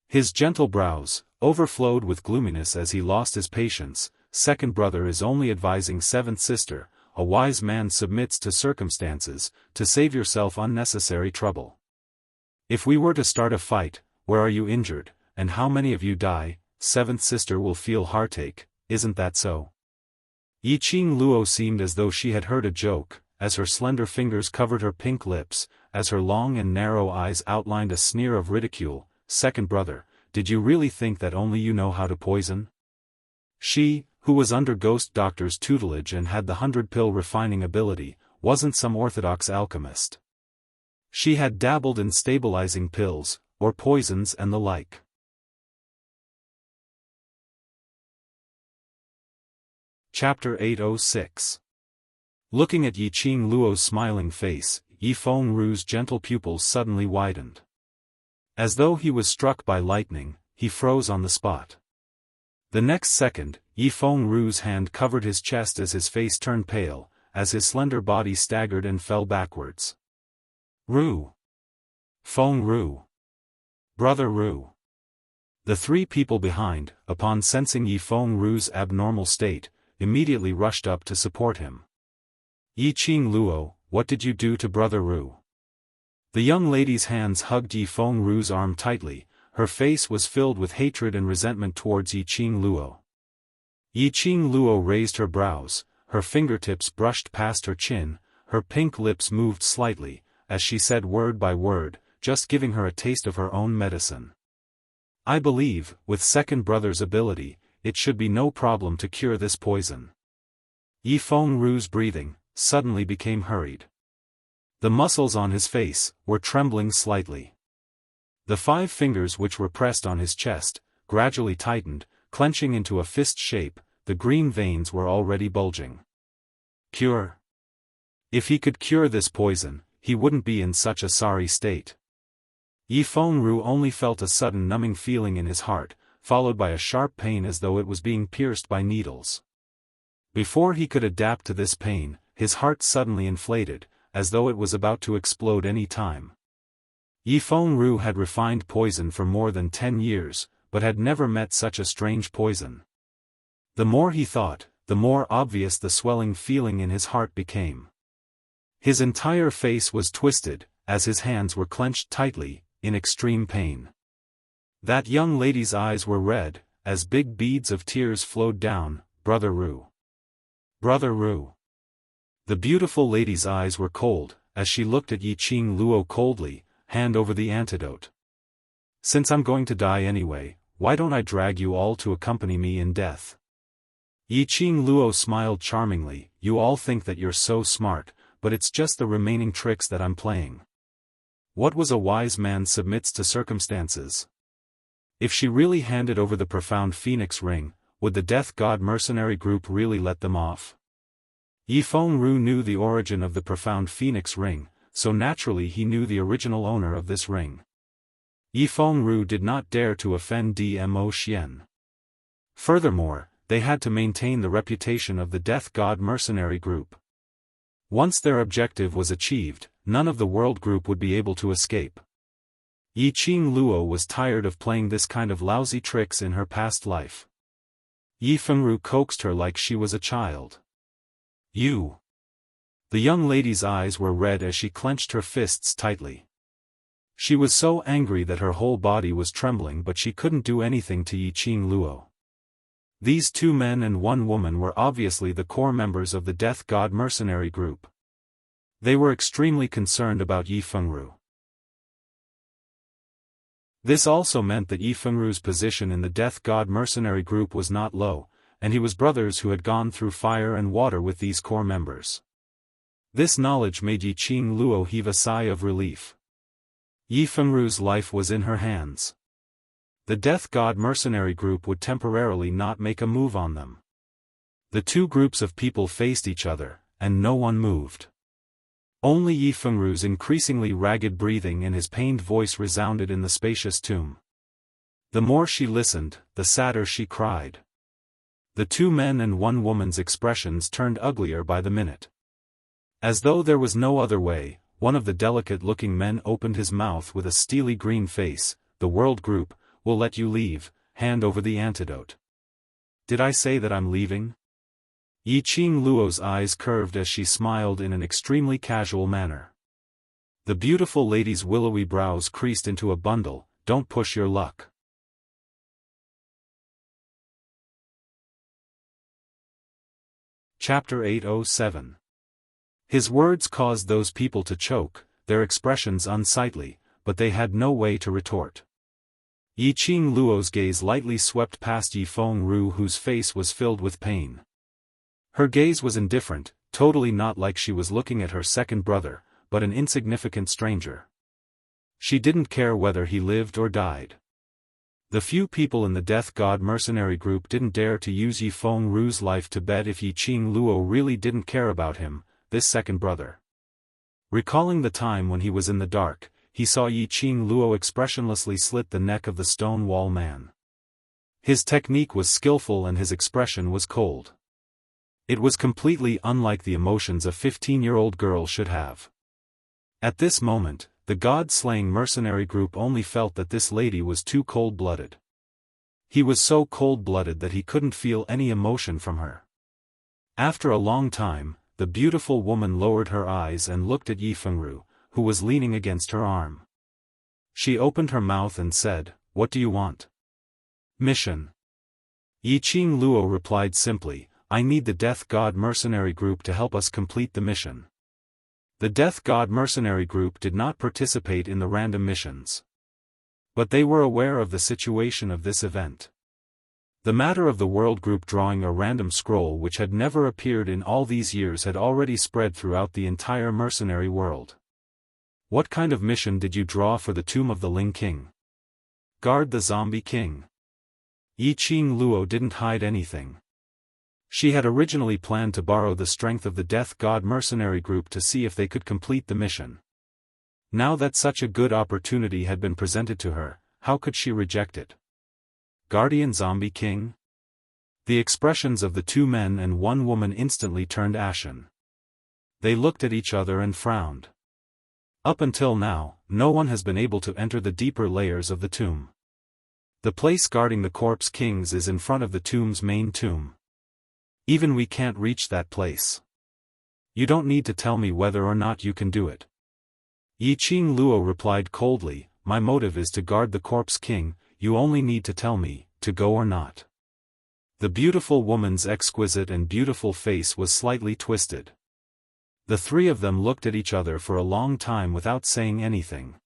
A: His gentle brows overflowed with gloominess as he lost his patience. Second brother is only advising Seventh Sister. A wise man submits to circumstances, to save yourself unnecessary trouble. If we were to start a fight, where are you injured, and how many of you die? Seventh Sister will feel heartache, isn't that so? Yi Qing Luo seemed as though she had heard a joke, as her slender fingers covered her pink lips, as her long and narrow eyes outlined a sneer of ridicule. Second brother, did you really think that only you know how to poison? She, who was under Ghost Doctor's tutelage and had the 100-pill refining ability, wasn't some orthodox alchemist. She had dabbled in stabilizing pills, or poisons and the like. Chapter 806. Looking at Yi Qing Luo's smiling face, Yi Fengru's gentle pupils suddenly widened. As though he was struck by lightning, he froze on the spot. The next second, Yi Fengru's hand covered his chest as his face turned pale, as his slender body staggered and fell backwards. Ru. Fengru. Brother Ru. The 3 people behind, upon sensing Yi Fengru's abnormal state, immediately rushed up to support him. Yi Qing Luo, what did you do to Brother Ru? The young lady's hands hugged Yi Fengru's arm tightly. Her face was filled with hatred and resentment towards Yi Qing Luo. Yi Qing Luo raised her brows, her fingertips brushed past her chin, her pink lips moved slightly, as she said word by word, just giving her a taste of her own medicine. I believe, with second brother's ability, it should be no problem to cure this poison. Yi Fengru's breathing suddenly became hurried. The muscles on his face were trembling slightly. The 5 fingers which were pressed on his chest gradually tightened, clenching into a fist shape. The green veins were already bulging. Cure? If he could cure this poison, he wouldn't be in such a sorry state. Yi Fengru only felt a sudden numbing feeling in his heart, followed by a sharp pain as though it was being pierced by needles. Before he could adapt to this pain, his heart suddenly inflated, as though it was about to explode any time. Yi Fengru had refined poison for more than 10 years, but had never met such a strange poison. The more he thought, the more obvious the swelling feeling in his heart became. His entire face was twisted, as his hands were clenched tightly, in extreme pain. That young lady's eyes were red, as big beads of tears flowed down. Brother Ru. Brother Ru. The beautiful lady's eyes were cold, as she looked at Yi Qing Luo coldly. Hand over the antidote. Since I'm going to die anyway, why don't I drag you all to accompany me in death? Yi Qing Luo smiled charmingly. You all think that you're so smart, but it's just the remaining tricks that I'm playing. What was a wise man submits to circumstances? If she really handed over the profound Phoenix ring, would the Death God mercenary group really let them off? Yi Fengru knew the origin of the profound Phoenix ring, so naturally he knew the original owner of this ring. Yi Fengru did not dare to offend Dmo Xian. Furthermore, they had to maintain the reputation of the Death God mercenary group. Once their objective was achieved, none of the world group would be able to escape. Yiqing Luo was tired of playing this kind of lousy tricks in her past life. Yi Fengru coaxed her like she was a child. You. The young lady's eyes were red as she clenched her fists tightly. She was so angry that her whole body was trembling, but she couldn't do anything to Yiqing Luo. These 2 men and 1 woman were obviously the core members of the Death God mercenary group. They were extremely concerned about Yi Fengru. This also meant that Yi Fengru's position in the Death God mercenary group was not low, and he was brothers who had gone through fire and water with these core members. This knowledge made Yiqing Luo heave a sigh of relief. Yi Fengru's life was in her hands. The Death God mercenary group would temporarily not make a move on them. The 2 groups of people faced each other, and no one moved. Only Yi Fengru's increasingly ragged breathing and his pained voice resounded in the spacious tomb. The more she listened, the sadder she cried. The 2 men and 1 woman's expressions turned uglier by the minute. As though there was no other way, one of the delicate-looking men opened his mouth with a steely green face. The world group will let you leave, hand over the antidote. Did I say that I'm leaving? Yiqing Luo's eyes curved as she smiled in an extremely casual manner. The beautiful lady's willowy brows creased into a bundle. Don't push your luck. Chapter 807. His words caused those people to choke, their expressions unsightly, but they had no way to retort. Yiqing Luo's gaze lightly swept past Yi Fengru, whose face was filled with pain. Her gaze was indifferent, totally not like she was looking at her second brother, but an insignificant stranger. She didn't care whether he lived or died. The few people in the Death God mercenary group didn't dare to use Yi Fengru's life to bet if Yiqing Luo really didn't care about him, this second brother. Recalling the time when he was in the dark, he saw Yiqing Luo expressionlessly slit the neck of the stone wall man. His technique was skillful and his expression was cold. It was completely unlike the emotions a 15-year-old girl should have. At this moment, the god-slaying mercenary group only felt that this lady was too cold-blooded. He was so cold-blooded that he couldn't feel any emotion from her. After a long time, the beautiful woman lowered her eyes and looked at Yi Fengru, who was leaning against her arm. She opened her mouth and said, "What do you want?" "Mission." Yiqing Luo replied simply, "I need the Death God mercenary group to help us complete the mission." The Death God mercenary group did not participate in the random missions. But they were aware of the situation of this event. The matter of the world group drawing a random scroll which had never appeared in all these years had already spread throughout the entire mercenary world. "What kind of mission did you draw for the tomb of the Ling King?" "Guard the zombie king." Yiqing Luo didn't hide anything. She had originally planned to borrow the strength of the Death God mercenary group to see if they could complete the mission. Now that such a good opportunity had been presented to her, how could she reject it? Guardian Zombie King? The expressions of the 2 men and 1 woman instantly turned ashen. They looked at each other and frowned. Up until now, no one has been able to enter the deeper layers of the tomb. The place guarding the corpse kings is in front of the tomb's main tomb. Even we can't reach that place. You don't need to tell me whether or not you can do it. Yiqing Luo replied coldly, "My motive is to guard the corpse king, you only need to tell me, to go or not." The beautiful woman's exquisite and beautiful face was slightly twisted. The 3 of them looked at each other for a long time without saying anything.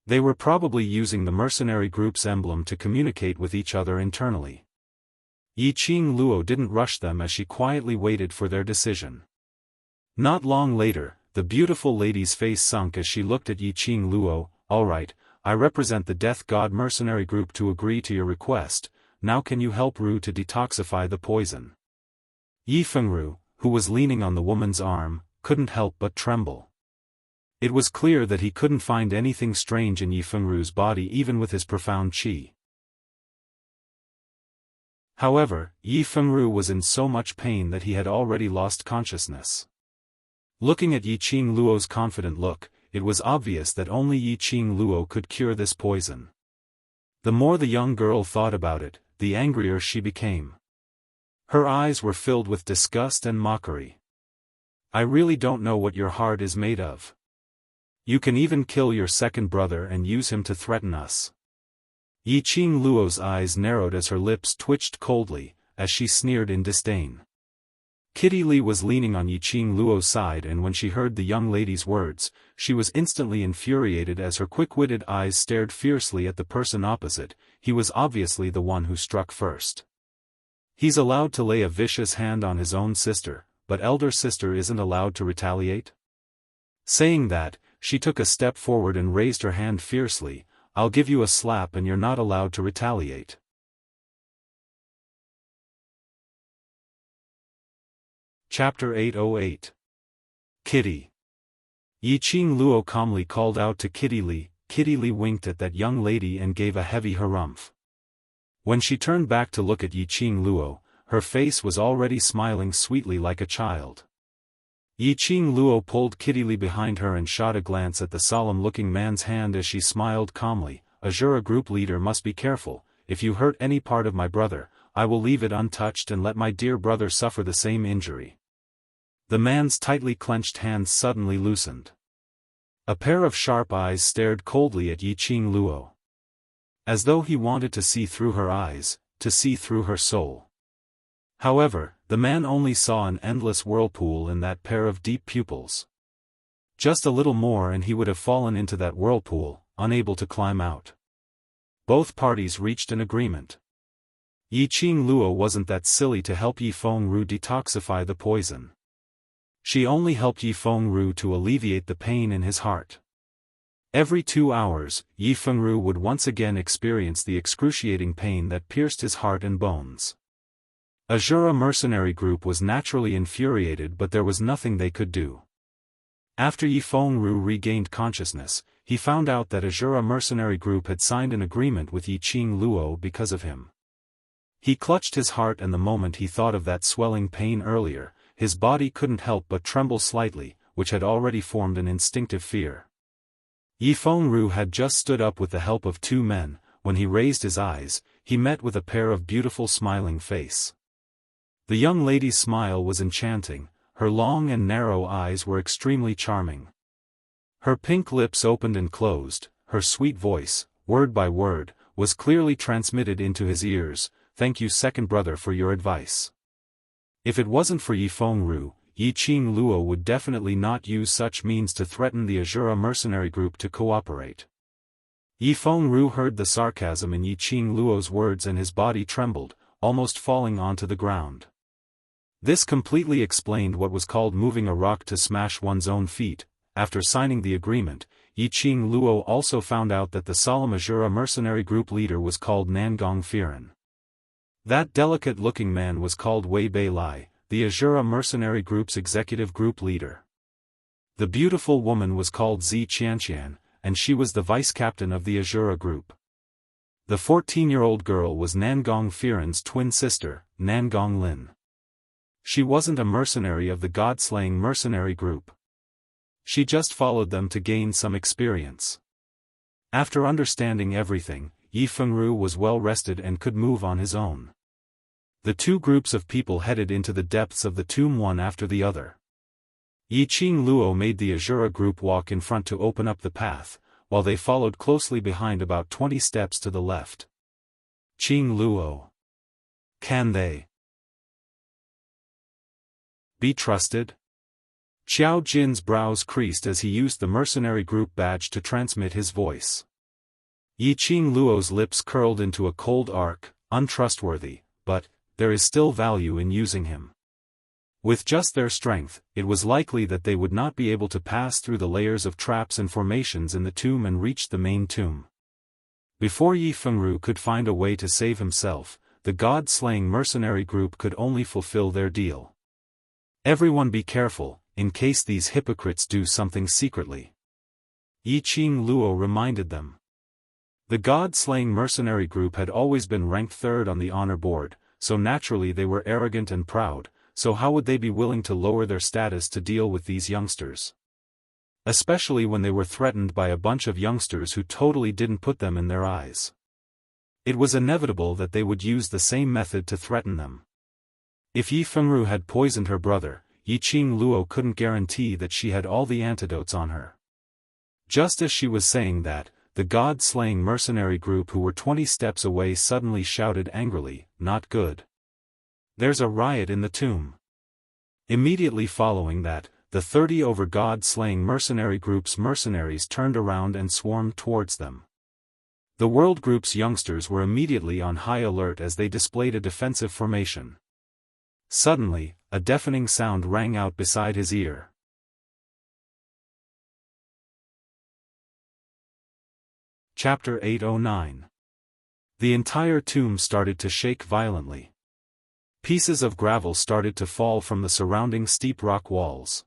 A: They were probably using the mercenary group's emblem to communicate with each other internally. Yiqing Luo didn't rush them as she quietly waited for their decision. Not long later, the beautiful lady's face sunk as she looked at Yiqing Luo. "All right, I represent the Death God mercenary group to agree to your request. Now can you help Ru to detoxify the poison?" Yi Fengru, who was leaning on the woman's arm, couldn't help but tremble. It was clear that he couldn't find anything strange in Yi Fengru's body even with his profound qi. However, Yi Fengru was in so much pain that he had already lost consciousness. Looking at Yiqing Luo's confident look, it was obvious that only Yiqing Luo could cure this poison. The more the young girl thought about it, the angrier she became. Her eyes were filled with disgust and mockery. I really don't know what your heart is made of. You can even kill your second brother and use him to threaten us. Yiqing Luo's eyes narrowed as her lips twitched coldly, as she sneered in disdain. Kitty Li was leaning on Yiqing Luo's side, and when she heard the young lady's words, she was instantly infuriated as her quick-witted eyes stared fiercely at the person opposite. He was obviously the one who struck first. He's allowed to lay a vicious hand on his own sister, but elder sister isn't allowed to retaliate? Saying that, she took a step forward and raised her hand fiercely. I'll give you a slap and you're not allowed to retaliate. Chapter 808. Kitty. Yiqing Luo calmly called out to Kitty Li. Kitty Li winked at that young lady and gave a heavy harumph. When she turned back to look at Yiqing Luo, her face was already smiling sweetly like a child. Yiqing Luo pulled Kitty Li behind her and shot a glance at the solemn-looking man's hand as she smiled calmly. Azura group leader must be careful. If you hurt any part of my brother, I will leave it untouched and let my dear brother suffer the same injury. The man's tightly clenched hands suddenly loosened. A pair of sharp eyes stared coldly at Yiqing Luo. As though he wanted to see through her eyes, to see through her soul. However, the man only saw an endless whirlpool in that pair of deep pupils. Just a little more and he would have fallen into that whirlpool, unable to climb out. Both parties reached an agreement. Yiqing Luo wasn't that silly to help Yi Fengru detoxify the poison. She only helped Yi Fengru to alleviate the pain in his heart. Every 2 hours, Yi Fengru would once again experience the excruciating pain that pierced his heart and bones. Azura mercenary group was naturally infuriated, but there was nothing they could do. After Yi Fengru regained consciousness, he found out that Azura mercenary group had signed an agreement with Yiqing Luo because of him. He clutched his heart, and the moment he thought of that swelling pain earlier, his body couldn't help but tremble slightly, which had already formed an instinctive fear. Yi Fengru had just stood up with the help of 2 men. When he raised his eyes, he met with a pair of beautiful smiling face. The young lady's smile was enchanting, her long and narrow eyes were extremely charming. Her pink lips opened and closed, her sweet voice, word by word, was clearly transmitted into his ears. Thank you, second brother, for your advice. If it wasn't for Yi Fengru, Yiqing Luo would definitely not use such means to threaten the Azura mercenary group to cooperate. Yi Fengru heard the sarcasm in Yiqing Luo's words and his body trembled, almost falling onto the ground. This completely explained what was called moving a rock to smash one's own feet. After signing the agreement, Yiqing Luo also found out that the solemn Azura mercenary group leader was called Nangong Firen. That delicate-looking man was called Wei Bei Lai, the Azura mercenary group's executive group leader. The beautiful woman was called Zi Qianqian, and she was the vice-captain of the Azura group. The 14-year-old girl was Nangong Firen's twin sister, Nangong Lin. She wasn't a mercenary of the god-slaying mercenary group. She just followed them to gain some experience. After understanding everything, Yi Fengru was well rested and could move on his own. The 2 groups of people headed into the depths of the tomb one after the other. Yiqing Luo made the Azura group walk in front to open up the path, while they followed closely behind about 20 steps to the left. Qing Luo. Can they be trusted? Xiao Jin's brows creased as he used the mercenary group badge to transmit his voice. Yiqing Luo's lips curled into a cold arc. Untrustworthy, but there is still value in using him. With just their strength, it was likely that they would not be able to pass through the layers of traps and formations in the tomb and reach the main tomb. Before Yi Fengru could find a way to save himself, the god-slaying mercenary group could only fulfill their deal. Everyone be careful, in case these hypocrites do something secretly. Yiqing Luo reminded them. The god-slaying mercenary group had always been ranked 3rd on the honor board, so naturally they were arrogant and proud, so how would they be willing to lower their status to deal with these youngsters? especially when they were threatened by a bunch of youngsters who totally didn't put them in their eyes. It was inevitable that they would use the same method to threaten them. If Yi Fengru had poisoned her brother, Yi Qing Luo couldn't guarantee that she had all the antidotes on her. Just as she was saying that, the god-slaying mercenary group who were 20 steps away suddenly shouted angrily, "Not good. There's a riot in the tomb." Immediately following that, the 30 over god-slaying mercenary group's mercenaries turned around and swarmed towards them. The world group's youngsters were immediately on high alert as they displayed a defensive formation. Suddenly, a deafening sound rang out beside his ear. Chapter 809. The entire tomb started to shake violently. Pieces of gravel started to fall from the surrounding steep rock walls.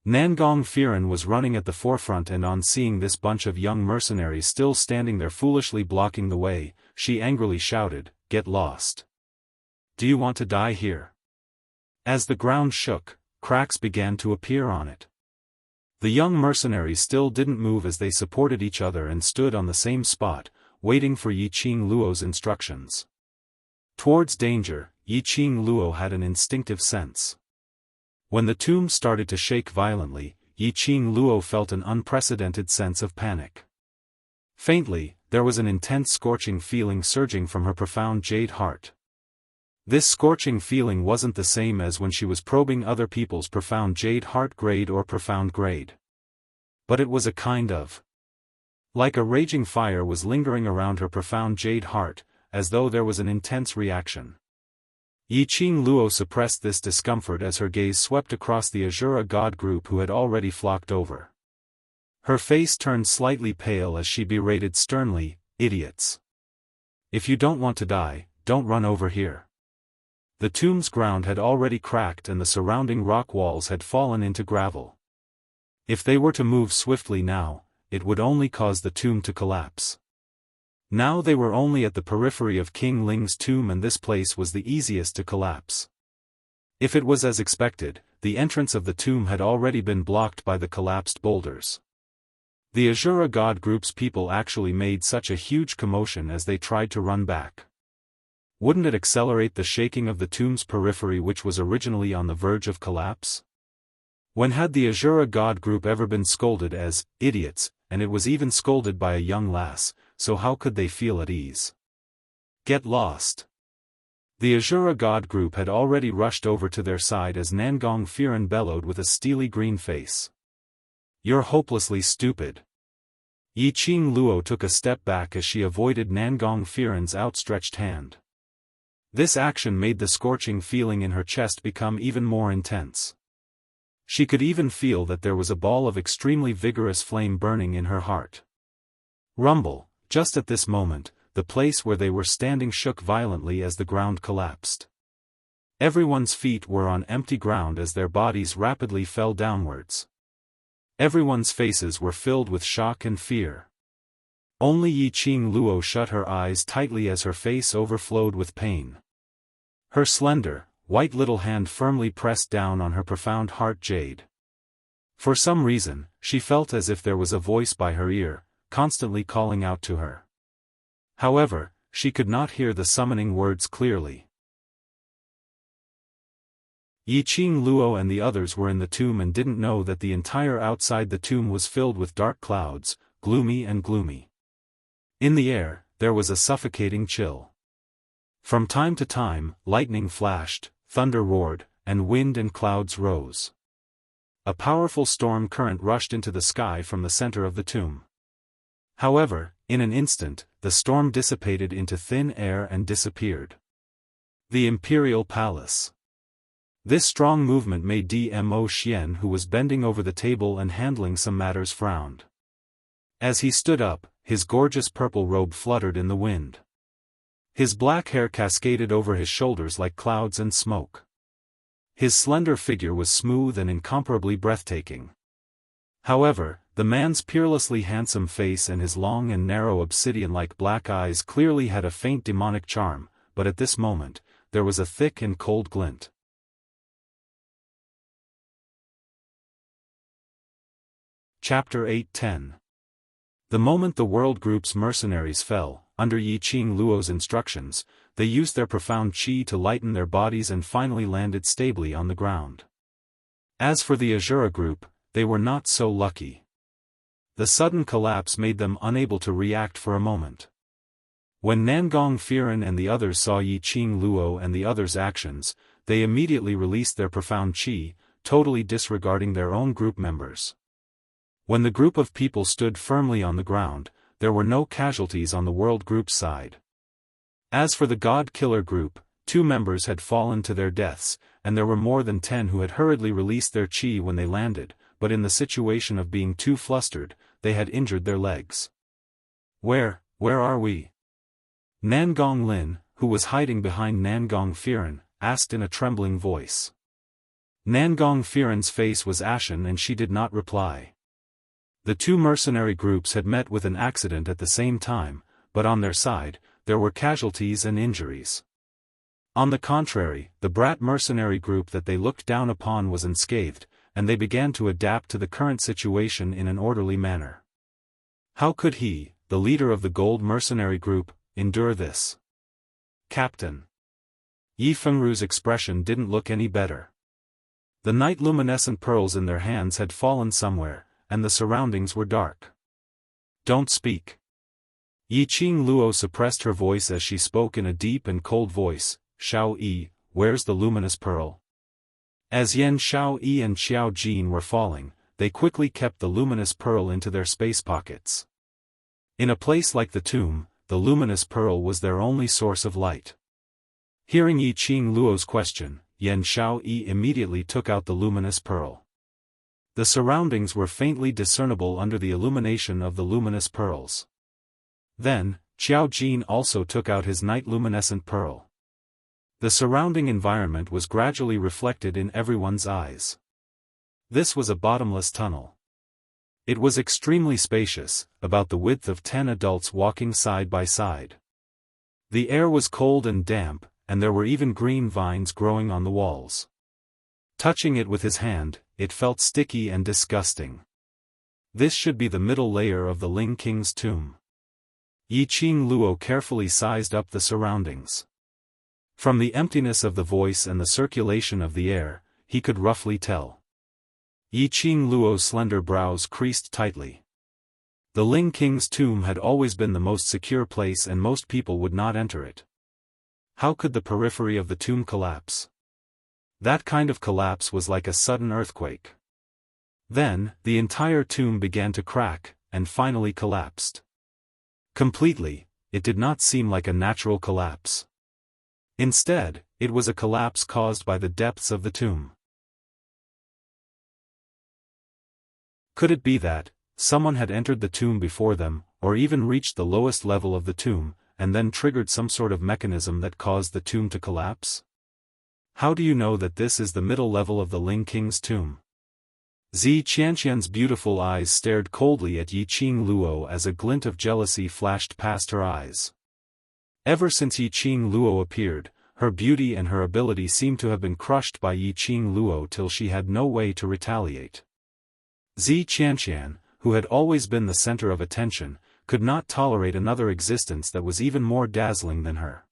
A: Nangong Firen was running at the forefront, and on seeing this bunch of young mercenaries still standing there foolishly blocking the way, she angrily shouted, "Get lost! Do you want to die here?" As the ground shook, cracks began to appear on it. The young mercenaries still didn't move as they supported each other and stood on the same spot, waiting for Yi Qing Luo's instructions. Towards danger, Yi Qing Luo had an instinctive sense. When the tomb started to shake violently, Yi Qing Luo felt an unprecedented sense of panic. Faintly, there was an intense scorching feeling surging from her profound jade heart. This scorching feeling wasn't the same as when she was probing other people's profound jade heart grade or profound grade. But it was a kind of, like a raging fire was lingering around her profound jade heart, as though there was an intense reaction. Yi Qing Luo suppressed this discomfort as her gaze swept across the Azura god group who had already flocked over. Her face turned slightly pale as she berated sternly, "Idiots! If you don't want to die, don't run over here." The tomb's ground had already cracked and the surrounding rock walls had fallen into gravel. If they were to move swiftly now, it would only cause the tomb to collapse. Now they were only at the periphery of King Ling's tomb, and this place was the easiest to collapse. If it was as expected, the entrance of the tomb had already been blocked by the collapsed boulders. The Azura god group's people actually made such a huge commotion as they tried to run back. Wouldn't it accelerate the shaking of the tomb's periphery, which was originally on the verge of collapse? When had the Azura god group ever been scolded as idiots, and it was even scolded by a young lass, so how could they feel at ease? Get lost! The Azura god group had already rushed over to their side as Nangong Firen bellowed with a steely green face. "You're hopelessly stupid." Yi Qing Luo took a step back as she avoided Nangong Firen's outstretched hand. This action made the scorching feeling in her chest become even more intense. She could even feel that there was a ball of extremely vigorous flame burning in her heart. Rumble! Just at this moment, the place where they were standing shook violently as the ground collapsed. Everyone's feet were on empty ground as their bodies rapidly fell downwards. Everyone's faces were filled with shock and fear. Only Yi Qing Luo shut her eyes tightly as her face overflowed with pain. Her slender, white little hand firmly pressed down on her profound heart jade. For some reason, she felt as if there was a voice by her ear, constantly calling out to her. However, she could not hear the summoning words clearly. Yi Qing Luo and the others were in the tomb and didn't know that the entire outside the tomb was filled with dark clouds, gloomy and gloomy. In the air, there was a suffocating chill. From time to time, lightning flashed, thunder roared, and wind and clouds rose. A powerful storm current rushed into the sky from the center of the tomb. However, in an instant, the storm dissipated into thin air and disappeared. The Imperial Palace. This strong movement made Dmo Xian, who was bending over the table and handling some matters, frowned. As he stood up, his gorgeous purple robe fluttered in the wind. His black hair cascaded over his shoulders like clouds and smoke. His slender figure was smooth and incomparably breathtaking. However, the man's peerlessly handsome face and his long and narrow obsidian-like black eyes clearly had a faint demonic charm, but at this moment, there was a thick and cold glint. Chapter 8-10. The moment the World Group's mercenaries fell, under Yi Qing Luo's instructions, they used their profound qi to lighten their bodies and finally landed stably on the ground. As for the Azura group, they were not so lucky. The sudden collapse made them unable to react for a moment. When Nangong Firen and the others saw Yi Qing Luo and the others' actions, they immediately released their profound qi, totally disregarding their own group members. When the group of people stood firmly on the ground, there were no casualties on the World Group's side. As for the God Killer group, 2 members had fallen to their deaths, and there were more than 10 who had hurriedly released their qi when they landed, but in the situation of being too flustered, they had injured their legs. Where are we? Nangong Lin, who was hiding behind Nangong Firen, asked in a trembling voice. Nangong Firen's face was ashen and she did not reply. The 2 mercenary groups had met with an accident at the same time, but on their side, there were casualties and injuries. On the contrary, the brat mercenary group that they looked down upon was unscathed, and they began to adapt to the current situation in an orderly manner. How could he, the leader of the gold mercenary group, endure this? Captain. Yi Fengru's expression didn't look any better. The night luminescent pearls in their hands had fallen somewhere, and the surroundings were dark. Don't speak. Yi Qing Luo suppressed her voice as she spoke in a deep and cold voice. Xiao Yi, where's the luminous pearl? As Yan Xiao Yi and Xiao Jin were falling, they quickly kept the luminous pearl into their space pockets. In a place like the tomb, the luminous pearl was their only source of light. Hearing Yi Qing Luo's question, Yan Xiao Yi immediately took out the luminous pearl. The surroundings were faintly discernible under the illumination of the luminous pearls. Then, Xiao Jin also took out his night luminescent pearl. The surrounding environment was gradually reflected in everyone's eyes. This was a bottomless tunnel. It was extremely spacious, about the width of 10 adults walking side by side. The air was cold and damp, and there were even green vines growing on the walls. Touching it with his hand, it felt sticky and disgusting. This should be the middle layer of the Ling King's tomb. Yi Qing Luo carefully sized up the surroundings. From the emptiness of the voice and the circulation of the air, he could roughly tell. Yi Qing Luo's slender brows creased tightly. The Ling King's tomb had always been the most secure place and most people would not enter it. How could the periphery of the tomb collapse? That kind of collapse was like a sudden earthquake. Then, the entire tomb began to crack, and finally collapsed. Completely, it did not seem like a natural collapse. Instead, it was a collapse caused by the depths of the tomb. Could it be that someone had entered the tomb before them, or even reached the lowest level of the tomb, and then triggered some sort of mechanism that caused the tomb to collapse? How do you know that this is the middle level of the Ling King's tomb? Zi Qianqian's beautiful eyes stared coldly at Yi Qing Luo as a glint of jealousy flashed past her eyes. Ever since Yi Qing Luo appeared, her beauty and her ability seemed to have been crushed by Yi Qing Luo till she had no way to retaliate. Zi Qianqian, who had always been the center of attention, could not tolerate another existence that was even more dazzling than her.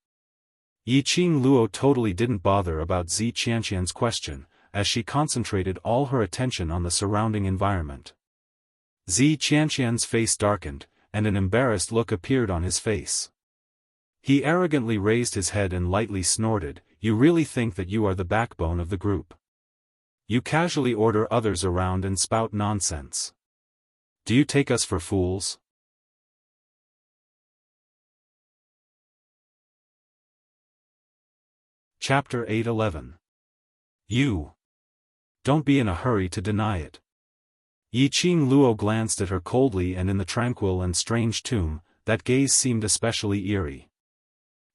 A: Yi Qing Luo totally didn't bother about Zi Qianqian's question, as she concentrated all her attention on the surrounding environment. Zi Qianqian's face darkened, and an embarrassed look appeared on his face. He arrogantly raised his head and lightly snorted, "You really think that you are the backbone of the group? You casually order others around and spout nonsense. Do you take us for fools?" Chapter 8-11. You. Don't be in a hurry to deny it. Yi Qing Luo glanced at her coldly, and in the tranquil and strange tomb, that gaze seemed especially eerie.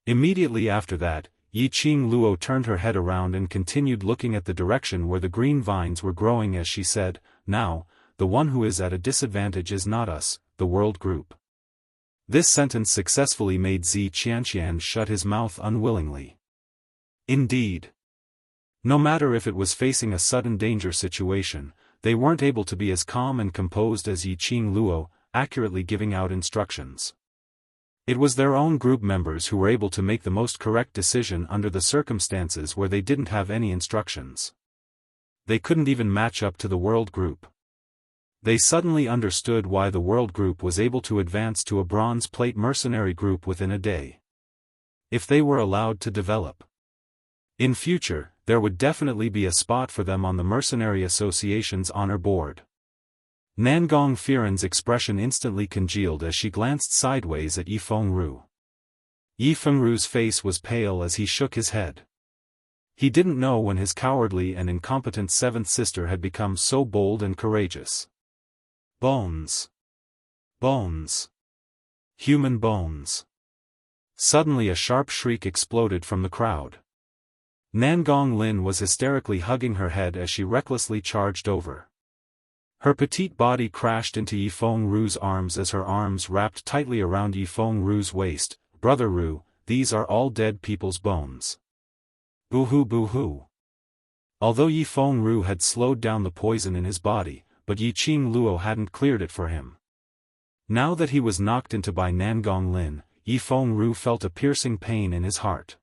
A: Immediately after that, Yi Qing Luo turned her head around and continued looking at the direction where the green vines were growing as she said, "Now, the one who is at a disadvantage is not us, the world group." This sentence successfully made Zi Qianqian shut his mouth unwillingly. Indeed. No matter if it was facing a sudden danger situation, they weren't able to be as calm and composed as Yiqing Luo, accurately giving out instructions. It was their own group members who were able to make the most correct decision under the circumstances where they didn't have any instructions. They couldn't even match up to the world group. They suddenly understood why the world group was able to advance to a bronze plate mercenary group within a day. If they were allowed to develop. In future, there would definitely be a spot for them on the Mercenary Association's honor board. Nangong Firen's expression instantly congealed as she glanced sideways at Yi Fengru. Yi Fengru's face was pale as he shook his head. He didn't know when his cowardly and incompetent seventh sister had become so bold and courageous. Bones. Bones. Human bones. Suddenly a sharp shriek exploded from the crowd. Nangong Lin was hysterically hugging her head as she recklessly charged over. Her petite body crashed into Yi Fengru's arms as her arms wrapped tightly around Yi Fengru's waist. "Brother Ru, these are all dead people's bones." Boo-hoo boo-hoo. Although Yi Fengru had slowed down the poison in his body, but Yiqing Luo hadn't cleared it for him. Now that he was knocked into by Nangong Lin, Yi Fengru felt a piercing pain in his heart.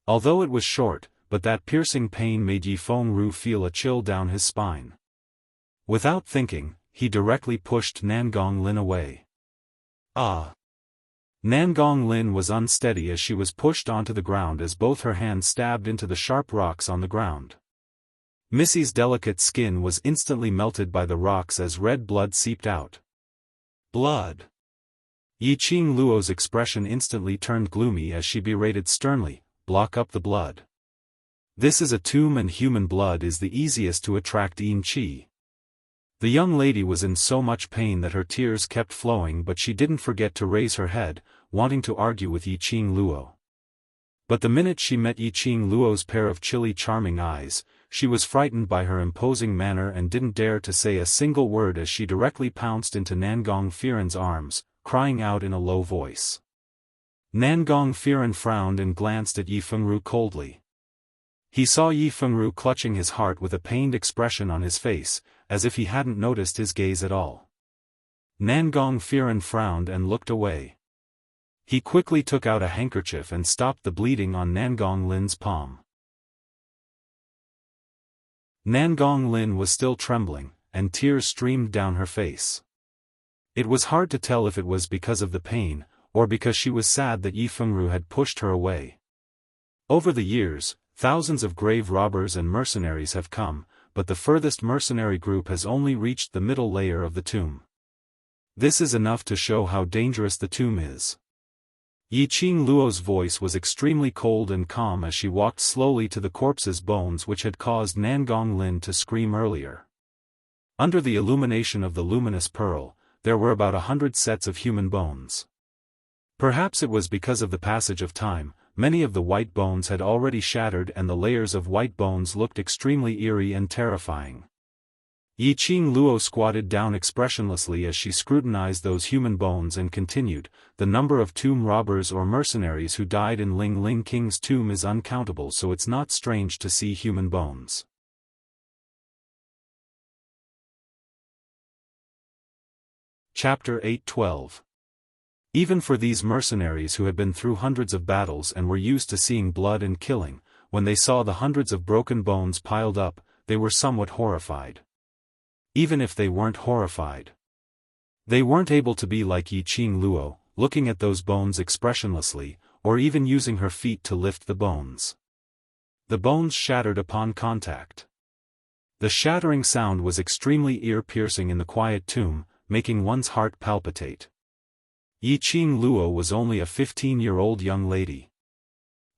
A: Although it was short, but that piercing pain made Yi Fengru feel a chill down his spine. Without thinking, he directly pushed Nangong Lin away. Ah! Nangong Lin was unsteady as she was pushed onto the ground as both her hands stabbed into the sharp rocks on the ground. Missy's delicate skin was instantly melted by the rocks as red blood seeped out. Blood! Yiqing Luo's expression instantly turned gloomy as she berated sternly, "Block up the blood. This is a tomb and human blood is the easiest to attract yin qi." The young lady was in so much pain that her tears kept flowing, but she didn't forget to raise her head, wanting to argue with Yiqing Luo. But the minute she met Yiqing Luo's pair of chilly charming eyes, she was frightened by her imposing manner and didn't dare to say a single word as she directly pounced into Nangong Firen's arms, crying out in a low voice. Nangong Firen frowned and glanced at Yi Fengru coldly. He saw Yi Fengru clutching his heart with a pained expression on his face, as if he hadn't noticed his gaze at all. Nangong Firen frowned and looked away. He quickly took out a handkerchief and stopped the bleeding on Nangong Lin's palm. Nangong Lin was still trembling, and tears streamed down her face. It was hard to tell if it was because of the pain, or because she was sad that Yi Fengru had pushed her away. Over the years, thousands of grave robbers and mercenaries have come, but the furthest mercenary group has only reached the middle layer of the tomb. This is enough to show how dangerous the tomb is. Yiqing Luo's voice was extremely cold and calm as she walked slowly to the corpse's bones which had caused Nangong Lin to scream earlier. Under the illumination of the luminous pearl, there were about 100 sets of human bones. Perhaps it was because of the passage of time, many of the white bones had already shattered and the layers of white bones looked extremely eerie and terrifying. Yiqing Luo squatted down expressionlessly as she scrutinized those human bones and continued, "The number of tomb robbers or mercenaries who died in Ling Ling King's tomb is uncountable, so it's not strange to see human bones." Chapter 8:12. Even for these mercenaries who had been through hundreds of battles and were used to seeing blood and killing, when they saw the hundreds of broken bones piled up, they were somewhat horrified. Even if they weren't horrified, they weren't able to be like Yiqing Luo, looking at those bones expressionlessly, or even using her feet to lift the bones. The bones shattered upon contact. The shattering sound was extremely ear-piercing in the quiet tomb, making one's heart palpitate. Yiqing Luo was only a 15-year-old young lady.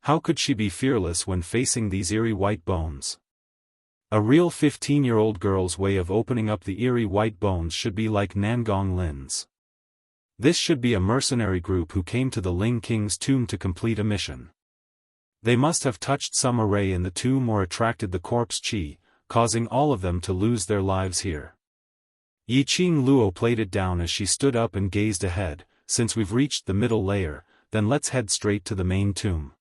A: How could she be fearless when facing these eerie white bones? A real 15-year-old girl's way of opening up the eerie white bones should be like Nangong Lin's. This should be a mercenary group who came to the Ling King's tomb to complete a mission. They must have touched some array in the tomb or attracted the corpse chi, causing all of them to lose their lives here. Yiqing Luo played it down as she stood up and gazed ahead. "Since we've reached the middle layer, then let's head straight to the main tomb."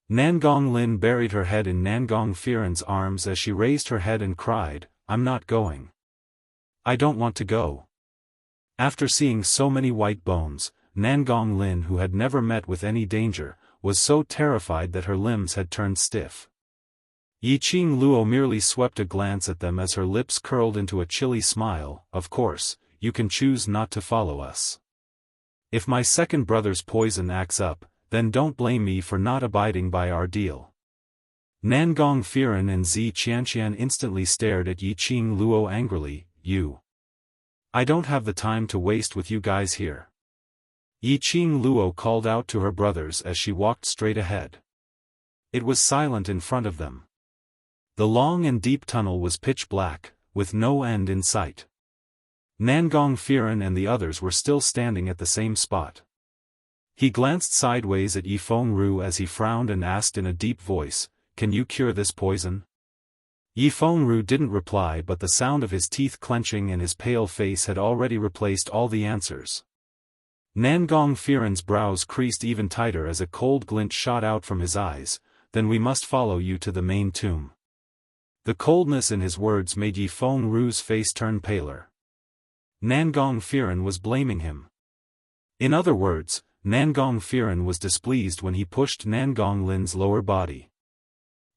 A: Nangong Lin buried her head in Nangong Firen's arms as she raised her head and cried, I'm not going. I don't want to go. After seeing so many white bones, Nangong Lin, who had never met with any danger, was so terrified that her limbs had turned stiff. Yiqing Luo merely swept a glance at them as her lips curled into a chilly smile. Of course, you can choose not to follow us. If my second brother's poison acts up, then don't blame me for not abiding by our deal. Nangong Firen and Zi Qianqian instantly stared at Yiqing Luo angrily. I don't have the time to waste with you guys here. Yiqing Luo called out to her brothers as she walked straight ahead. It was silent in front of them. The long and deep tunnel was pitch black, with no end in sight. Nangong Firen and the others were still standing at the same spot. He glanced sideways at Yifeng Ru as he frowned and asked in a deep voice, "Can you cure this poison?" Yifeng Ru didn't reply, but the sound of his teeth clenching and his pale face had already replaced all the answers. Nangong Firen's brows creased even tighter as a cold glint shot out from his eyes. "Then we must follow you to the main tomb." The coldness in his words made Yifeng Ru's face turn paler. Nangong Firen was blaming him. In other words, Nangong Firen was displeased when he pushed Nangong Lin's lower body.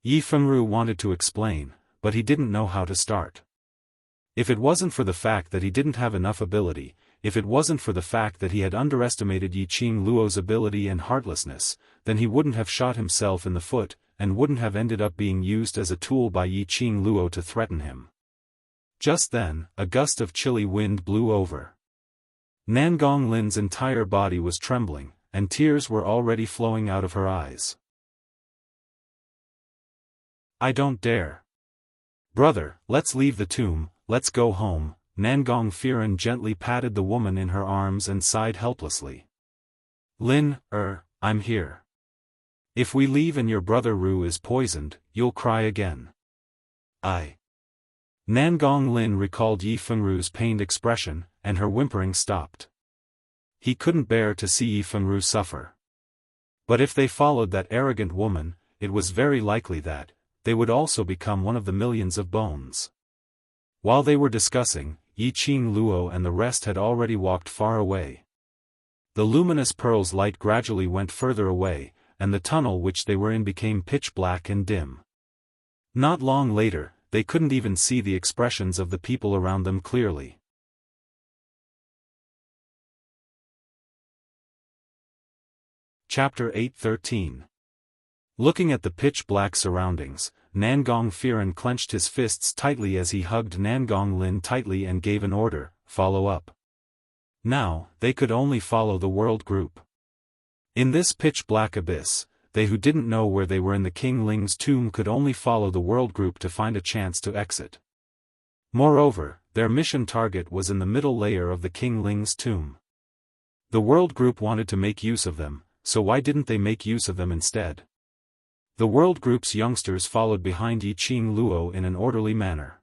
A: Yifeng Ru wanted to explain, but he didn't know how to start. If it wasn't for the fact that he didn't have enough ability, if it wasn't for the fact that he had underestimated Yiqing Luo's ability and heartlessness, then he wouldn't have shot himself in the foot, and wouldn't have ended up being used as a tool by Yiqing Luo to threaten him. Just then, a gust of chilly wind blew over. Nangong Lin's entire body was trembling, and tears were already flowing out of her eyes. "I don't dare. Brother, let's leave the tomb, let's go home." Nangong Firen gently patted the woman in her arms and sighed helplessly. "Lin, I'm here. If we leave and your brother Ru is poisoned, you'll cry again." Nangong Lin recalled Yifeng Ru's pained expression, and her whimpering stopped. He couldn't bear to see Yifeng Ru suffer. But if they followed that arrogant woman, it was very likely that they would also become one of the millions of bones. While they were discussing, Yiqing Luo and the rest had already walked far away. The luminous pearl's light gradually went further away, and the tunnel which they were in became pitch black and dim. Not long later, they couldn't even see the expressions of the people around them clearly. Chapter 8:13. Looking at the pitch-black surroundings, Nangong Firen clenched his fists tightly as he hugged Nangong Lin tightly and gave an order, "Follow up." Now, they could only follow the world group. In this pitch-black abyss, they who didn't know where they were in the King Ling's tomb could only follow the world group to find a chance to exit. Moreover, their mission target was in the middle layer of the King Ling's tomb. The world group wanted to make use of them, so why didn't they make use of them instead? The world group's youngsters followed behind Yiqing Luo in an orderly manner.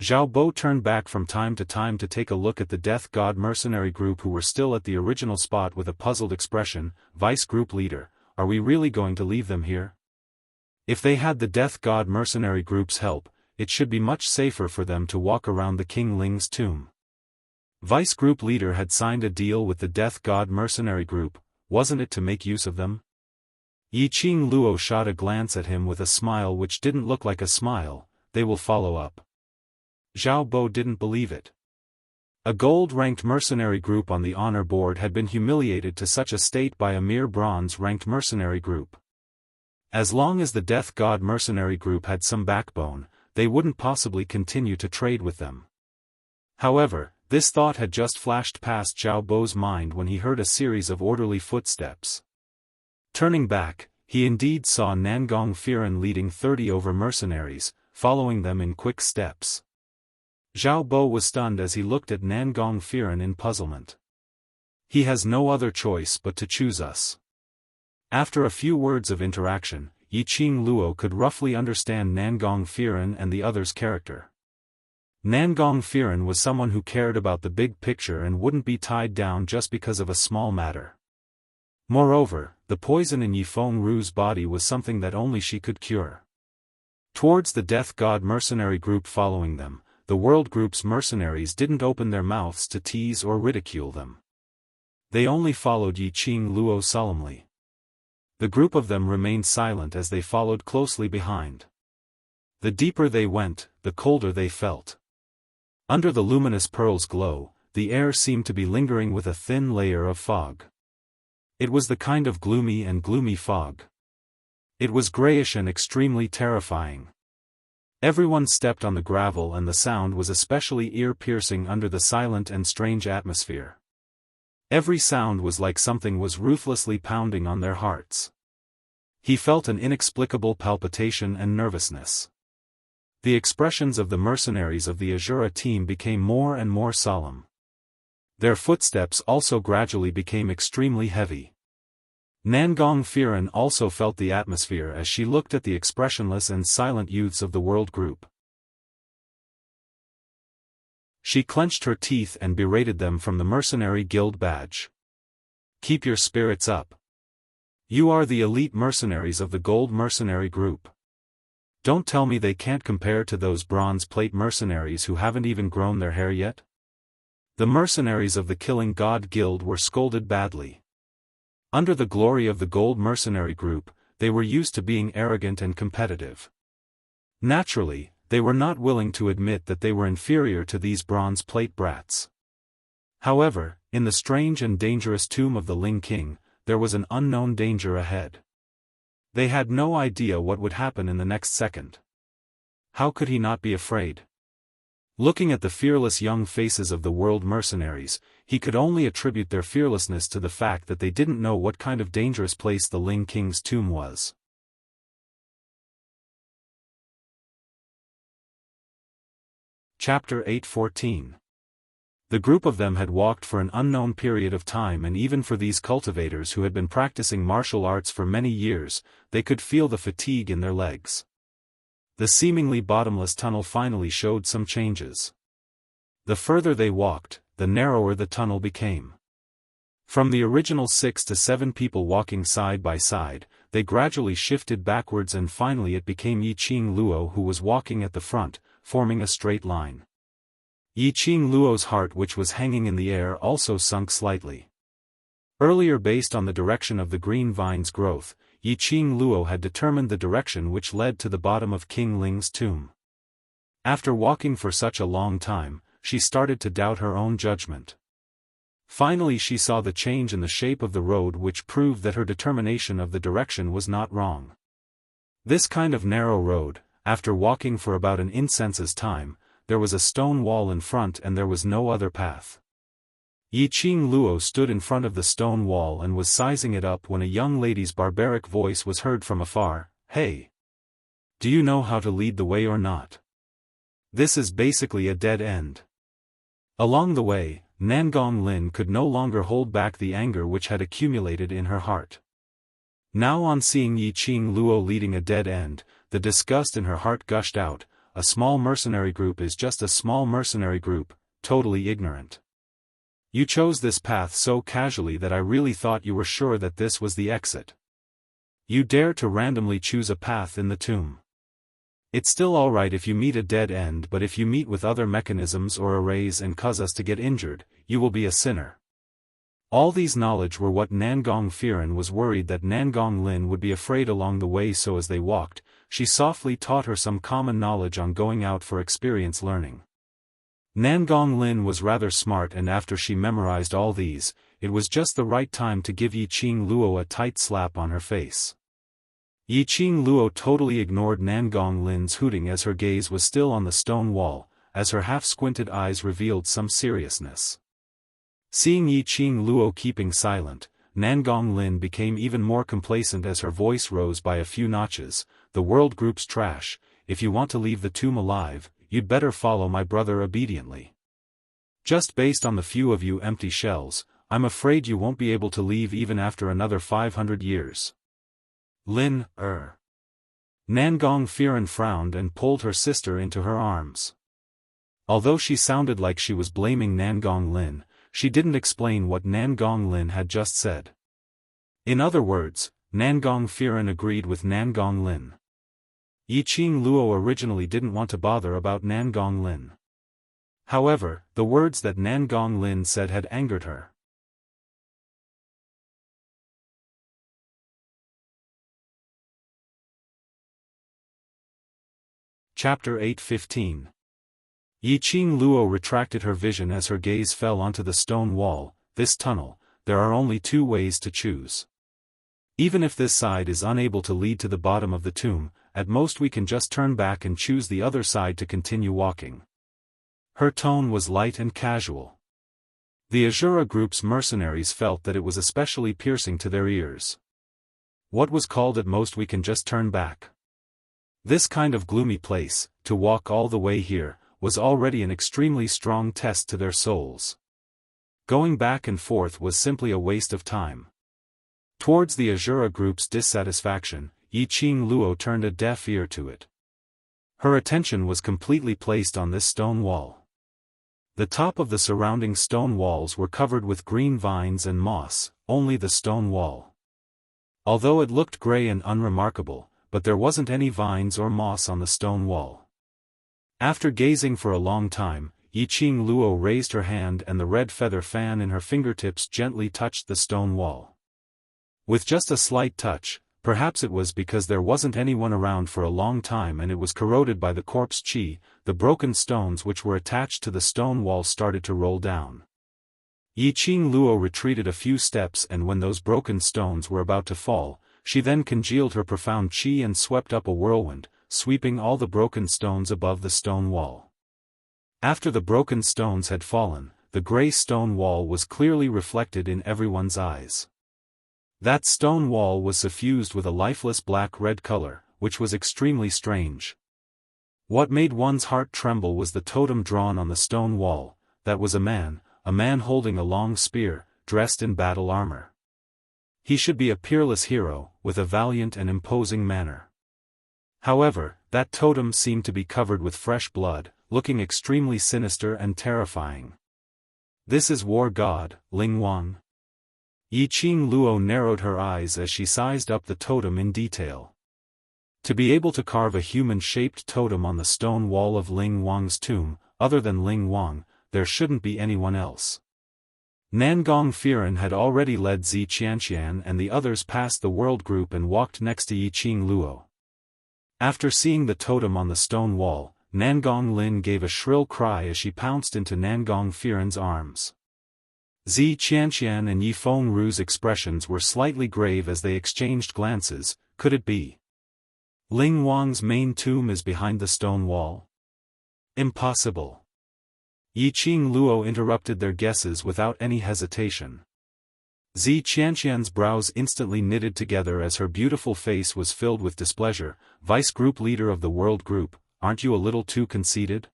A: Xiaofan turned back from time to time to take a look at the Death God mercenary group who were still at the original spot with a puzzled expression. "Vice Group Leader, are we really going to leave them here? If they had the Death God mercenary group's help, it should be much safer for them to walk around the King Ling's tomb." Vice Group Leader had signed a deal with the Death God mercenary group, wasn't it to make use of them? Yiqing Luo shot a glance at him with a smile which didn't look like a smile. "They will follow up." Xiaofan didn't believe it. A gold-ranked mercenary group on the honor board had been humiliated to such a state by a mere bronze-ranked mercenary group. As long as the Death God mercenary group had some backbone, they wouldn't possibly continue to trade with them. However, this thought had just flashed past Xiaobo's mind when he heard a series of orderly footsteps. Turning back, he indeed saw Nangong Firen leading 30 over mercenaries, following them in quick steps. Xiaobo was stunned as he looked at Nangong Firen in puzzlement. "He has no other choice but to choose us." After a few words of interaction, Yiqing Luo could roughly understand Nangong Firen and the others' character. Nangong Firen was someone who cared about the big picture and wouldn't be tied down just because of a small matter. Moreover, the poison in Yifeng Ru's body was something that only she could cure. Towards the Death God mercenary group following them, the World Group's mercenaries didn't open their mouths to tease or ridicule them. They only followed Yi Qing Luo solemnly. The group of them remained silent as they followed closely behind. The deeper they went, the colder they felt. Under the luminous pearl's glow, the air seemed to be lingering with a thin layer of fog. It was the kind of gloomy fog. It was grayish and extremely terrifying. Everyone stepped on the gravel and the sound was especially ear-piercing under the silent and strange atmosphere. Every sound was like something was ruthlessly pounding on their hearts. He felt an inexplicable palpitation and nervousness. The expressions of the mercenaries of the Azura team became more and more solemn. Their footsteps also gradually became extremely heavy. Nangong Firen also felt the atmosphere as she looked at the expressionless and silent youths of the World Group. She clenched her teeth and berated them from the Mercenary Guild badge. "Keep your spirits up. You are the elite mercenaries of the Gold Mercenary Group. Don't tell me they can't compare to those bronze plate mercenaries who haven't even grown their hair yet." The mercenaries of the Killing God Guild were scolded badly. Under the glory of the Gold Mercenary Group, they were used to being arrogant and competitive. Naturally, they were not willing to admit that they were inferior to these bronze plate brats. However, in the strange and dangerous tomb of the Ling King, there was an unknown danger ahead. They had no idea what would happen in the next second. How could he not be afraid? Looking at the fearless young faces of the world mercenaries, he could only attribute their fearlessness to the fact that they didn't know what kind of dangerous place the Ling King's tomb was. Chapter 8:14. The group of them had walked for an unknown period of time, and even for these cultivators who had been practicing martial arts for many years, they could feel the fatigue in their legs. The seemingly bottomless tunnel finally showed some changes. The further they walked, the narrower the tunnel became. From the original 6 to 7 people walking side by side, they gradually shifted backwards and finally it became Yi Qing Luo who was walking at the front, forming a straight line. Yi Qing Luo's heart, which was hanging in the air, also sunk slightly. Earlier, based on the direction of the green vine's growth, Yi Qing Luo had determined the direction which led to the bottom of King Ling's tomb. After walking for such a long time, she started to doubt her own judgment. Finally she saw the change in the shape of the road, which proved that her determination of the direction was not wrong. This kind of narrow road, after walking for about an incense's time, there was a stone wall in front and there was no other path. Yi Qing Luo stood in front of the stone wall and was sizing it up when a young lady's barbaric voice was heard from afar. "Hey! Do you know how to lead the way or not? This is basically a dead end." Along the way, Nangong Lin could no longer hold back the anger which had accumulated in her heart. Now, on seeing Yi Qing Luo leading a dead end, the disgust in her heart gushed out. A small mercenary group is just a small mercenary group, totally ignorant. You chose this path so casually that I really thought you were sure that this was the exit. You dare to randomly choose a path in the tomb. It's still alright if you meet a dead end, but if you meet with other mechanisms or arrays and cause us to get injured, you will be a sinner. All these knowledge were what Nangong Firen was worried that Nangong Lin would be afraid along the way, so as they walked, she softly taught her some common knowledge on going out for experience learning. Nangong Lin was rather smart, and after she memorized all these, it was just the right time to give Yi Qing Luo a tight slap on her face. Yi Qing Luo totally ignored Nangong Lin's hooting as her gaze was still on the stone wall, as her half-squinted eyes revealed some seriousness. Seeing Yi Qing Luo keeping silent, Nangong Lin became even more complacent as her voice rose by a few notches. "The world group's trash. If you want to leave the tomb alive, you'd better follow my brother obediently. Just based on the few of you empty shells, I'm afraid you won't be able to leave even after another 500 years. Lin, Nangong Firen frowned and pulled her sister into her arms. Although she sounded like she was blaming Nangong Lin, she didn't explain what Nangong Lin had just said. In other words, Nangong Firen agreed with Nangong Lin. Yiqing Luo originally didn't want to bother about Nangong Lin. However, the words that Nangong Lin said had angered her. Chapter 8:15. Yiqing Luo retracted her vision as her gaze fell onto the stone wall. This tunnel, there are only two ways to choose. Even if this side is unable to lead to the bottom of the tomb, at most we can just turn back and choose the other side to continue walking. Her tone was light and casual. The Azura group's mercenaries felt that it was especially piercing to their ears. What was called at most we can just turn back? This kind of gloomy place, to walk all the way here, was already an extremely strong test to their souls. Going back and forth was simply a waste of time. Towards the Azura group's dissatisfaction, Yiqing Luo turned a deaf ear to it. Her attention was completely placed on this stone wall. The top of the surrounding stone walls were covered with green vines and moss, only the stone wall. Although it looked gray and unremarkable, but there wasn't any vines or moss on the stone wall. After gazing for a long time, Yiqing Luo raised her hand and the red feather fan in her fingertips gently touched the stone wall. With just a slight touch, perhaps it was because there wasn't anyone around for a long time and it was corroded by the corpse qi, the broken stones which were attached to the stone wall started to roll down. Yiqing Luo retreated a few steps, and when those broken stones were about to fall, she then congealed her profound qi and swept up a whirlwind, sweeping all the broken stones above the stone wall. After the broken stones had fallen, the gray stone wall was clearly reflected in everyone's eyes. That stone wall was suffused with a lifeless black-red color, which was extremely strange. What made one's heart tremble was the totem drawn on the stone wall. That was a man holding a long spear, dressed in battle armor. He should be a peerless hero, with a valiant and imposing manner. However, that totem seemed to be covered with fresh blood, looking extremely sinister and terrifying. This is war god, Ling Wang. Yiqing Luo narrowed her eyes as she sized up the totem in detail. To be able to carve a human-shaped totem on the stone wall of Ling Wang's tomb, other than Ling Wang, there shouldn't be anyone else. Nangong Firen had already led Zi Qianqian and the others past the world group and walked next to Yiqing Luo. After seeing the totem on the stone wall, Nangong Lin gave a shrill cry as she pounced into Nangong Firen's arms. Zi Qianqian and Yi Fengru's expressions were slightly grave as they exchanged glances. Could it be? Ling Wang's main tomb is behind the stone wall? Impossible. Yiqing Luo interrupted their guesses without any hesitation. Zi Qianqian's brows instantly knitted together as her beautiful face was filled with displeasure. Vice group leader of the world group, aren't you a little too conceited?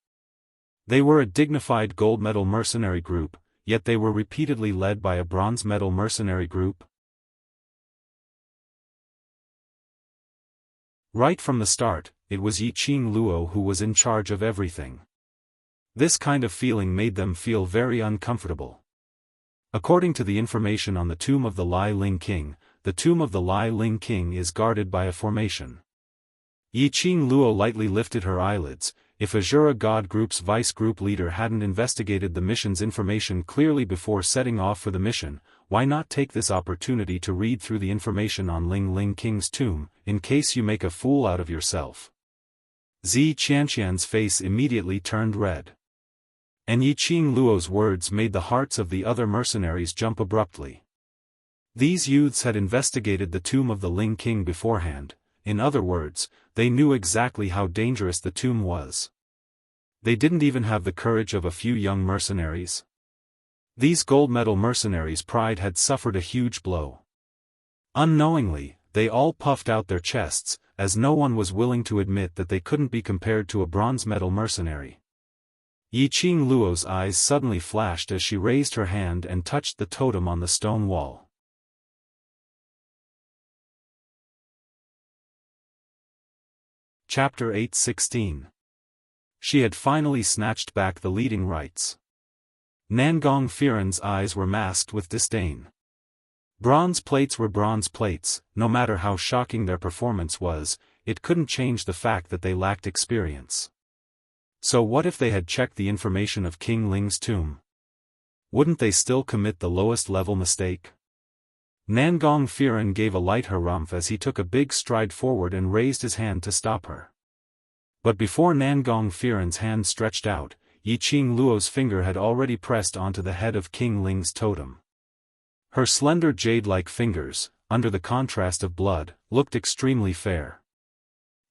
A: They were a dignified gold medal mercenary group, yet they were repeatedly led by a bronze medal mercenary group. Right from the start, it was Yiqing Luo who was in charge of everything. This kind of feeling made them feel very uncomfortable. According to the information on the tomb of the Lai Ling King, the tomb of the Lai Ling King is guarded by a formation. Yiqing Luo lightly lifted her eyelids. If Azura God Group's vice group leader hadn't investigated the mission's information clearly before setting off for the mission, why not take this opportunity to read through the information on Ling Ling King's tomb, in case you make a fool out of yourself? Zi Qianqian's face immediately turned red. And Yiqing Luo's words made the hearts of the other mercenaries jump abruptly. These youths had investigated the tomb of the Ling King beforehand. In other words, they knew exactly how dangerous the tomb was. They didn't even have the courage of a few young mercenaries. These gold medal mercenaries' pride had suffered a huge blow. Unknowingly, they all puffed out their chests, as no one was willing to admit that they couldn't be compared to a bronze medal mercenary. Yiqing Luo's eyes suddenly flashed as she raised her hand and touched the totem on the stone wall. Chapter 8:16. She had finally snatched back the leading rights. Nangong Firen's eyes were masked with disdain. Bronze plates were bronze plates, no matter how shocking their performance was. it couldn't change the fact that they lacked experience. So what if they had checked the information of King Ling's tomb? Wouldn't they still commit the lowest level mistake? Nangong Firen gave a light harumph as he took a big stride forward and raised his hand to stop her. But before Nangong Firen's hand stretched out, Yiqing Luo's finger had already pressed onto the head of King Ling's totem. Her slender jade-like fingers, under the contrast of blood, looked extremely fair.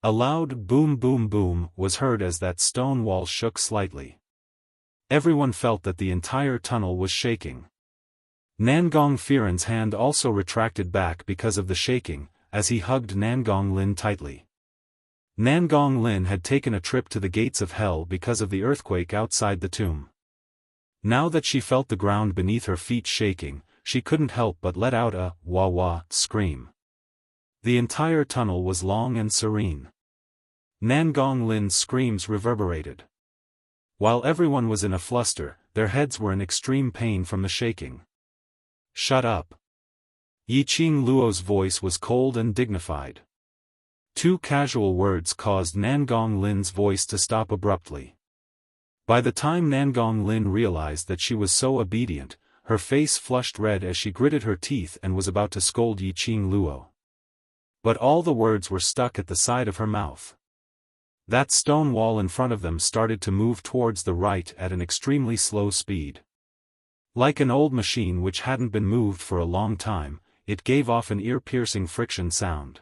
A: A loud boom boom boom was heard as that stone wall shook slightly. Everyone felt that the entire tunnel was shaking. Nangong Firen's hand also retracted back because of the shaking, as he hugged Nangong Lin tightly. Nangong Lin had taken a trip to the gates of hell because of the earthquake outside the tomb. Now that she felt the ground beneath her feet shaking, she couldn't help but let out a wah-wah scream. The entire tunnel was long and serene. Nangong Lin's screams reverberated. While everyone was in a fluster, their heads were in extreme pain from the shaking. "Shut up." Yiqing Luo's voice was cold and dignified. Two casual words caused Nangong Lin's voice to stop abruptly. By the time Nangong Lin realized that she was so obedient, her face flushed red as she gritted her teeth and was about to scold Yiqing Luo. But all the words were stuck at the side of her mouth. That stone wall in front of them started to move towards the right at an extremely slow speed. Like an old machine which hadn't been moved for a long time, it gave off an ear-piercing friction sound.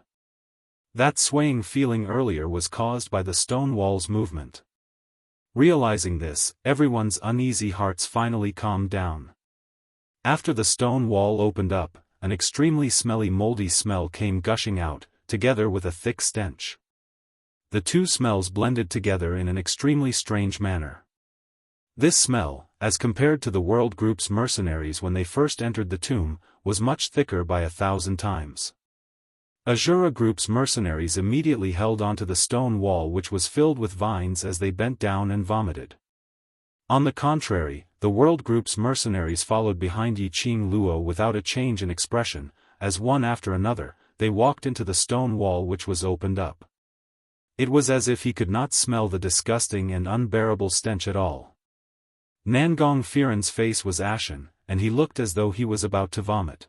A: That swaying feeling earlier was caused by the stone wall's movement. Realizing this, everyone's uneasy hearts finally calmed down. After the stone wall opened up, an extremely smelly moldy smell came gushing out, together with a thick stench. The two smells blended together in an extremely strange manner. This smell, as compared to the World Group's mercenaries when they first entered the tomb, was much thicker by 1,000 times. Azura Group's mercenaries immediately held onto the stone wall which was filled with vines as they bent down and vomited. On the contrary, the World Group's mercenaries followed behind Yiqing Luo without a change in expression, as one after another, they walked into the stone wall which was opened up. It was as if he could not smell the disgusting and unbearable stench at all. Nangong Firen's face was ashen, and he looked as though he was about to vomit.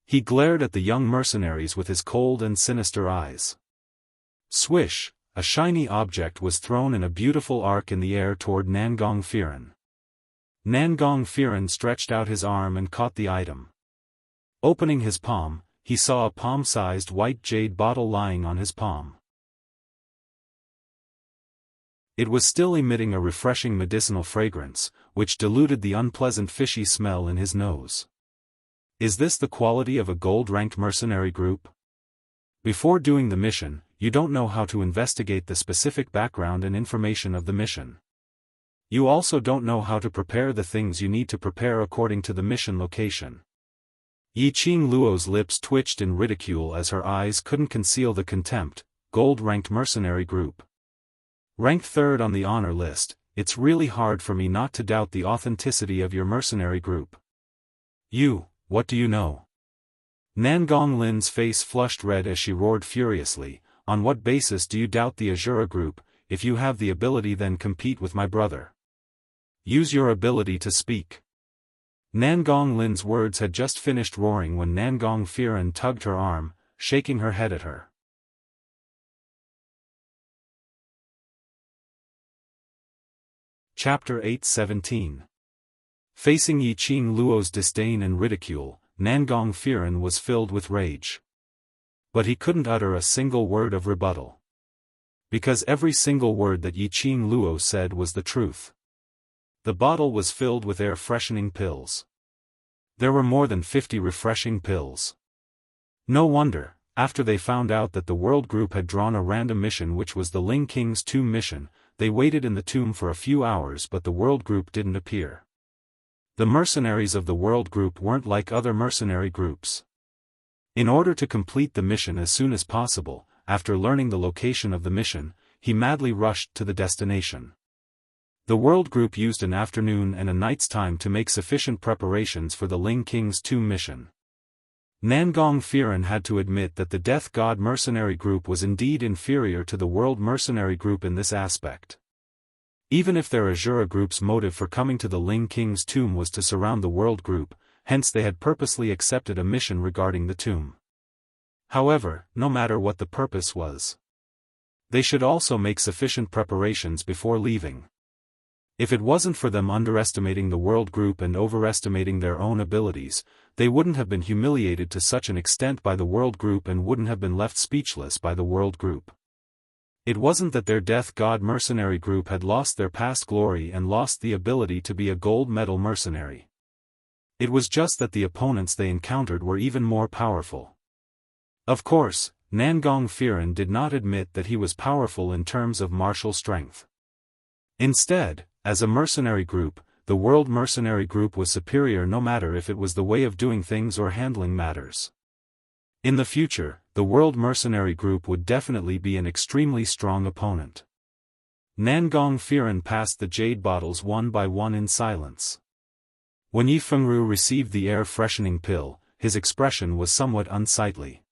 A: He glared at the young mercenaries with his cold and sinister eyes. Swish, a shiny object was thrown in a beautiful arc in the air toward Nangong Firen. Nangong Firen stretched out his arm and caught the item. Opening his palm, he saw a palm-sized white jade bottle lying on his palm. It was still emitting a refreshing medicinal fragrance, which diluted the unpleasant fishy smell in his nose. Is this the quality of a gold-ranked mercenary group? Before doing the mission, you don't know how to investigate the specific background and information of the mission. You also don't know how to prepare the things you need to prepare according to the mission location. Yiqing Luo's lips twitched in ridicule as her eyes couldn't conceal the contempt. Gold-ranked mercenary group. Ranked third on the honor list, it's really hard for me not to doubt the authenticity of your mercenary group. What do you know? Nangong Lin's face flushed red as she roared furiously. On what basis do you doubt the Azura group? If you have the ability, then compete with my brother. Use your ability to speak. Nangong Lin's words had just finished roaring when Nangong Firen tugged her arm, shaking her head at her. Chapter 8:17. Facing Yiqing Luo's disdain and ridicule, Nangong Firen was filled with rage. But he couldn't utter a single word of rebuttal. Because every single word that Yiqing Luo said was the truth. The bottle was filled with air-freshening pills. There were more than 50 refreshing pills. No wonder, after they found out that the World Group had drawn a random mission which was the Ling King's tomb mission, they waited in the tomb for a few hours but the World Group didn't appear. The mercenaries of the World Group weren't like other mercenary groups. In order to complete the mission as soon as possible, after learning the location of the mission, he madly rushed to the destination. The World Group used an afternoon and a night's time to make sufficient preparations for the Ling King's tomb mission. Nangong Firen had to admit that the Death God mercenary group was indeed inferior to the World mercenary group in this aspect. Even if their Azura group's motive for coming to the Ling King's tomb was to surround the World group, hence they had purposely accepted a mission regarding the tomb. However, no matter what the purpose was, they should also make sufficient preparations before leaving. If it wasn't for them underestimating the World group and overestimating their own abilities, they wouldn't have been humiliated to such an extent by the World group and wouldn't have been left speechless by the World group. It wasn't that their Death God mercenary group had lost their past glory and lost the ability to be a gold medal mercenary. It was just that the opponents they encountered were even more powerful. Of course, Nangong Firen did not admit that he was powerful in terms of martial strength. Instead, as a mercenary group, the World mercenary group was superior no matter if it was the way of doing things or handling matters. In the future, the World mercenary group would definitely be an extremely strong opponent. Nangong Firen passed the jade bottles one by one in silence. When Yi Fengru received the air-freshening pill, his expression was somewhat unsightly.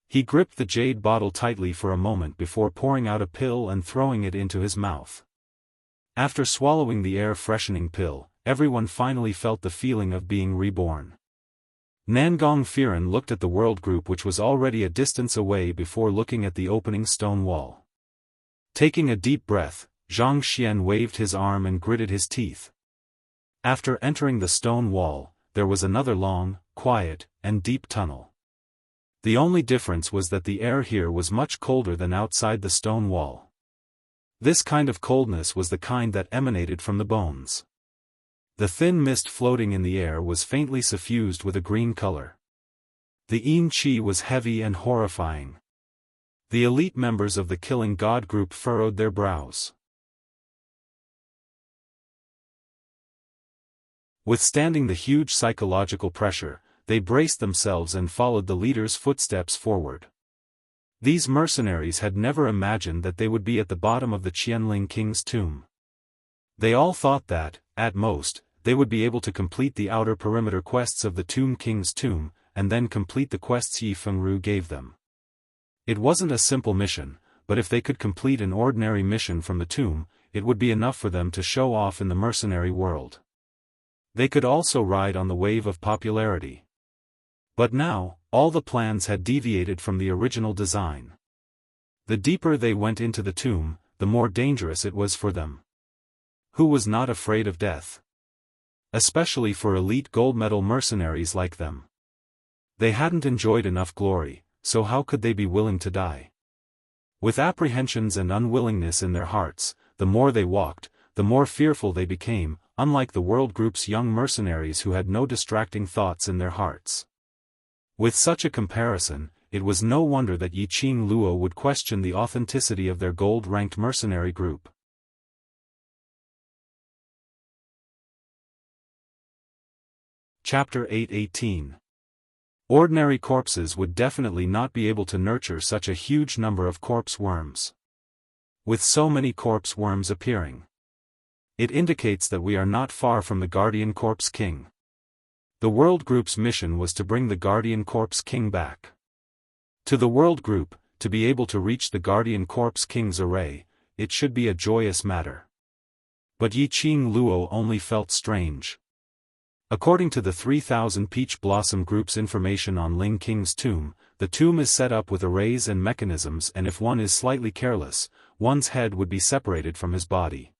A: He gripped the jade bottle tightly for a moment before pouring out a pill and throwing it into his mouth. After swallowing the air-freshening pill, everyone finally felt the feeling of being reborn. Nangong Firen looked at the World group which was already a distance away before looking at the opening stone wall. Taking a deep breath, Zhang Xian waved his arm and gritted his teeth. After entering the stone wall, there was another long, quiet, and deep tunnel. The only difference was that the air here was much colder than outside the stone wall. This kind of coldness was the kind that emanated from the bones. The thin mist floating in the air was faintly suffused with a green color. The Yin Qi was heavy and horrifying. The elite members of the Killing God group furrowed their brows. Withstanding the huge psychological pressure, they braced themselves and followed the leader's footsteps forward. These mercenaries had never imagined that they would be at the bottom of the Qianling King's tomb. They all thought that, at most, they would be able to complete the outer perimeter quests of the Tomb King's tomb, and then complete the quests Yi Fengru gave them. It wasn't a simple mission, but if they could complete an ordinary mission from the tomb, it would be enough for them to show off in the mercenary world. They could also ride on the wave of popularity. But now, all the plans had deviated from the original design. The deeper they went into the tomb, the more dangerous it was for them. Who was not afraid of death? Especially for elite gold medal mercenaries like them. They hadn't enjoyed enough glory, so how could they be willing to die? With apprehensions and unwillingness in their hearts, the more they walked, the more fearful they became, unlike the World Group's young mercenaries who had no distracting thoughts in their hearts. With such a comparison, it was no wonder that Yiqing Luo would question the authenticity of their gold-ranked mercenary group. Chapter 8:18. Ordinary corpses would definitely not be able to nurture such a huge number of corpse worms. With so many corpse worms appearing, it indicates that we are not far from the Guardian Corpse King. The World Group's mission was to bring the Guardian Corpse King back. To the World Group, to be able to reach the Guardian Corpse King's array, it should be a joyous matter. But Yiqing Luo only felt strange. According to the 3000 Peach Blossom Group's information on Ling King's tomb, the tomb is set up with arrays and mechanisms, and if one is slightly careless, one's head would be separated from his body.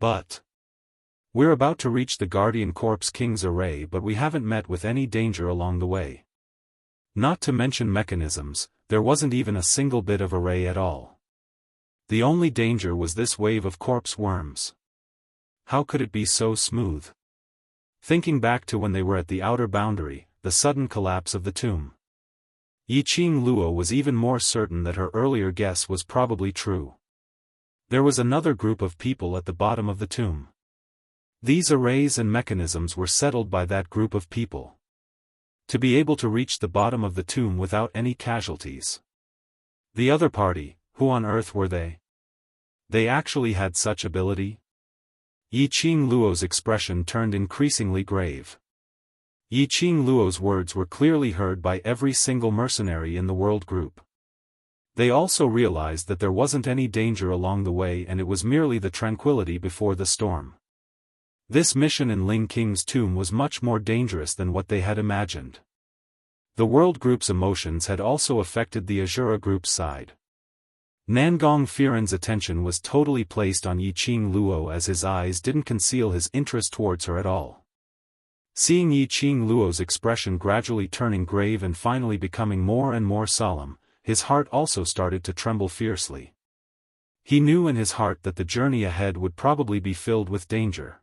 A: But we're about to reach the Guardian Corpse King's array, but we haven't met with any danger along the way. Not to mention mechanisms, there wasn't even a single bit of array at all. The only danger was this wave of corpse worms. How could it be so smooth? Thinking back to when they were at the outer boundary, the sudden collapse of the tomb, Yiqing Luo was even more certain that her earlier guess was probably true. There was another group of people at the bottom of the tomb. These arrays and mechanisms were settled by that group of people. To be able to reach the bottom of the tomb without any casualties. The other party, who on earth were they? They actually had such ability? Yiqing Luo's expression turned increasingly grave. Yiqing Luo's words were clearly heard by every single mercenary in the world group. They also realized that there wasn't any danger along the way and it was merely the tranquility before the storm. This mission in Ling King's tomb was much more dangerous than what they had imagined. The world group's emotions had also affected the Azura group's side. Nangong Firen's attention was totally placed on Yiqing Luo as his eyes didn't conceal his interest towards her at all. Seeing Yiqing Luo's expression gradually turning grave and finally becoming more and more solemn, his heart also started to tremble fiercely. He knew in his heart that the journey ahead would probably be filled with danger.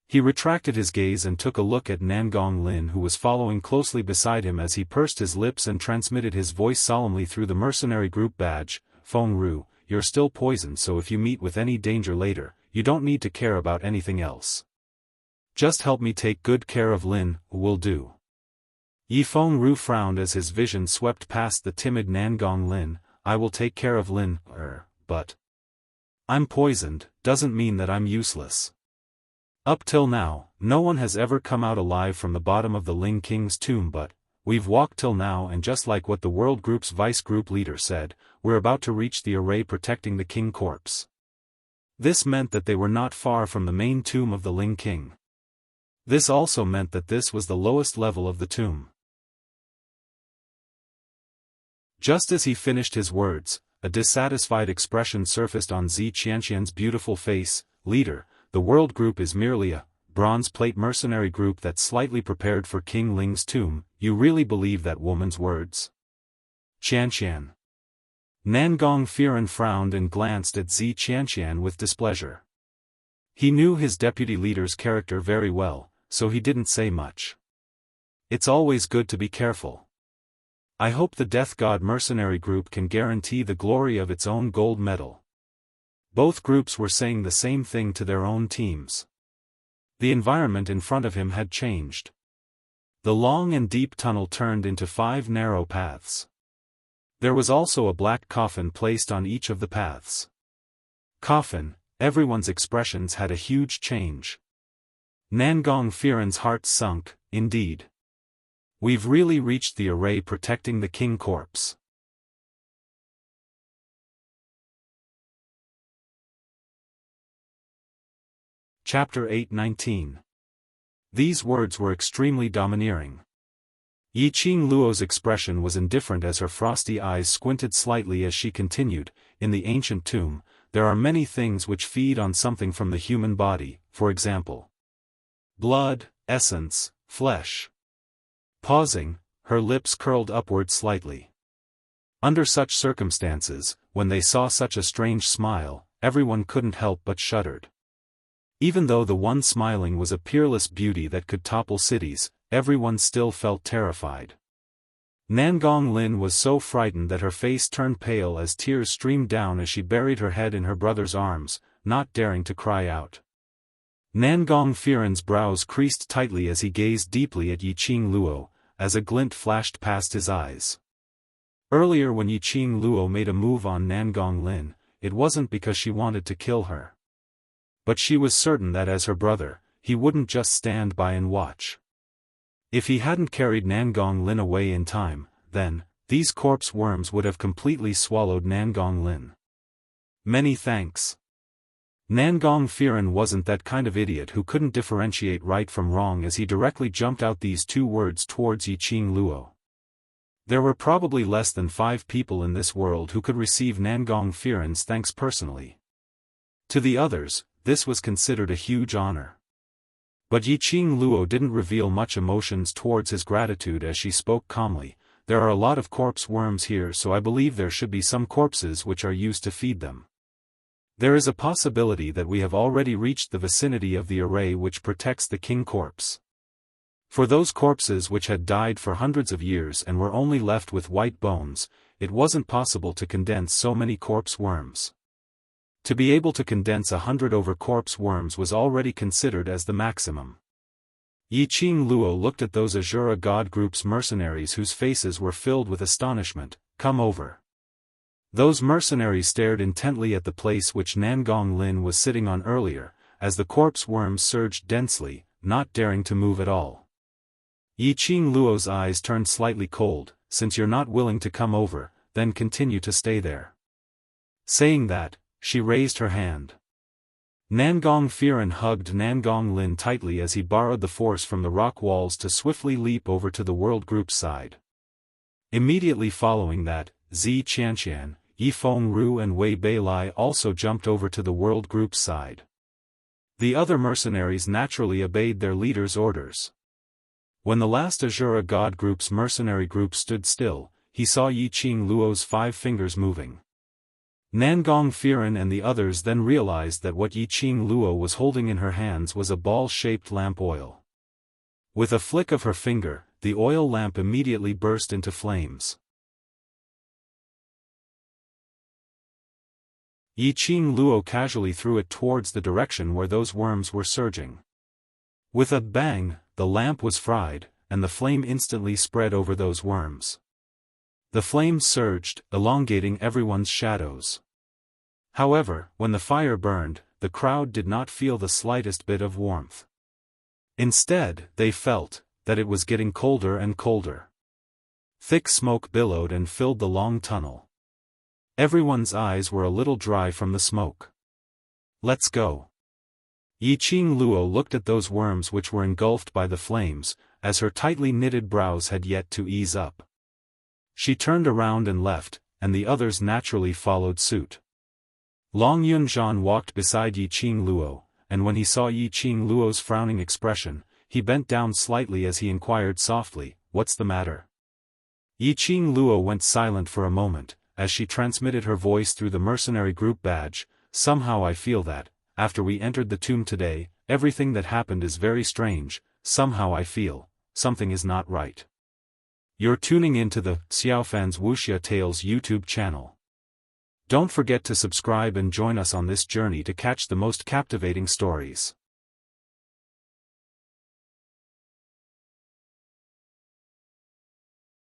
A: He retracted his gaze and took a look at Nangong Lin, who was following closely beside him as he pursed his lips and transmitted his voice solemnly through the mercenary group badge. Feng Ru, you're still poisoned, so if you meet with any danger later, you don't need to care about anything else. Just help me take good care of Lin, will do. Feng Ru frowned as his vision swept past the timid Nangong Lin. I will take care of Lin, but I'm poisoned, doesn't mean that I'm useless. Up till now, no one has ever come out alive from the bottom of the Ling King's tomb, but we've walked till now, and just like what the world group's vice group leader said, we're about to reach the array protecting the king corpse. This meant that they were not far from the main tomb of the Ling King. This also meant that this was the lowest level of the tomb. Just as he finished his words, a dissatisfied expression surfaced on Zi Qianqian's beautiful face. Leader, the world group is merely a bronze plate mercenary group that's slightly prepared for King Ling's tomb. You really believe that woman's words? Qianqian. Nangong Firen frowned and glanced at Zi Qianqian with displeasure. He knew his deputy leader's character very well, so he didn't say much. It's always good to be careful. I hope the Death God mercenary group can guarantee the glory of its own gold medal. Both groups were saying the same thing to their own teams. The environment in front of him had changed. The long and deep tunnel turned into 5 narrow paths. There was also a black coffin placed on each of the paths. Coffin, everyone's expressions had a huge change. Nangong Firen's heart sunk, indeed. We've really reached the array protecting the king corpse. Chapter 8:19. These words were extremely domineering. Yiqing Luo's expression was indifferent as her frosty eyes squinted slightly as she continued, in the ancient tomb, there are many things which feed on something from the human body, for example, blood, essence, flesh. Pausing, her lips curled upward slightly. Under such circumstances, when they saw such a strange smile, everyone couldn't help but shuddered. Even though the one smiling was a peerless beauty that could topple cities, everyone still felt terrified. Nangong Lin was so frightened that her face turned pale as tears streamed down as she buried her head in her brother's arms, not daring to cry out. Nangong Firen's brows creased tightly as he gazed deeply at Yiqing Luo, as a glint flashed past his eyes. Earlier when Yiqing Luo made a move on Nangong Lin, it wasn't because she wanted to kill her. But she was certain that as her brother, he wouldn't just stand by and watch. If he hadn't carried Nangong Lin away in time, then, these corpse worms would have completely swallowed Nangong Lin. Many thanks. Nangong Firen wasn't that kind of idiot who couldn't differentiate right from wrong as he directly jumped out these 2 words towards Yiqing Luo. There were probably less than 5 people in this world who could receive Nangong Firen's thanks personally. To the others, this was considered a huge honor. But Yiqing Luo didn't reveal much emotions towards his gratitude as she spoke calmly. There are a lot of corpse worms here, so I believe there should be some corpses which are used to feed them. There is a possibility that we have already reached the vicinity of the array which protects the king corpse. For those corpses which had died for hundreds of years and were only left with white bones, it wasn't possible to condense so many corpse worms. To be able to condense 100 over corpse worms was already considered as the maximum. Yiqing Luo looked at those Azura God group's mercenaries whose faces were filled with astonishment. Come over. Those mercenaries stared intently at the place which Nangong Lin was sitting on earlier, as the corpse worms surged densely, not daring to move at all. Yi Qing Luo's eyes turned slightly cold. Since you're not willing to come over, then continue to stay there. Saying that, she raised her hand. Nangong Firen hugged Nangong Lin tightly as he borrowed the force from the rock walls to swiftly leap over to the world group's side. Immediately following that, Zi Qianqian, Yi Fengru and Wei Beilai also jumped over to the world group's side. The other mercenaries naturally obeyed their leader's orders. When the last Azura God group's mercenary group stood still, he saw Yi Qing Luo's 5 fingers moving. Nangong Firen and the others then realized that what Yi Qing Luo was holding in her hands was a ball-shaped lamp oil. With a flick of her finger, the oil lamp immediately burst into flames. Yi Qing Luo casually threw it towards the direction where those worms were surging. With a bang, the lamp was fried, and the flame instantly spread over those worms. The flames surged, elongating everyone's shadows. However, when the fire burned, the crowd did not feel the slightest bit of warmth. Instead, they felt that it was getting colder and colder. Thick smoke billowed and filled the long tunnel. Everyone's eyes were a little dry from the smoke. Let's go. Yi Qing Luo looked at those worms which were engulfed by the flames, as her tightly knitted brows had yet to ease up. She turned around and left, and the others naturally followed suit. Long Yunzhan walked beside Yi Qing Luo, and when he saw Yi Qing Luo's frowning expression, he bent down slightly as he inquired softly, "What's the matter?" Yi Qing Luo went silent for a moment, as she transmitted her voice through the mercenary group badge. "Somehow I feel that, after we entered the tomb today, everything that happened is very strange. Somehow I feel something is not right." You're tuning into the Xiaofan's Wuxia Tales YouTube channel. Don't forget to subscribe and join us on this journey to catch the most captivating stories.